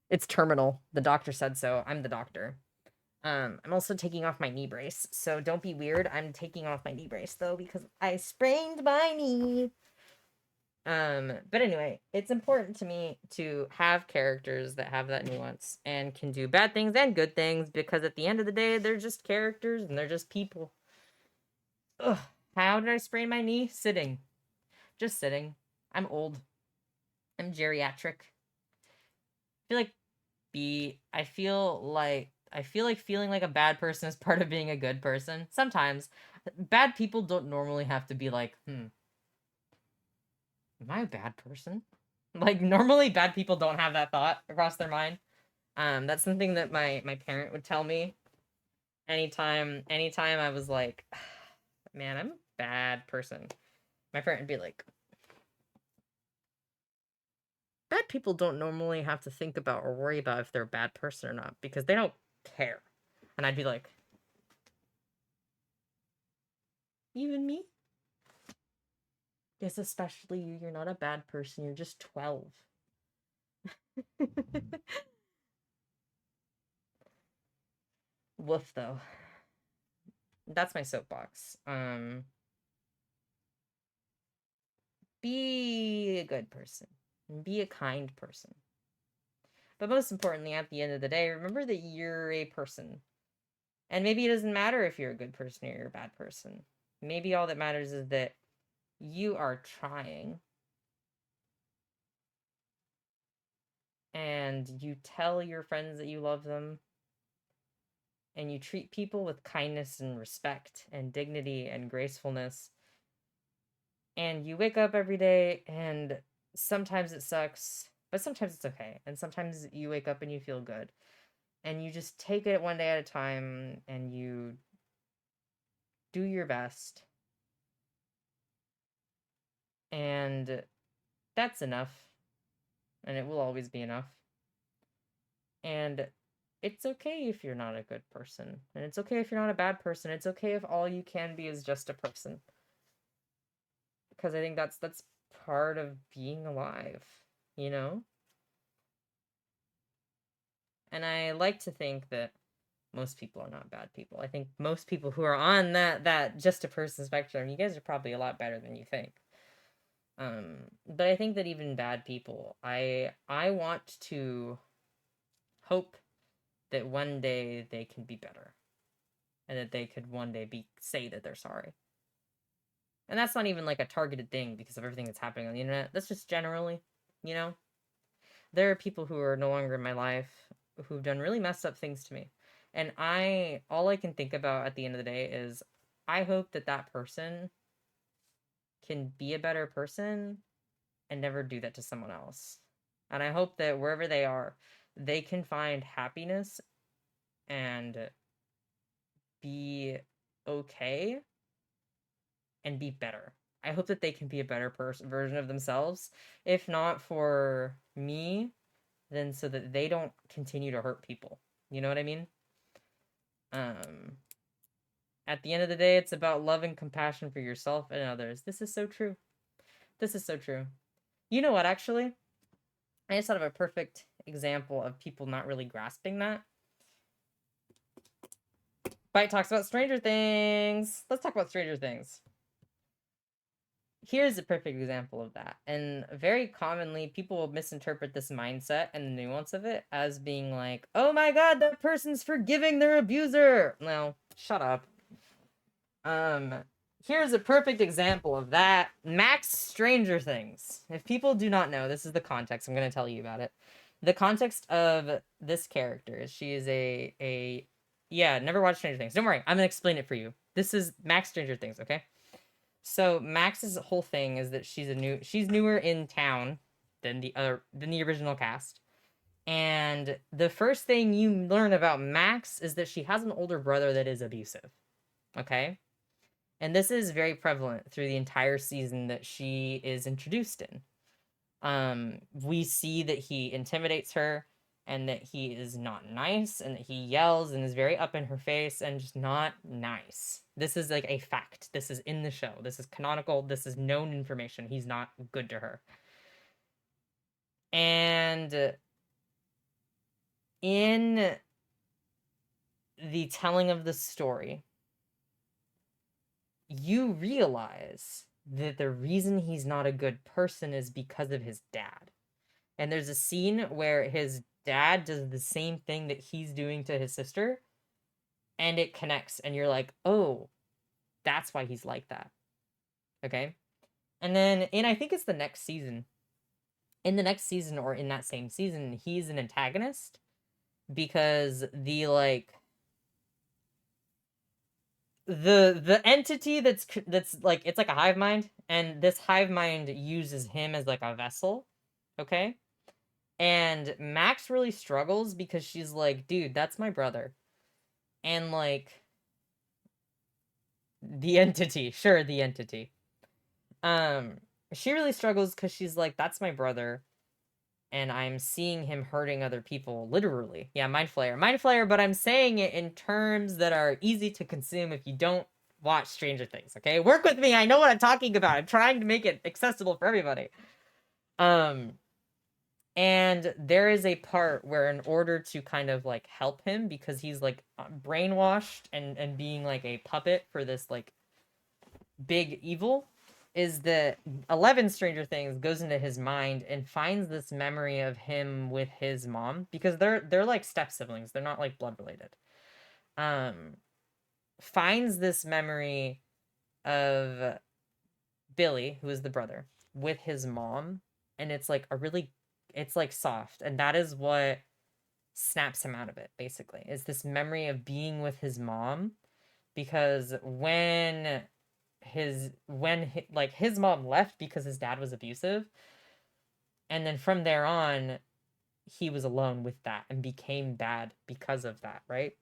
Speaker 1: It's terminal. The doctor said so. I'm the doctor. I'm also taking off my knee brace, so don't be weird. I'm taking off my knee brace though because I sprained my knee. But anyway, it's important to me to have characters that have that nuance and can do bad things and good things because at the end of the day, they're just characters and they're just people. Ugh. How did I sprain my knee? Sitting. Just sitting. I'm old. I'm geriatric. I feel like feeling like a bad person is part of being a good person. Sometimes. Bad people don't normally have to be like, am I a bad person? Like, normally bad people don't have that thought across their mind. That's something that my parent would tell me. Anytime I was like, man, I'm a bad person. My parent would be like, bad people don't normally have to think about or worry about if they're a bad person or not because they don't care. And I'd be like, even me? Yes, especially you. You're not a bad person. You're just 12. Woof, though. That's my soapbox. Be a good person. Be a kind person. But most importantly, at the end of the day, remember that you're a person. And maybe it doesn't matter if you're a good person or you're a bad person. Maybe all that matters is that you are trying. And you tell your friends that you love them. And you treat people with kindness and respect and dignity and gracefulness. And you wake up every day and sometimes it sucks, but sometimes it's okay. And sometimes you wake up and you feel good. And you just take it one day at a time and you do your best. And that's enough. And it will always be enough. And it's okay if you're not a good person. And it's okay if you're not a bad person. It's okay if all you can be is just a person. Because I think that's part of being alive, you know? And I like to think that most people are not bad people. I think most people who are on that just a person spectrum, you guys are probably a lot better than you think. But I think that even bad people, I want to hope that one day they can be better. And that they could one day say that they're sorry. And that's not even like a targeted thing because of everything that's happening on the internet. That's just generally, you know? There are people who are no longer in my life who've done really messed up things to me. And all I can think about at the end of the day is I hope that that person can be a better person and never do that to someone else. And I hope that wherever they are, they can find happiness and be okay and be better. I hope that they can be a better version of themselves. If not for me, then so that they don't continue to hurt people. You know what I mean? At the end of the day, it's about love and compassion for yourself and others. This is so true. This is so true. You know what, actually? I just thought of a perfect example of people not really grasping that. Bite talks about Stranger Things. Let's talk about Stranger Things. Here's a perfect example of that. And very commonly, people will misinterpret this mindset and the nuance of it as being like, oh my god, that person's forgiving their abuser. No, shut up. Here's a perfect example of that. Max Stranger Things. If people do not know, this is the context. I'm going to tell you about it. The context of this character is she is yeah, never watched Stranger Things. Don't worry, I'm going to explain it for you. This is Max Stranger Things, okay? So Max's whole thing is that she's newer in town than the original cast. And the first thing you learn about Max is that she has an older brother that is abusive. Okay? And this is very prevalent through the entire season that she is introduced in. We see that he intimidates her and that he is not nice and that he yells and is very up in her face and just not nice. This is like a fact. This is in the show. This is canonical. This is known information. He's not good to her. And in the telling of the story, you realize that the reason he's not a good person is because of his dad. And there's a scene where his dad does the same thing that he's doing to his sister, and it connects, and you're like, oh, that's why he's like that. Okay? And then I think it's the next season. In the next season, or in that same season, he's an antagonist because the entity that's like, it's like a hive mind, and this hive mind uses him as like a vessel. Okay? And Max really struggles because she's like, dude, that's my brother. And like, the entity, sure, the entity. She really struggles because she's like, that's my brother. And I'm seeing him hurting other people, literally. Yeah, mind flayer, but I'm saying it in terms that are easy to consume if you don't watch Stranger Things, okay? Work with me. I know what I'm talking about. I'm trying to make it accessible for everybody. And there is a part where in order to kind of like help him, because he's like brainwashed and being like a puppet for this like big evil, is that 11 Stranger Things goes into his mind and finds this memory of him with his mom, because they're like step siblings, they're not like blood related. Finds this memory of Billy, who is the brother, with his mom, and it's like it's like soft, and that is what snaps him out of it, basically, is this memory of being with his mom, because when his mom left because his dad was abusive, and then from there on he was alone with that and became bad because of that, right?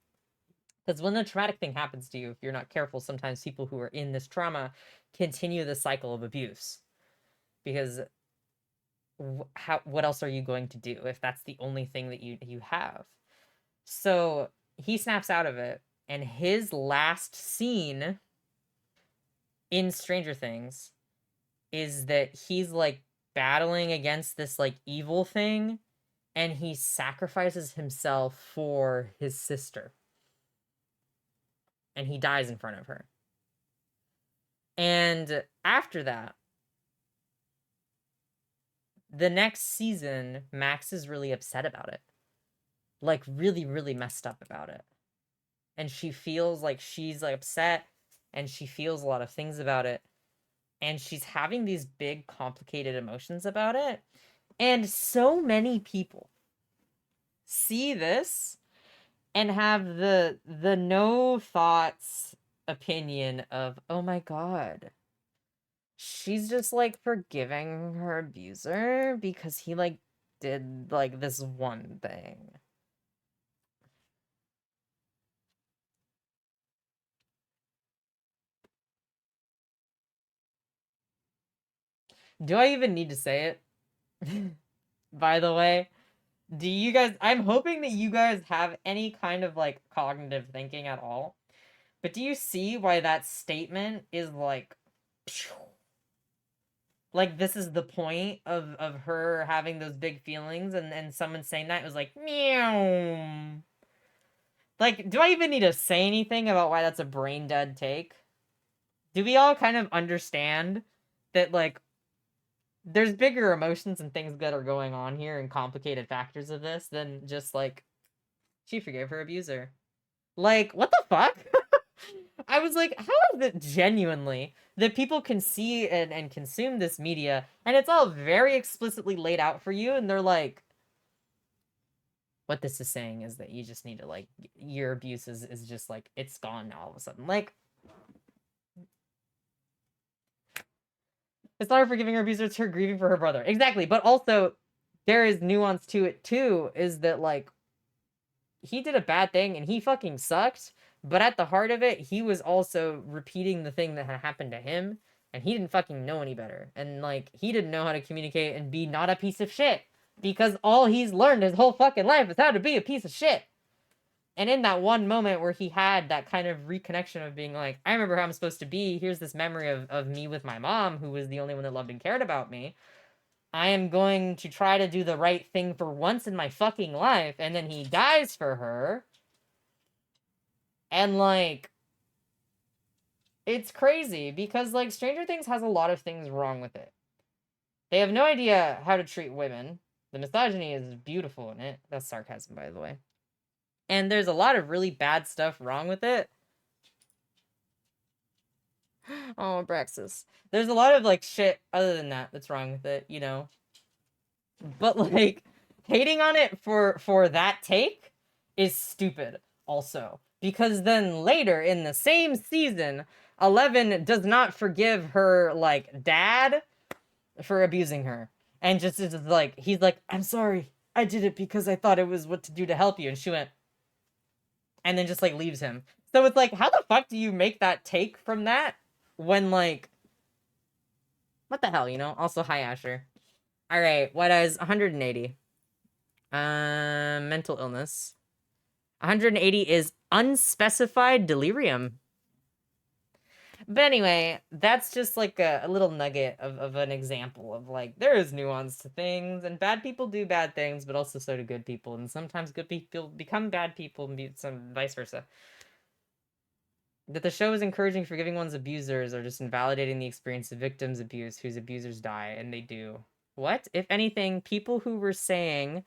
Speaker 1: Because when a traumatic thing happens to you, if you're not careful, sometimes people who are in this trauma continue the cycle of abuse. Because what else are you going to do if that's the only thing that you have? So he snaps out of it, and his last scene in Stranger Things is that he's like battling against this like evil thing, and he sacrifices himself for his sister. And he dies in front of her. And after that, the next season, Max is really upset about it. Like, really, really messed up about it. And she feels like she's like upset, and she feels a lot of things about it. And she's having these big, complicated emotions about it. And so many people see this and have the no thoughts opinion of, oh my god, she's just like forgiving her abuser because he like did like this one thing. Do I even need to say it? By the way, do you guys, I'm hoping that you guys have any kind of like cognitive thinking at all. But do you see why that statement is like this is the point of her having those big feelings, and someone saying that, it was like meow. Like, do I even need to say anything about why that's a brain dead take? Do we all kind of understand that like there's bigger emotions and things that are going on here and complicated factors of this than just like she forgave her abuser? Like, what the fuck? I was like, how is it genuinely that people can see and consume this media, and it's all very explicitly laid out for you, and they're like, what this is saying is that you just need to, like, your abuse is just, like, it's gone now all of a sudden. Like, it's not her forgiving her abuser, it's her grieving for her brother. Exactly, but also, there is nuance to it, too, is that, like, he did a bad thing, and he fucking sucked, but at the heart of it, he was also repeating the thing that had happened to him, and he didn't fucking know any better. And, like, he didn't know how to communicate and be not a piece of shit. Because all he's learned his whole fucking life is how to be a piece of shit. And in that one moment where he had that kind of reconnection of being like, I remember how I'm supposed to be, here's this memory of me with my mom, who was the only one that loved and cared about me. I am going to try to do the right thing for once in my fucking life. And then he dies for her. And, like, it's crazy because, like, Stranger Things has a lot of things wrong with it. They have no idea how to treat women. The misogyny is beautiful in it. That's sarcasm, by the way. And there's a lot of really bad stuff wrong with it. Oh, Braxis. There's a lot of, like, shit other than that that's wrong with it, you know? But, like, hating on it for that take is stupid, also. Because then later in the same season, 11 does not forgive her, like, dad for abusing her. And just is like, he's like, I'm sorry. I did it because I thought it was what to do to help you. And she went, and then just, like, leaves him. So it's like, how the fuck do you make that take from that when, like, what the hell, you know? Also, hi, Asher. All right, what is 180? Mental illness. 180 is unspecified delirium. But anyway, that's just like a little nugget of an example of like there is nuance to things, and bad people do bad things, but also so do good people, and sometimes good people become bad people, and some vice versa. That the show is encouraging forgiving one's abusers or just invalidating the experience of victims' abuse whose abusers die, and they do. What? If anything, people who were saying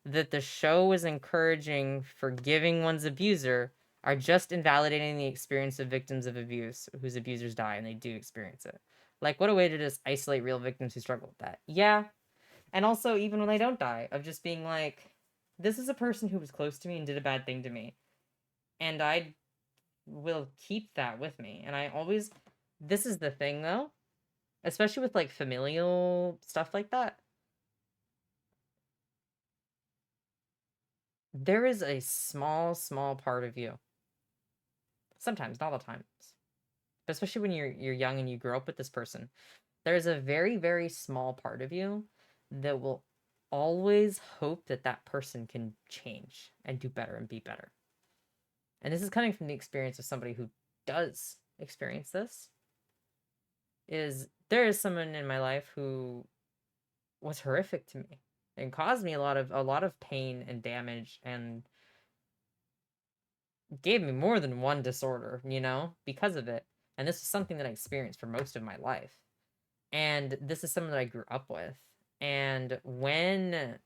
Speaker 1: that the show was encouraging forgiving one's abuser are just invalidating the experience of victims of abuse whose abusers die, and they do experience it. Like, what a way to just isolate real victims who struggle with that. Yeah. And also, even when they don't die, of just being like, this is a person who was close to me and did a bad thing to me. And I will keep that with me. And I always, this is the thing though, especially with like familial stuff like that. There is a small part of you. Sometimes, not all the times. But especially when you're young and you grow up with this person. There's a very small part of you that will always hope that that person can change and do better and be better. And this is coming from the experience of somebody who does experience this. Is there is someone in my life who was horrific to me and caused me a lot of pain and damage and gave me more than one disorder, you know, because of it. And this is something that I experienced for most of my life. And this is something that I grew up with. And when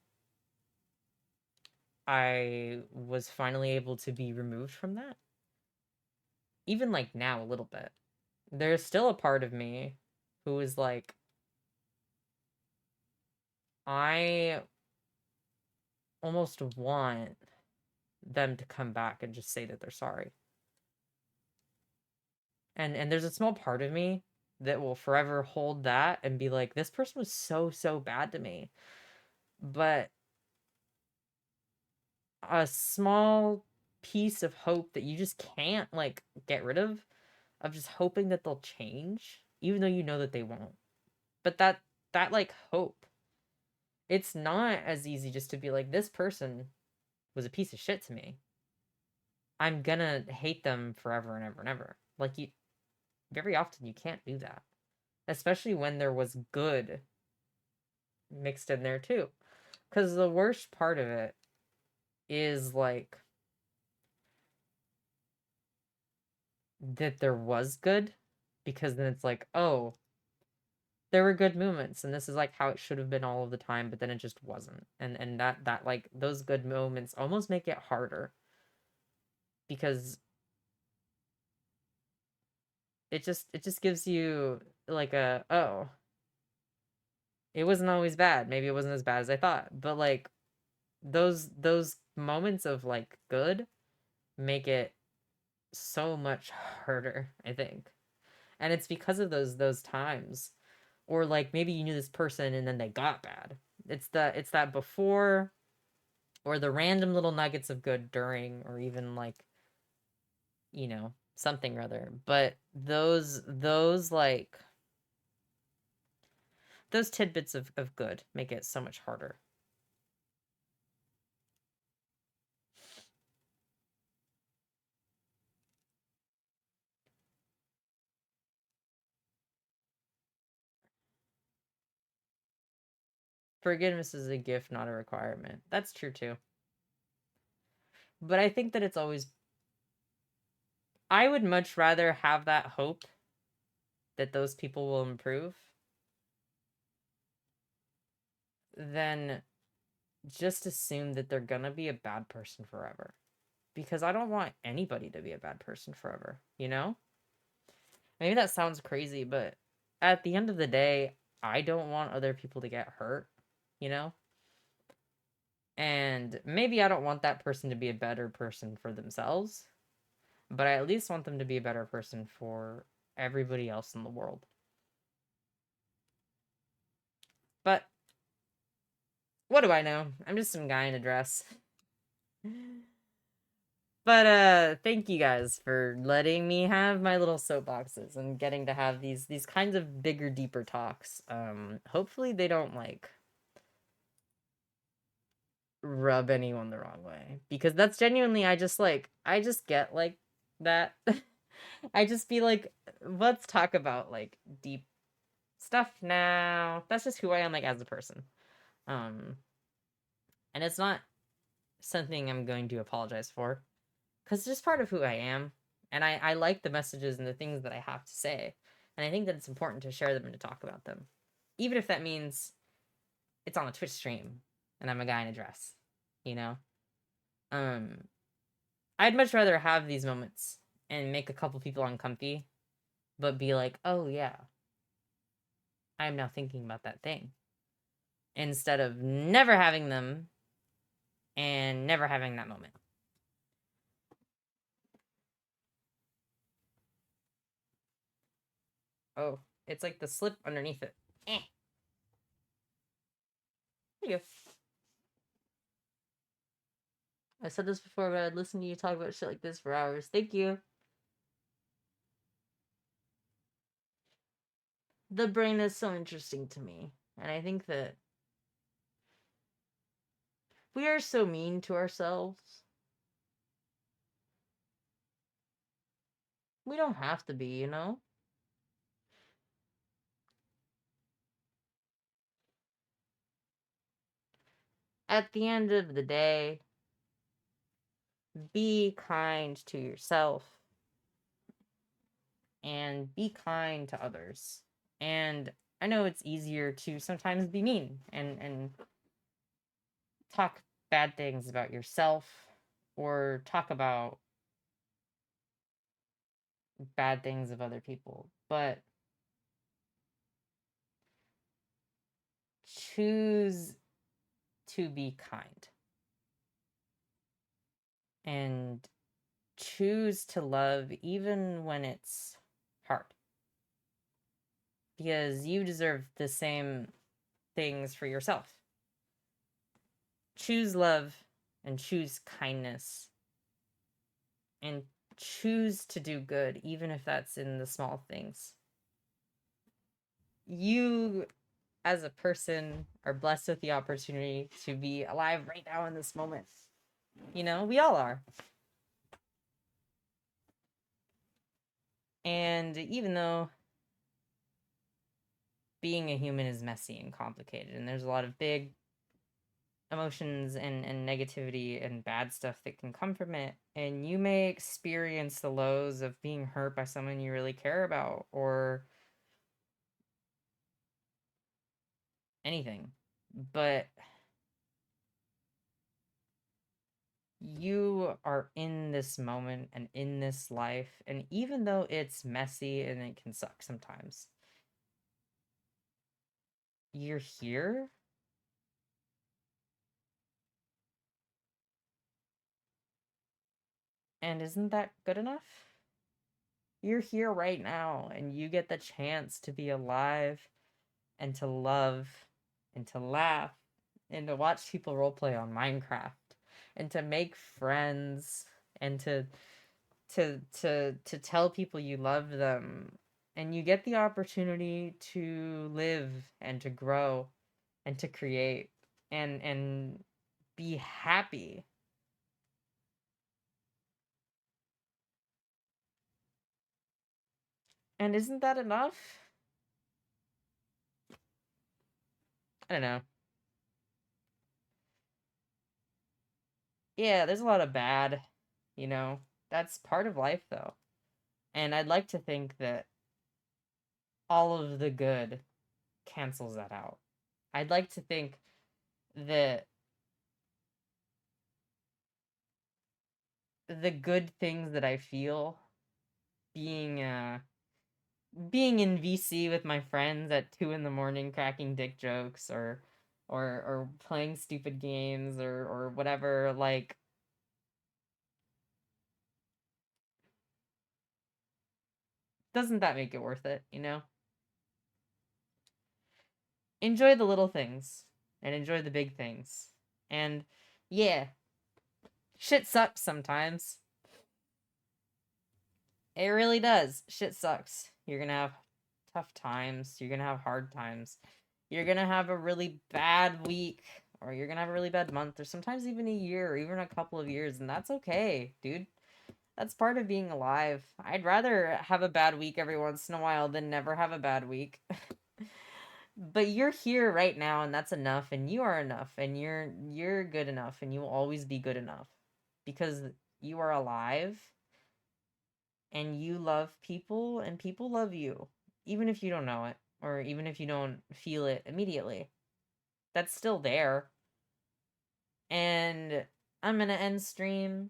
Speaker 1: I was finally able to be removed from that, even like now a little bit, there's still a part of me who is like, I almost want them to come back and just say that they're sorry. And there's a small part of me that will forever hold that and be like, this person was so bad to me. But a small piece of hope that you just can't like get rid of just hoping that they'll change, even though you know that they won't. But that like hope, it's not as easy just to be like, this person was a piece of shit to me. I'm gonna hate them forever and ever and ever. Like, you very often you can't do that. Especially when there was good mixed in there too. Because the worst part of it is like that there was good, because then it's like, oh, there were good moments and this is like how it should have been all of the time, but then it just wasn't. And that like those good moments almost make it harder, because it just gives you like a, oh, it wasn't always bad. Maybe it wasn't as bad as I thought. But like those moments of like good make it so much harder, I think. And it's because of those times. Or like maybe you knew this person and then they got bad. It's that before, or the random little nuggets of good during, or even like, you know, something or other. But those like those tidbits of good make it so much harder. Forgiveness is a gift, not a requirement. That's true too. But I think that it's always, I would much rather have that hope that those people will improve than just assume that they're gonna be a bad person forever. Because I don't want anybody to be a bad person forever, you know? Maybe that sounds crazy, but at the end of the day, I don't want other people to get hurt, you know? And maybe I don't want that person to be a better person for themselves, but I at least want them to be a better person for everybody else in the world. But what do I know? I'm just some guy in a dress. But thank you guys for letting me have my little soapboxes and getting to have these kinds of bigger, deeper talks. Hopefully they don't like rub anyone the wrong way, because that's genuinely, I just get like that. I just be like, let's talk about like deep stuff now. That's just who I am like as a person. And it's not something I'm going to apologize for because it's just part of who I am. And I like the messages and the things that I have to say. And I think that it's important to share them and to talk about them. Even if that means it's on a Twitch stream and I'm a guy in a dress, you know? I'd much rather have these moments and make a couple people uncomfy, but be like, oh yeah, I'm now thinking about that thing. Instead of never having them and never having that moment. Oh, it's like the slip underneath it. There you go. I said this before, but I'd listen to you talk about shit like this for hours. Thank you. The brain is so interesting to me. And I think that we are so mean to ourselves. We don't have to be, you know? At the end of the day, be kind to yourself and be kind to others. And I know it's easier to sometimes be mean and talk bad things about yourself or talk about bad things of other people, but choose to be kind and choose to love even when it's hard, because you deserve the same things for yourself. Choose love and choose kindness and choose to do good, even if that's in the small things. You, as a person, are blessed with the opportunity to be alive right now in this moment. You know, we all are. And even though being a human is messy and complicated, and there's a lot of big emotions and negativity and bad stuff that can come from it, and you may experience the lows of being hurt by someone you really care about or anything, but you are in this moment and in this life, and even though it's messy and it can suck sometimes, you're here. And isn't that good enough? You're here right now, and you get the chance to be alive and to love and to laugh and to watch people roleplay on Minecraft and to make friends and to tell people you love them. And you get the opportunity to live and to grow and to create and be happy. And isn't that enough? I don't know. Yeah, there's a lot of bad, you know. That's part of life though. And I'd like to think that all of the good cancels that out. I'd like to think that the good things that I feel being being in VC with my friends at 2 in the morning cracking dick jokes or playing stupid games or whatever, like doesn't that make it worth it, you know? Enjoy the little things and enjoy the big things. And yeah, shit sucks sometimes. It really does. Shit sucks. You're gonna have tough times. You're gonna have hard times. You're gonna have a really bad week. Or you're gonna have a really bad month. Or sometimes even a year. Or even a couple of years. And that's okay, dude. That's part of being alive. I'd rather have a bad week every once in a while than never have a bad week. But you're here right now, and that's enough, and you are enough, and you're good enough, and you will always be good enough because you are alive and you love people and people love you, even if you don't know it or even if you don't feel it immediately. That's still there. And I'm going to end stream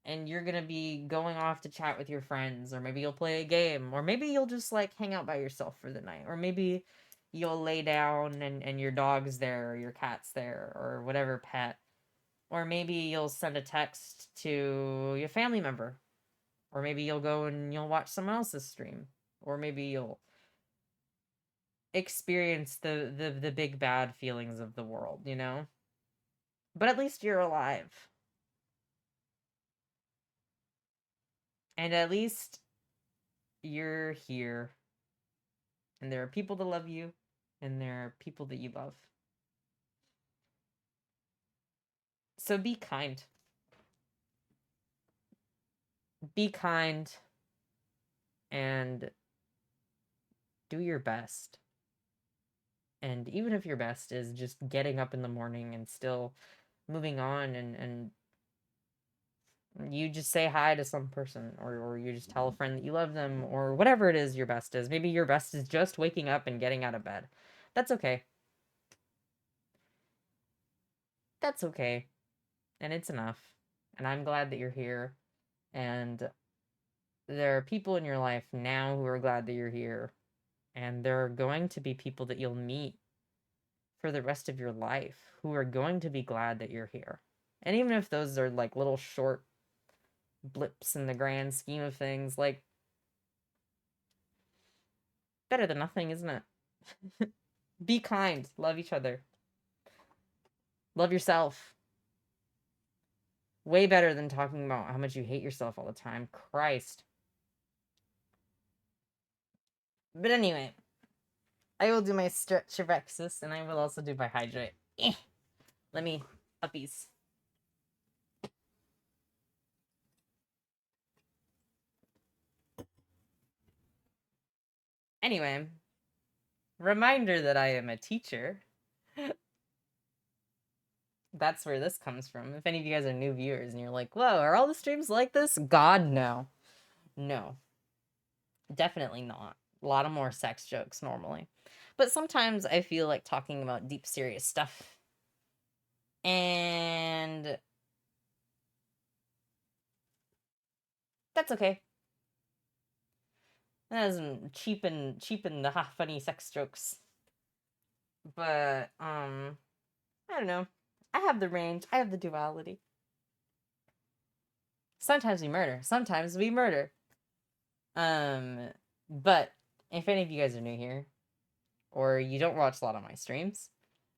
Speaker 1: and you're going to be going off to chat with your friends, or maybe you'll play a game, or maybe you'll just like hang out by yourself for the night, or maybe you'll lay down and your dog's there or your cat's there or whatever pet, or maybe you'll send a text to your family member, or maybe you'll go and you'll watch someone else's stream, or maybe you'll experience the big bad feelings of the world, you know? But at least you're alive. And at least you're here. And there are people that love you, and there are people that you love. So be kind. Be kind and do your best. And even if your best is just getting up in the morning and still moving on, and you just say hi to some person, or you just tell a friend that you love them, or whatever it is your best is. Maybe your best is just waking up and getting out of bed. That's okay. That's okay. And it's enough. And I'm glad that you're here. And there are people in your life now who are glad that you're here. And there are going to be people that you'll meet for the rest of your life who are going to be glad that you're here. And even if those are like little short blips in the grand scheme of things, like, better than nothing, isn't it? Be kind. Love each other. Love yourself. Way better than talking about how much you hate yourself all the time. Christ. But anyway, I will do my stretch of Rexus, and I will also do my hydrate. Let me uppies. Anyway, reminder that I am a teacher. That's where this comes from. If any of you guys are new viewers and you're like, whoa, are all the streams like this? God, no. No. Definitely not. A lot of more sex jokes normally. But sometimes I feel like talking about deep, serious stuff. And that's okay. That doesn't cheapen the funny sex jokes. But, I don't know. I have the range. I have the duality. Sometimes we murder. Sometimes we murder. But if any of you guys are new here, or you don't watch a lot of my streams,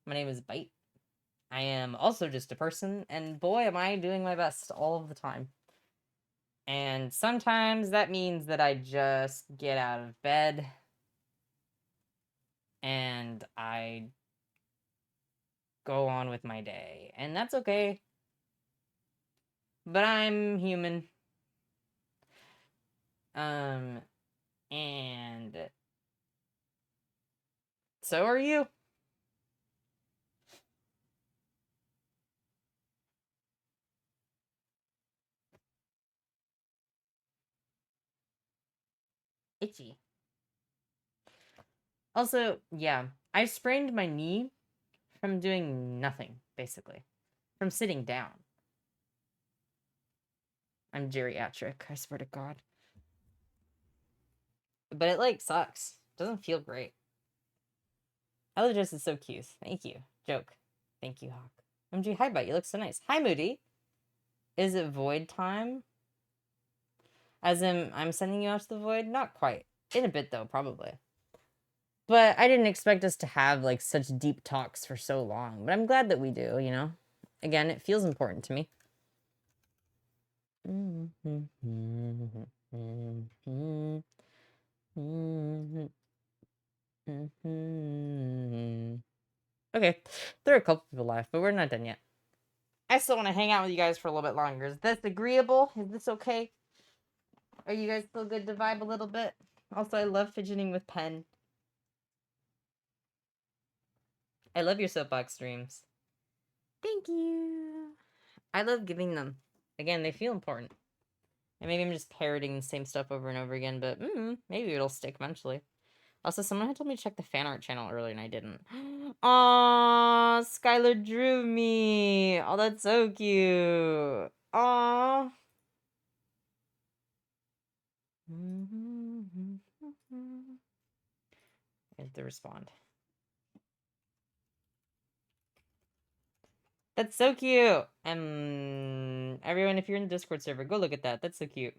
Speaker 1: my name is Bite. I am also just a person, and boy, am I doing my best all of the time. And sometimes that means that I just get out of bed and I go on with my day. And that's okay. But I'm human. And so are you. Itchy. Also, yeah, I sprained my knee from doing nothing, basically. From sitting down. I'm geriatric, I swear to God. But it, like, sucks. Doesn't feel great. Hello, Jess is so cute. Thank you. Joke. Thank you, Hawk. MG, hi, Bite. You look so nice. Hi, Moody. Is it void time? As in, I'm sending you out to the void? Not quite. In a bit, though, probably. But I didn't expect us to have, like, such deep talks for so long. But I'm glad that we do, you know? Again, it feels important to me. Okay, there are a couple people left, but we're not done yet. I still want to hang out with you guys for a little bit longer. Is this agreeable? Is this okay? Are you guys still good to vibe a little bit? Also, I love fidgeting with pen. I love your soapbox streams. Thank you. I love giving them. Again, they feel important. And maybe I'm just parroting the same stuff over and over again, but maybe it'll stick eventually. Also, someone had told me to check the fan art channel earlier and I didn't. Aww, Skylar drew me. Oh, that's so cute. Aww. I have to respond. That's so cute. Everyone, if you're in the Discord server, go look at that. That's so cute.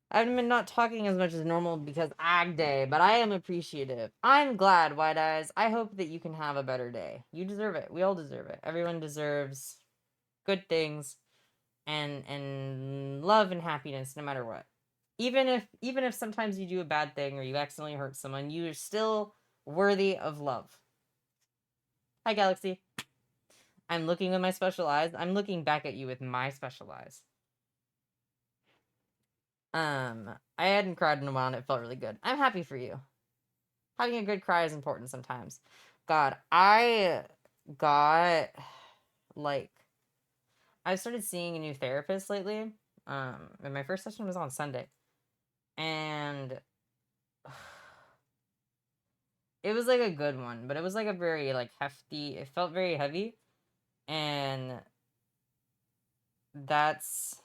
Speaker 1: I've been not talking as much as normal because Ag Day, but I am appreciative. I'm glad, White Eyes. I hope that you can have a better day. You deserve it. We all deserve it. Everyone deserves good things and love and happiness no matter what. Even if sometimes you do a bad thing or you accidentally hurt someone, you are still worthy of love. Hi, Galaxy. I'm looking with my special eyes. I'm looking back at you with my special eyes. I hadn't cried in a while and it felt really good. I'm happy for you. Having a good cry is important sometimes. God, I got, like, I started seeing a new therapist lately. And my first session was on Sunday. And it was, like, a good one. But it was, like, a very, like, hefty, it felt very heavy. And that's,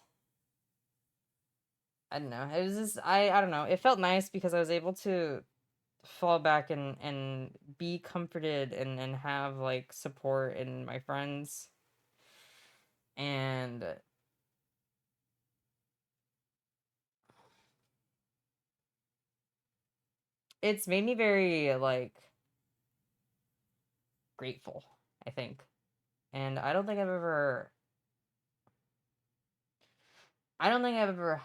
Speaker 1: I don't know. It was just, I don't know. It felt nice because I was able to fall back and be comforted and have, like, support in my friends. And it's made me very, like, grateful, I think. And I don't think I've ever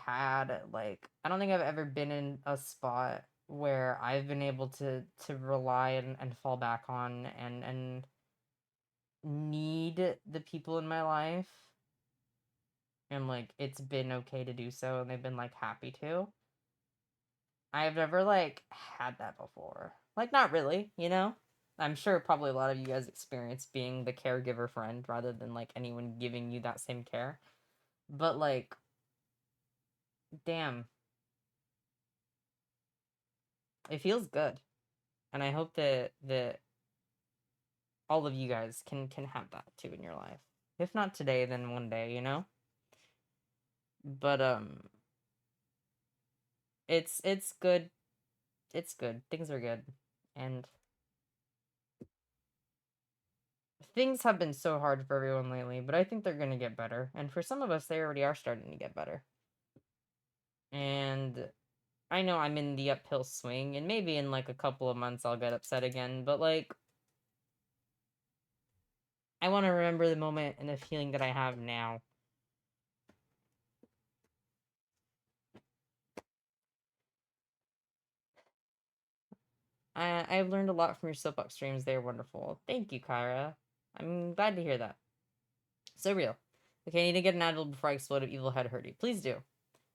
Speaker 1: had, like, I don't think I've ever been in a spot where I've been able to rely and fall back on and need the people in my life. And, like, it's been okay to do so, and they've been, like, happy to. I've never, like, had that before. Like, not really, you know? I'm sure probably a lot of you guys experience being the caregiver friend rather than, like, anyone giving you that same care. But, like, damn. It feels good. And I hope that all of you guys can have that too in your life. If not today, then one day, you know? But, it's good. It's good. Things are good. And things have been so hard for everyone lately, but I think they're gonna get better. And for some of us, they already are starting to get better. And I know I'm in the uphill swing, and maybe in, like, a couple of months I'll get upset again, but, like, I want to remember the moment and the feeling that I have now. I've learned a lot from your soapbox streams. They're wonderful. Thank you, Kyra. I'm glad to hear that. So real. Okay, I need to get an advil before I explode if evil head hurt you. Please do.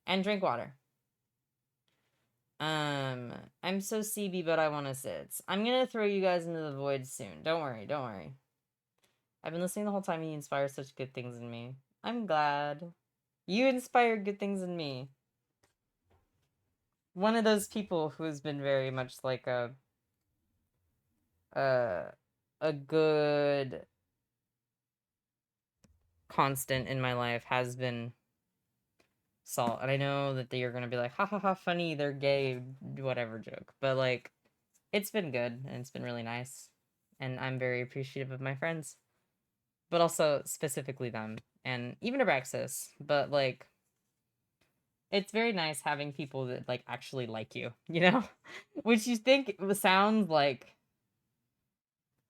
Speaker 1: And drink water. I'm so CB, but I want to sit. I'm gonna throw you guys into the void soon. Don't worry, don't worry. I've been listening the whole time and you inspire such good things in me. I'm glad. You inspire good things in me. One of those people who's been very much like a good constant in my life has been Salt. And I know that you're gonna be like, ha ha ha, funny, they're gay, whatever joke. But, like, it's been good and it's been really nice. And I'm very appreciative of my friends. But also specifically them. And even Abraxas. But, like, it's very nice having people that, like, actually like you, you know? Which you think sounds like,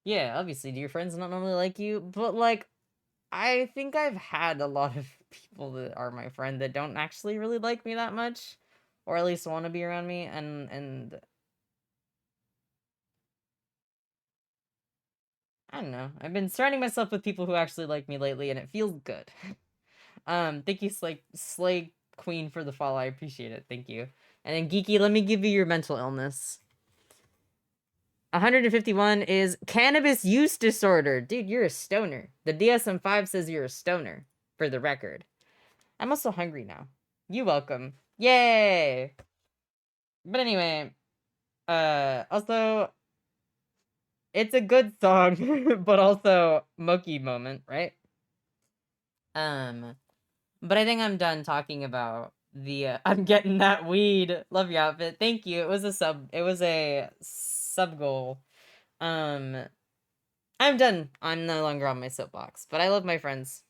Speaker 1: yeah, obviously, do your friends not normally like you? But, like, I think I've had a lot of people that are my friend that don't actually really like me that much, or at least want to be around me, and I don't know. I've been surrounding myself with people who actually like me lately, and it feels good. Thank you, Slay Queen, for the follow. I appreciate it. Thank you. And then Geeky, let me give you your mental illness. 151 is cannabis use disorder. Dude, you're a stoner. The DSM-5 says you're a stoner, for the record. I'm also hungry now. You welcome. Yay! But anyway, also, it's a good song, but also Moki moment, right? But I think I'm done talking about the, I'm getting that weed. Love your outfit. Thank you. It was a sub goal. I'm done. I'm no longer on my soapbox, but I love my friends.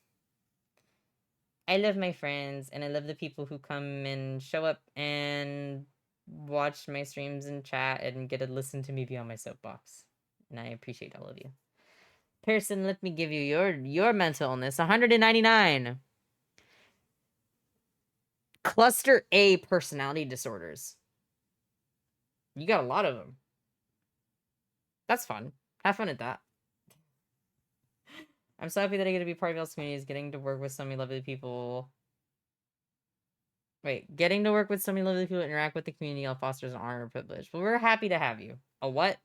Speaker 1: I love my friends, and I love the people who come and show up and watch my streams and chat and get to listen to me be on my soapbox. And I appreciate all of you. Pearson, let me give you your mental illness. 199. Cluster A personality disorders. You got a lot of them. That's fun. Have fun at that. I'm so happy that I get to be part of y'all's community, getting to work with so many lovely people. Wait, getting to work with so many lovely people, interact with the community, all fosters an honor and privilege. But we're happy to have you. A what?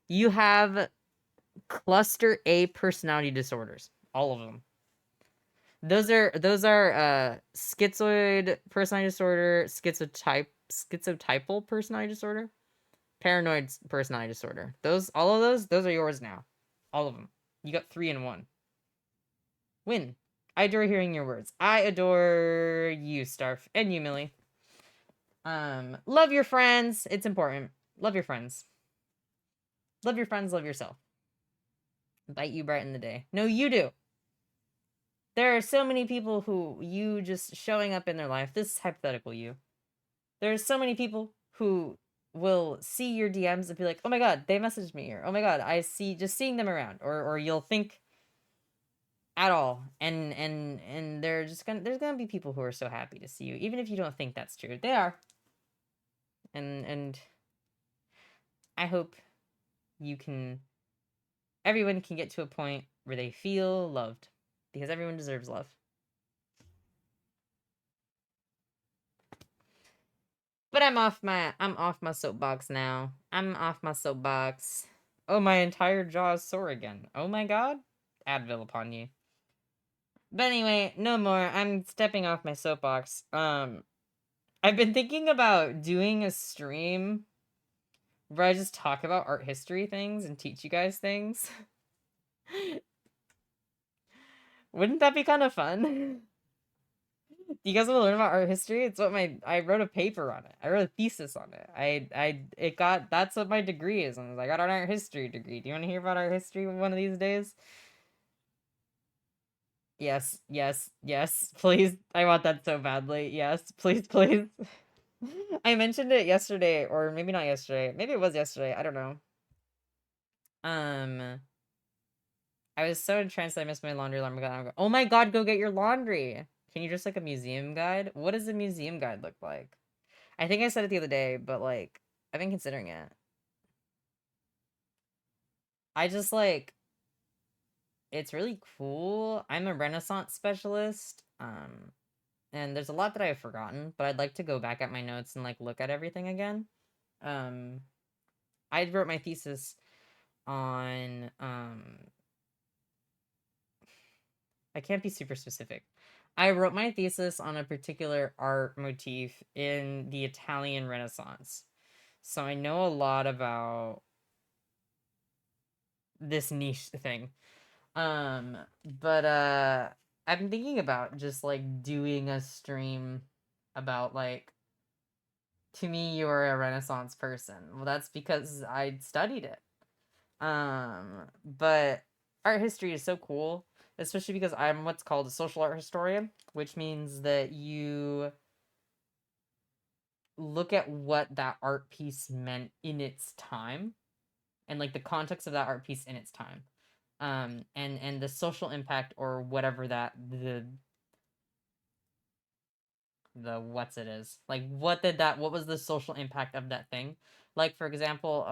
Speaker 1: You have cluster A personality disorders. All of them. Those are schizoid personality disorder, schizotypal personality disorder, paranoid personality disorder. All of those are yours now. All of them. You got 3 in 1. Win. I adore hearing your words. I adore you, Starf, and you, Millie. Love your friends. It's important. Love your friends. Love your friends, love yourself. Bite you brighten the day. No, you do. There are so many people who you just showing up in their life. This is hypothetical you. There are so many people who will see your DMs and be like, oh my god, they messaged me, or oh my god, I see, just seeing them around, or you'll think at all, and there's gonna be people who are so happy to see you, even if you don't think that's true. They are. And I hope everyone can get to a point where they feel loved, because everyone deserves love. But I'm off my soapbox now. I'm off my soapbox. Oh, my entire jaw is sore again. Oh my god. Advil upon you. But anyway, no more. I'm stepping off my soapbox. I've been thinking about doing a stream where I just talk about art history things and teach you guys things. Wouldn't that be kind of fun? Do you guys want to learn about art history? It's what I wrote a paper on it. I wrote a thesis on it. That's what my degree is. I got an art history degree. Do you want to hear about art history one of these days? Yes, yes, yes, please. I want that so badly. Yes, please, please. I mentioned it yesterday, or maybe not yesterday. Maybe it was yesterday. I don't know. I was so entranced I missed my laundry alarm. Oh my god, go get your laundry. Can you just like a museum guide? What does a museum guide look like? I think I said it the other day, but like, I've been considering it. I just like, it's really cool. I'm a Renaissance specialist. And there's a lot that I've forgotten, but I'd like to go back at my notes and like look at everything again. I wrote my thesis on, I can't be super specific. I wrote my thesis on a particular art motif in the Italian Renaissance. So I know a lot about this niche thing. But I've been thinking about just like doing a stream about like, to me you're a Renaissance person. Well, that's because I studied it. But art history is so cool, especially because I'm what's called a social art historian, which means that you look at what that art piece meant in its time and like the context of that art piece in its time. And the social impact, or whatever that the what's it is. Like what was the social impact of that thing? Like for example,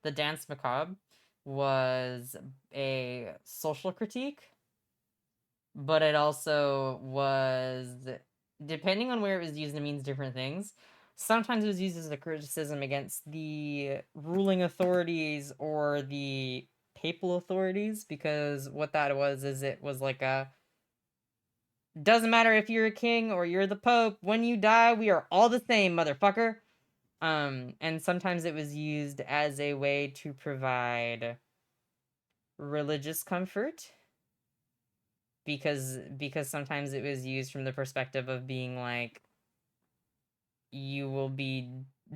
Speaker 1: the Dance Macabre was a social critique, but it also was, depending on where it was used, it means different things. Sometimes it was used as a criticism against the ruling authorities or the papal authorities, because what that was is it was like a, doesn't matter if you're a king or you're the pope, when you die, we are all the same, motherfucker. And sometimes it was used as a way to provide religious comfort, because sometimes it was used from the perspective of being like, you will be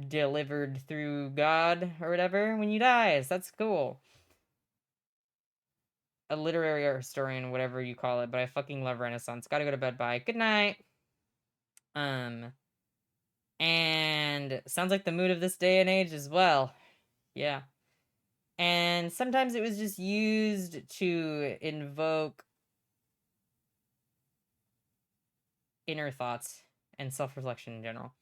Speaker 1: delivered through God or whatever when you die. So that's cool. A literary art historian, whatever you call it, but I fucking love Renaissance. Gotta go to bed. Bye. Good night. And sounds like the mood of this day and age as well. Yeah. And sometimes it was just used to invoke inner thoughts and self-reflection in general.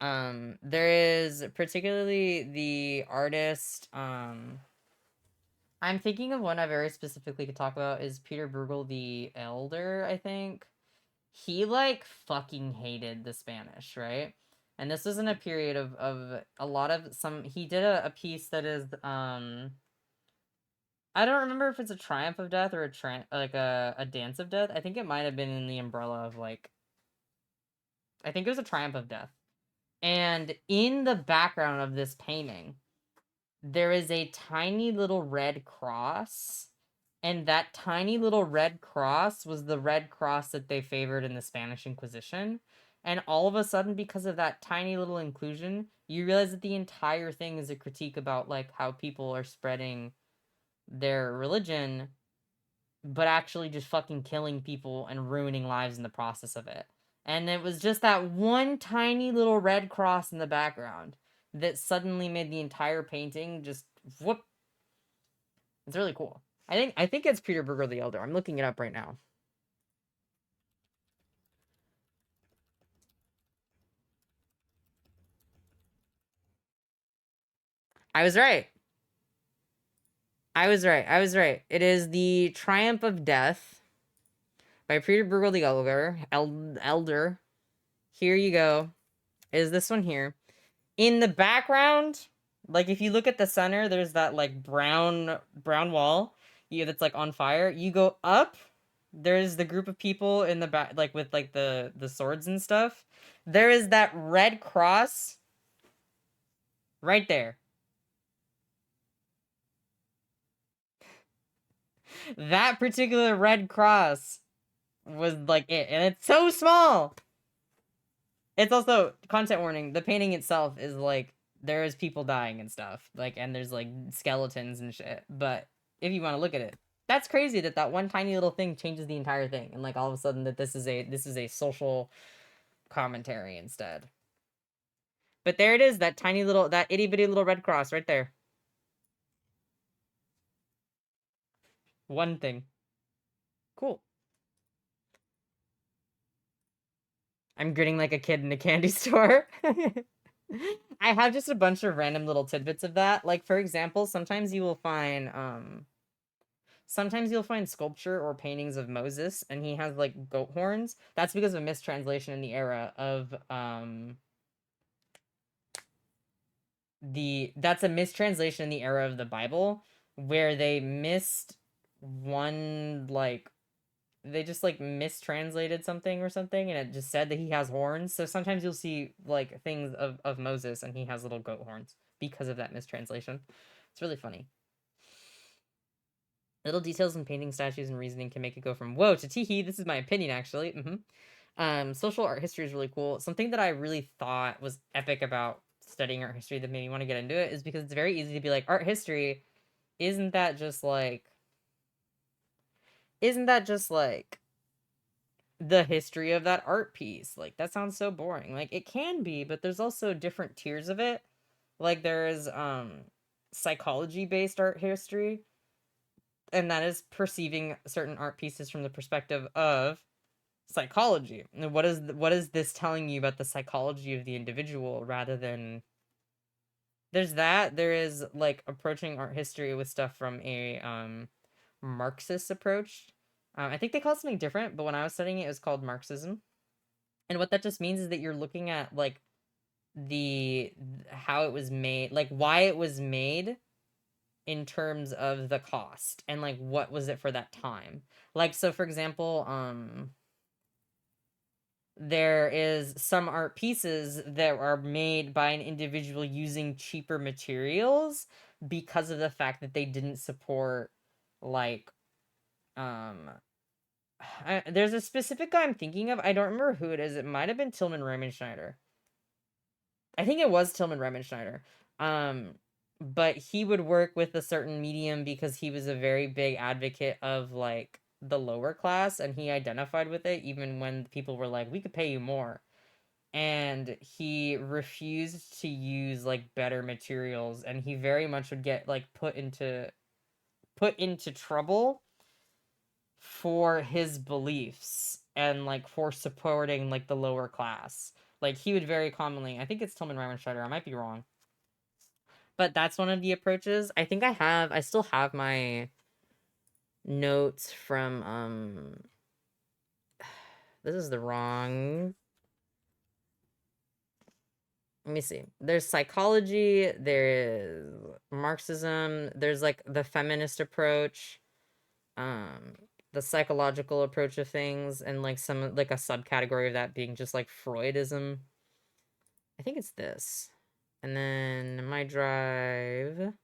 Speaker 1: There is particularly the artist, I'm thinking of one I very specifically could talk about is Peter Bruegel the Elder, I think. He, like, fucking hated the Spanish, right? And this was in a period of a lot of he did a piece that is, I don't remember if it's a triumph of death or a dance of death. I think it might have been in the umbrella of, like, I think it was a triumph of death. And in the background of this painting, there is a tiny little red cross. And that tiny little red cross was the red cross that they favored in the Spanish Inquisition. And all of a sudden, because of that tiny little inclusion, you realize that the entire thing is a critique about, like, how people are spreading their religion, but actually just fucking killing people and ruining lives in the process of it. And it was just that one tiny little red cross in the background that suddenly made the entire painting just whoop. It's really cool. I think it's Peter Bruegel the Elder. I'm looking it up right now. I was right. I was right. It is the Triumph of Death by Peter Bruegel the Elder. Here you go. Is this one here. In the background, like, if you look at the center, there's that, like, brown wall, that's, like, on fire. You go up, there's the group of people in the back, like, with, like, the swords and stuff. There is that red cross right there. That particular red cross was, like, it. And it's so small! It's also, content warning, the painting itself is, like, there is people dying and stuff. Like, and there's, like, skeletons and shit. But if you want to look at it, that's crazy that one tiny little thing changes the entire thing. And, like, all of a sudden that this is a social commentary instead. But there it is, that tiny little, that itty bitty little red cross right there. One thing. Cool. I'm grinning like a kid in a candy store. I have just a bunch of random little tidbits of that. Like, for example, sometimes you'll find sculpture or paintings of Moses, and he has, like, goat horns. That's because of a mistranslation in the era of, that's a mistranslation in the era of the Bible, where they missed one, like, they just, like, mistranslated something or something, and it just said that he has horns. So sometimes you'll see, like, things of Moses, and he has little goat horns because of that mistranslation. It's really funny. Little details in painting, statues, and reasoning can make it go from whoa to teehee. This is my opinion, actually. Social art history is really cool. Something that I really thought was epic about studying art history that made me want to get into it is because it's very easy to be like, art history, isn't that just like the history of that art piece? Like, that sounds so boring. Like, it can be, but there's also different tiers of it. Like, there's psychology-based art history, and that is perceiving certain art pieces from the perspective of psychology. And what is this telling you about the psychology of the individual, rather than There's that. There is like approaching art history with stuff from a Marxist approach. I think they call it something different, but when I was studying it, it was called Marxism. And what that just means is that you're looking at like the how it was made, like why it was made in terms of the cost and like what was it for that time. Like so for example, there is some art pieces that are made by an individual using cheaper materials because of the fact that they didn't support like there's a specific guy I'm thinking of. I don't remember who it is. It might have been Tillman Riemenschneider. I think it was Tillman Riemenschneider. But he would work with a certain medium because he was a very big advocate of like the lower class, and he identified with it even when people were like, we could pay you more. And he refused to use like better materials, and he very much would get like put into trouble for his beliefs and like for supporting like the lower class. Like he would very commonly, I think it's Tillman Riemenschneider, I might be wrong. But that's one of the approaches. I think I still have my notes from this is the wrong. Let me see. There's psychology, there is Marxism, there's like the feminist approach, the psychological approach of things, and like some like a subcategory of that being just like Freudism. I think it's this. And then my drive. Let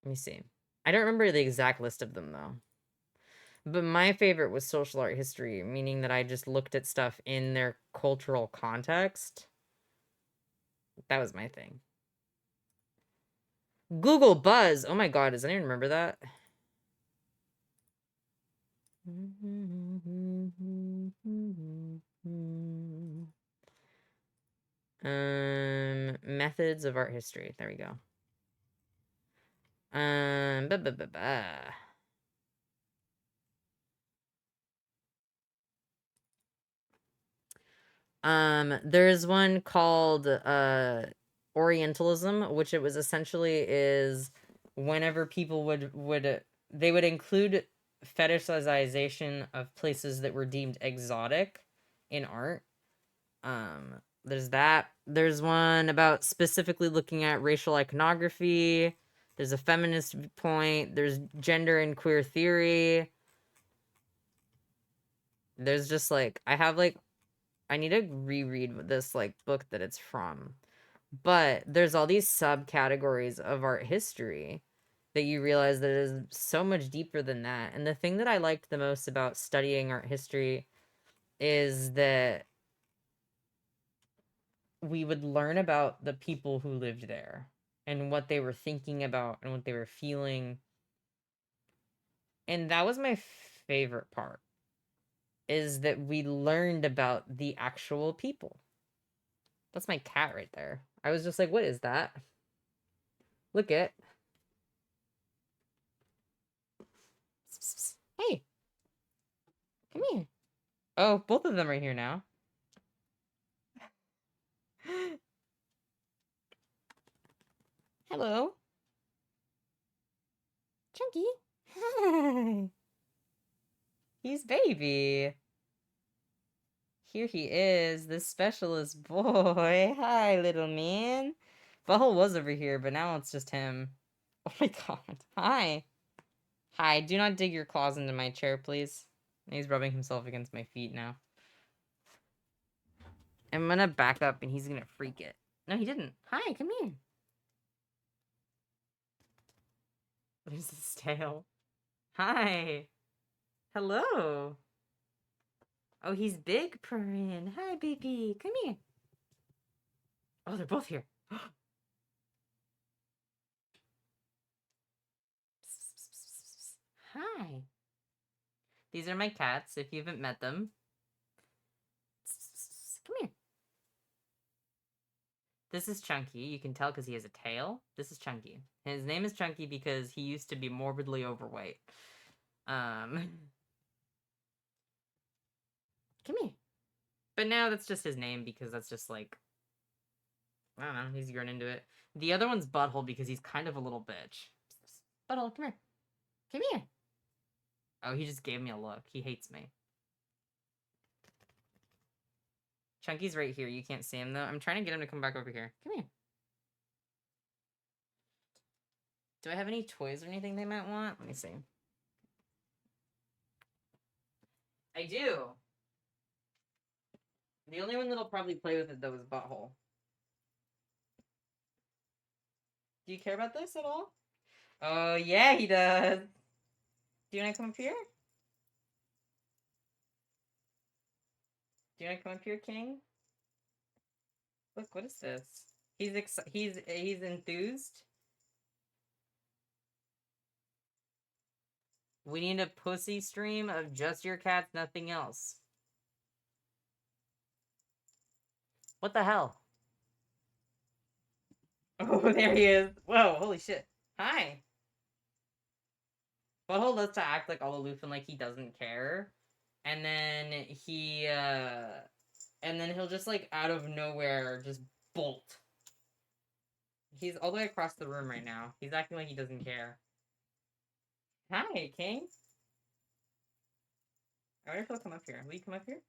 Speaker 1: me see. I don't remember the exact list of them though. But my favorite was social art history, meaning that I just looked at stuff in their cultural context. That was my thing. Google Buzz. Oh my god, does anyone remember that? Methods of art history. There we go. Ba ba ba ba. There's one called Orientalism, which it was essentially is whenever people would they would include fetishization of places that were deemed exotic in art. There's that. There's one about specifically looking at racial iconography. There's a feminist point. There's gender and queer theory. There's just like I need to reread this like book that it's from. But there's all these subcategories of art history that you realize that it is so much deeper than that. And the thing that I liked the most about studying art history is that we would learn about the people who lived there and what they were thinking about and what they were feeling. And that was my favorite part, is that we learned about the actual people. That's my cat right there. I was just like, what is that? Look it. Hey. Come here. Oh, both of them are here now. Hello. Chunky. Hi. He's baby. Here he is, the specialist boy. Hi, little man. Butthole was over here, but now it's just him. Oh my god. Hi. Hi, do not dig your claws into my chair, please. He's rubbing himself against my feet now. I'm gonna back up and he's gonna freak it. No, he didn't. Hi, come here. There's his tail. Hi. Hello. Oh, he's big, Purrin. Hi, baby. Come here. Oh, they're both here. Hi. These are my cats, if you haven't met them. Come here. This is Chunky. You can tell because he has a tail. This is Chunky. His name is Chunky because he used to be morbidly overweight. Come here. But now that's just his name because that's just like I don't know. He's grown into it. The other one's Butthole because he's kind of a little bitch. Butthole, come here. Come here. Oh, he just gave me a look. He hates me. Chunky's right here. You can't see him, though. I'm trying to get him to come back over here. Come here. Do I have any toys or anything they might want? Let me see. I do. The only one that'll probably play with it, though, is Butthole. Do you care about this at all? Oh, yeah, he does. Do you want to come up here? Do you want to come up here, King? Look, what is this? He's enthused. We need a pussy stream of just your cats, nothing else. What the hell? Oh, there he is. Whoa, holy shit. Hi. Butthole loves to act like all aloof and like he doesn't care. And then he'll just like out of nowhere just bolt. He's all the way across the room right now. He's acting like he doesn't care. Hi, King. I wonder if he'll come up here. Will you come up here?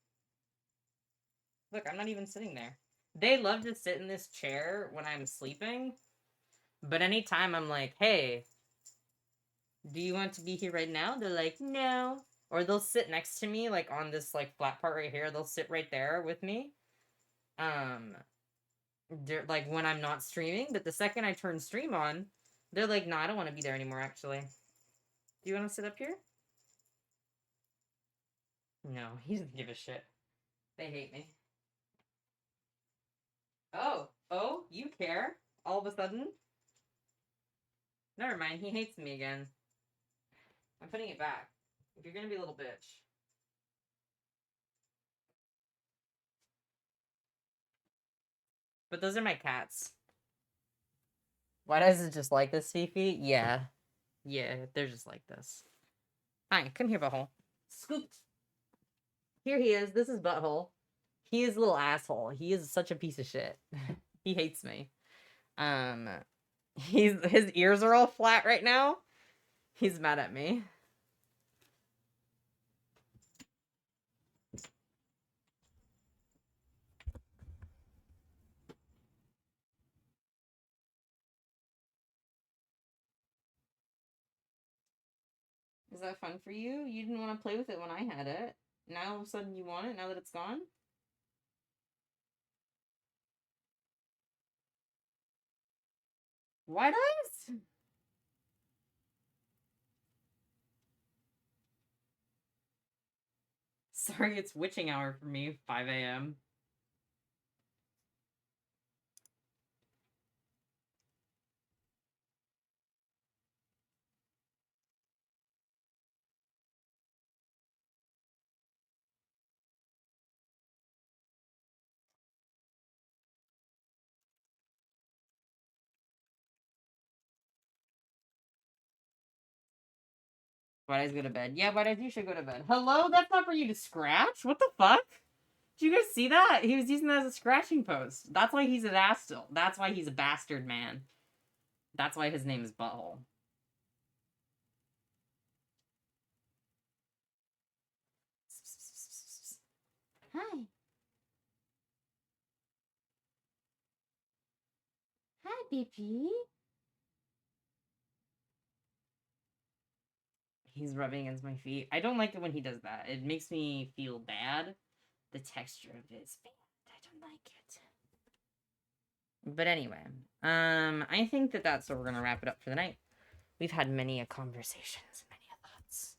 Speaker 1: Look, I'm not even sitting there. They love to sit in this chair when I'm sleeping. But anytime I'm like, hey, do you want to be here right now? They're like, no. Or they'll sit next to me, like on this like flat part right here. They'll sit right there with me. Like when I'm not streaming. But the second I turn stream on, they're like, no, I don't want to be there anymore, actually. Do you want to sit up here? No, he doesn't give a shit. They hate me. Oh, you care? All of a sudden? Never mind, he hates me again. I'm putting it back. If you're gonna be a little bitch. But those are my cats. Why does it just like this, Fifi? Yeah. Yeah, they're just like this. Hi, come here, Butthole. Scoop. Here he is. This is Butthole. He is a little asshole. He is such a piece of shit. He hates me. His ears are all flat right now. He's mad at me. Is that fun for you? You didn't want to play with it when I had it. Now all of a sudden you want it now that it's gone? White eyes? Sorry, it's witching hour for me, 5 a.m. White eyes go to bed. Yeah, White eyes, you should go to bed. Hello? That's not for you to scratch? What the fuck? Did you guys see that? He was using that as a scratching post. That's why he's an ass still. That's why he's a bastard man. That's why his name is Butthole. Hi. Hi, baby. He's rubbing against my feet. I don't like it when he does that. It makes me feel bad. The texture of it is bad. I don't like it. But anyway, I think that that's where we're gonna wrap it up for the night. We've had many a conversations, many a thoughts.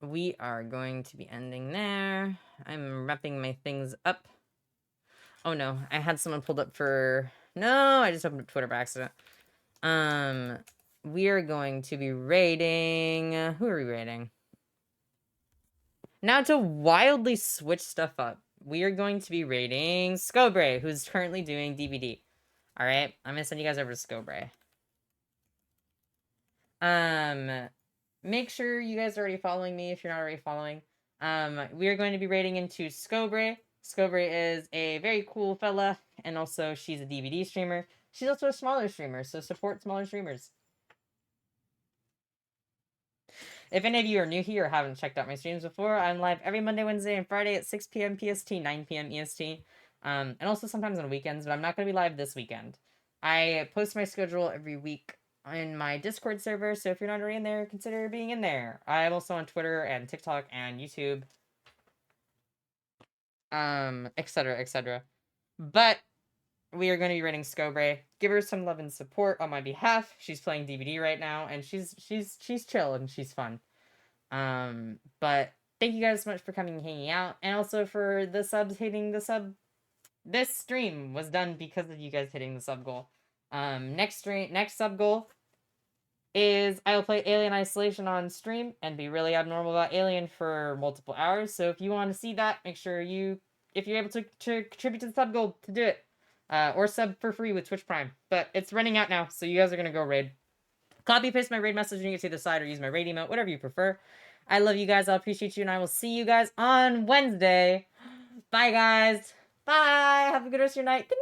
Speaker 1: We are going to be ending there. I'm wrapping my things up. Oh no, I had someone pulled up for... No, I just opened up Twitter by accident. We are going to be rating... Who are we rating? Now to wildly switch stuff up, we are going to be rating Scobre, who's currently doing DVD. Alright, I'm gonna send you guys over to Scobre. Make sure you guys are already following me if you're not already following. We are going to be raiding into Scobre. Scobre is a very cool fella, and also she's a DVD streamer. She's also a smaller streamer, so support smaller streamers. If any of you are new here or haven't checked out my streams before, I'm live every Monday, Wednesday, and Friday at 6 p.m. PST, 9 p.m. EST, and also sometimes on weekends, but I'm not going to be live this weekend. I post my schedule every week in my Discord server, so if you're not already in there, consider being in there. I'm also on Twitter and TikTok and YouTube, etc., etc. But we are going to be raiding Scobre. Give her some love and support on my behalf. She's playing DVD right now, and she's chill and she's fun. But thank you guys so much for coming and hanging out, and also for the subs hitting the sub. This stream was done because of you guys hitting the sub goal. Next sub goal is I will play Alien Isolation on stream and be really abnormal about Alien for multiple hours. So if you want to see that, make sure if you're able to contribute to the sub goal, to do it. Or sub for free with Twitch Prime. But it's running out now, so you guys are gonna go raid. Copy paste my raid message and you can see the side, or use my raid emote, whatever you prefer. I love you guys, I appreciate you, and I will see you guys on Wednesday. Bye guys. Bye. Have a good rest of your night. Good night.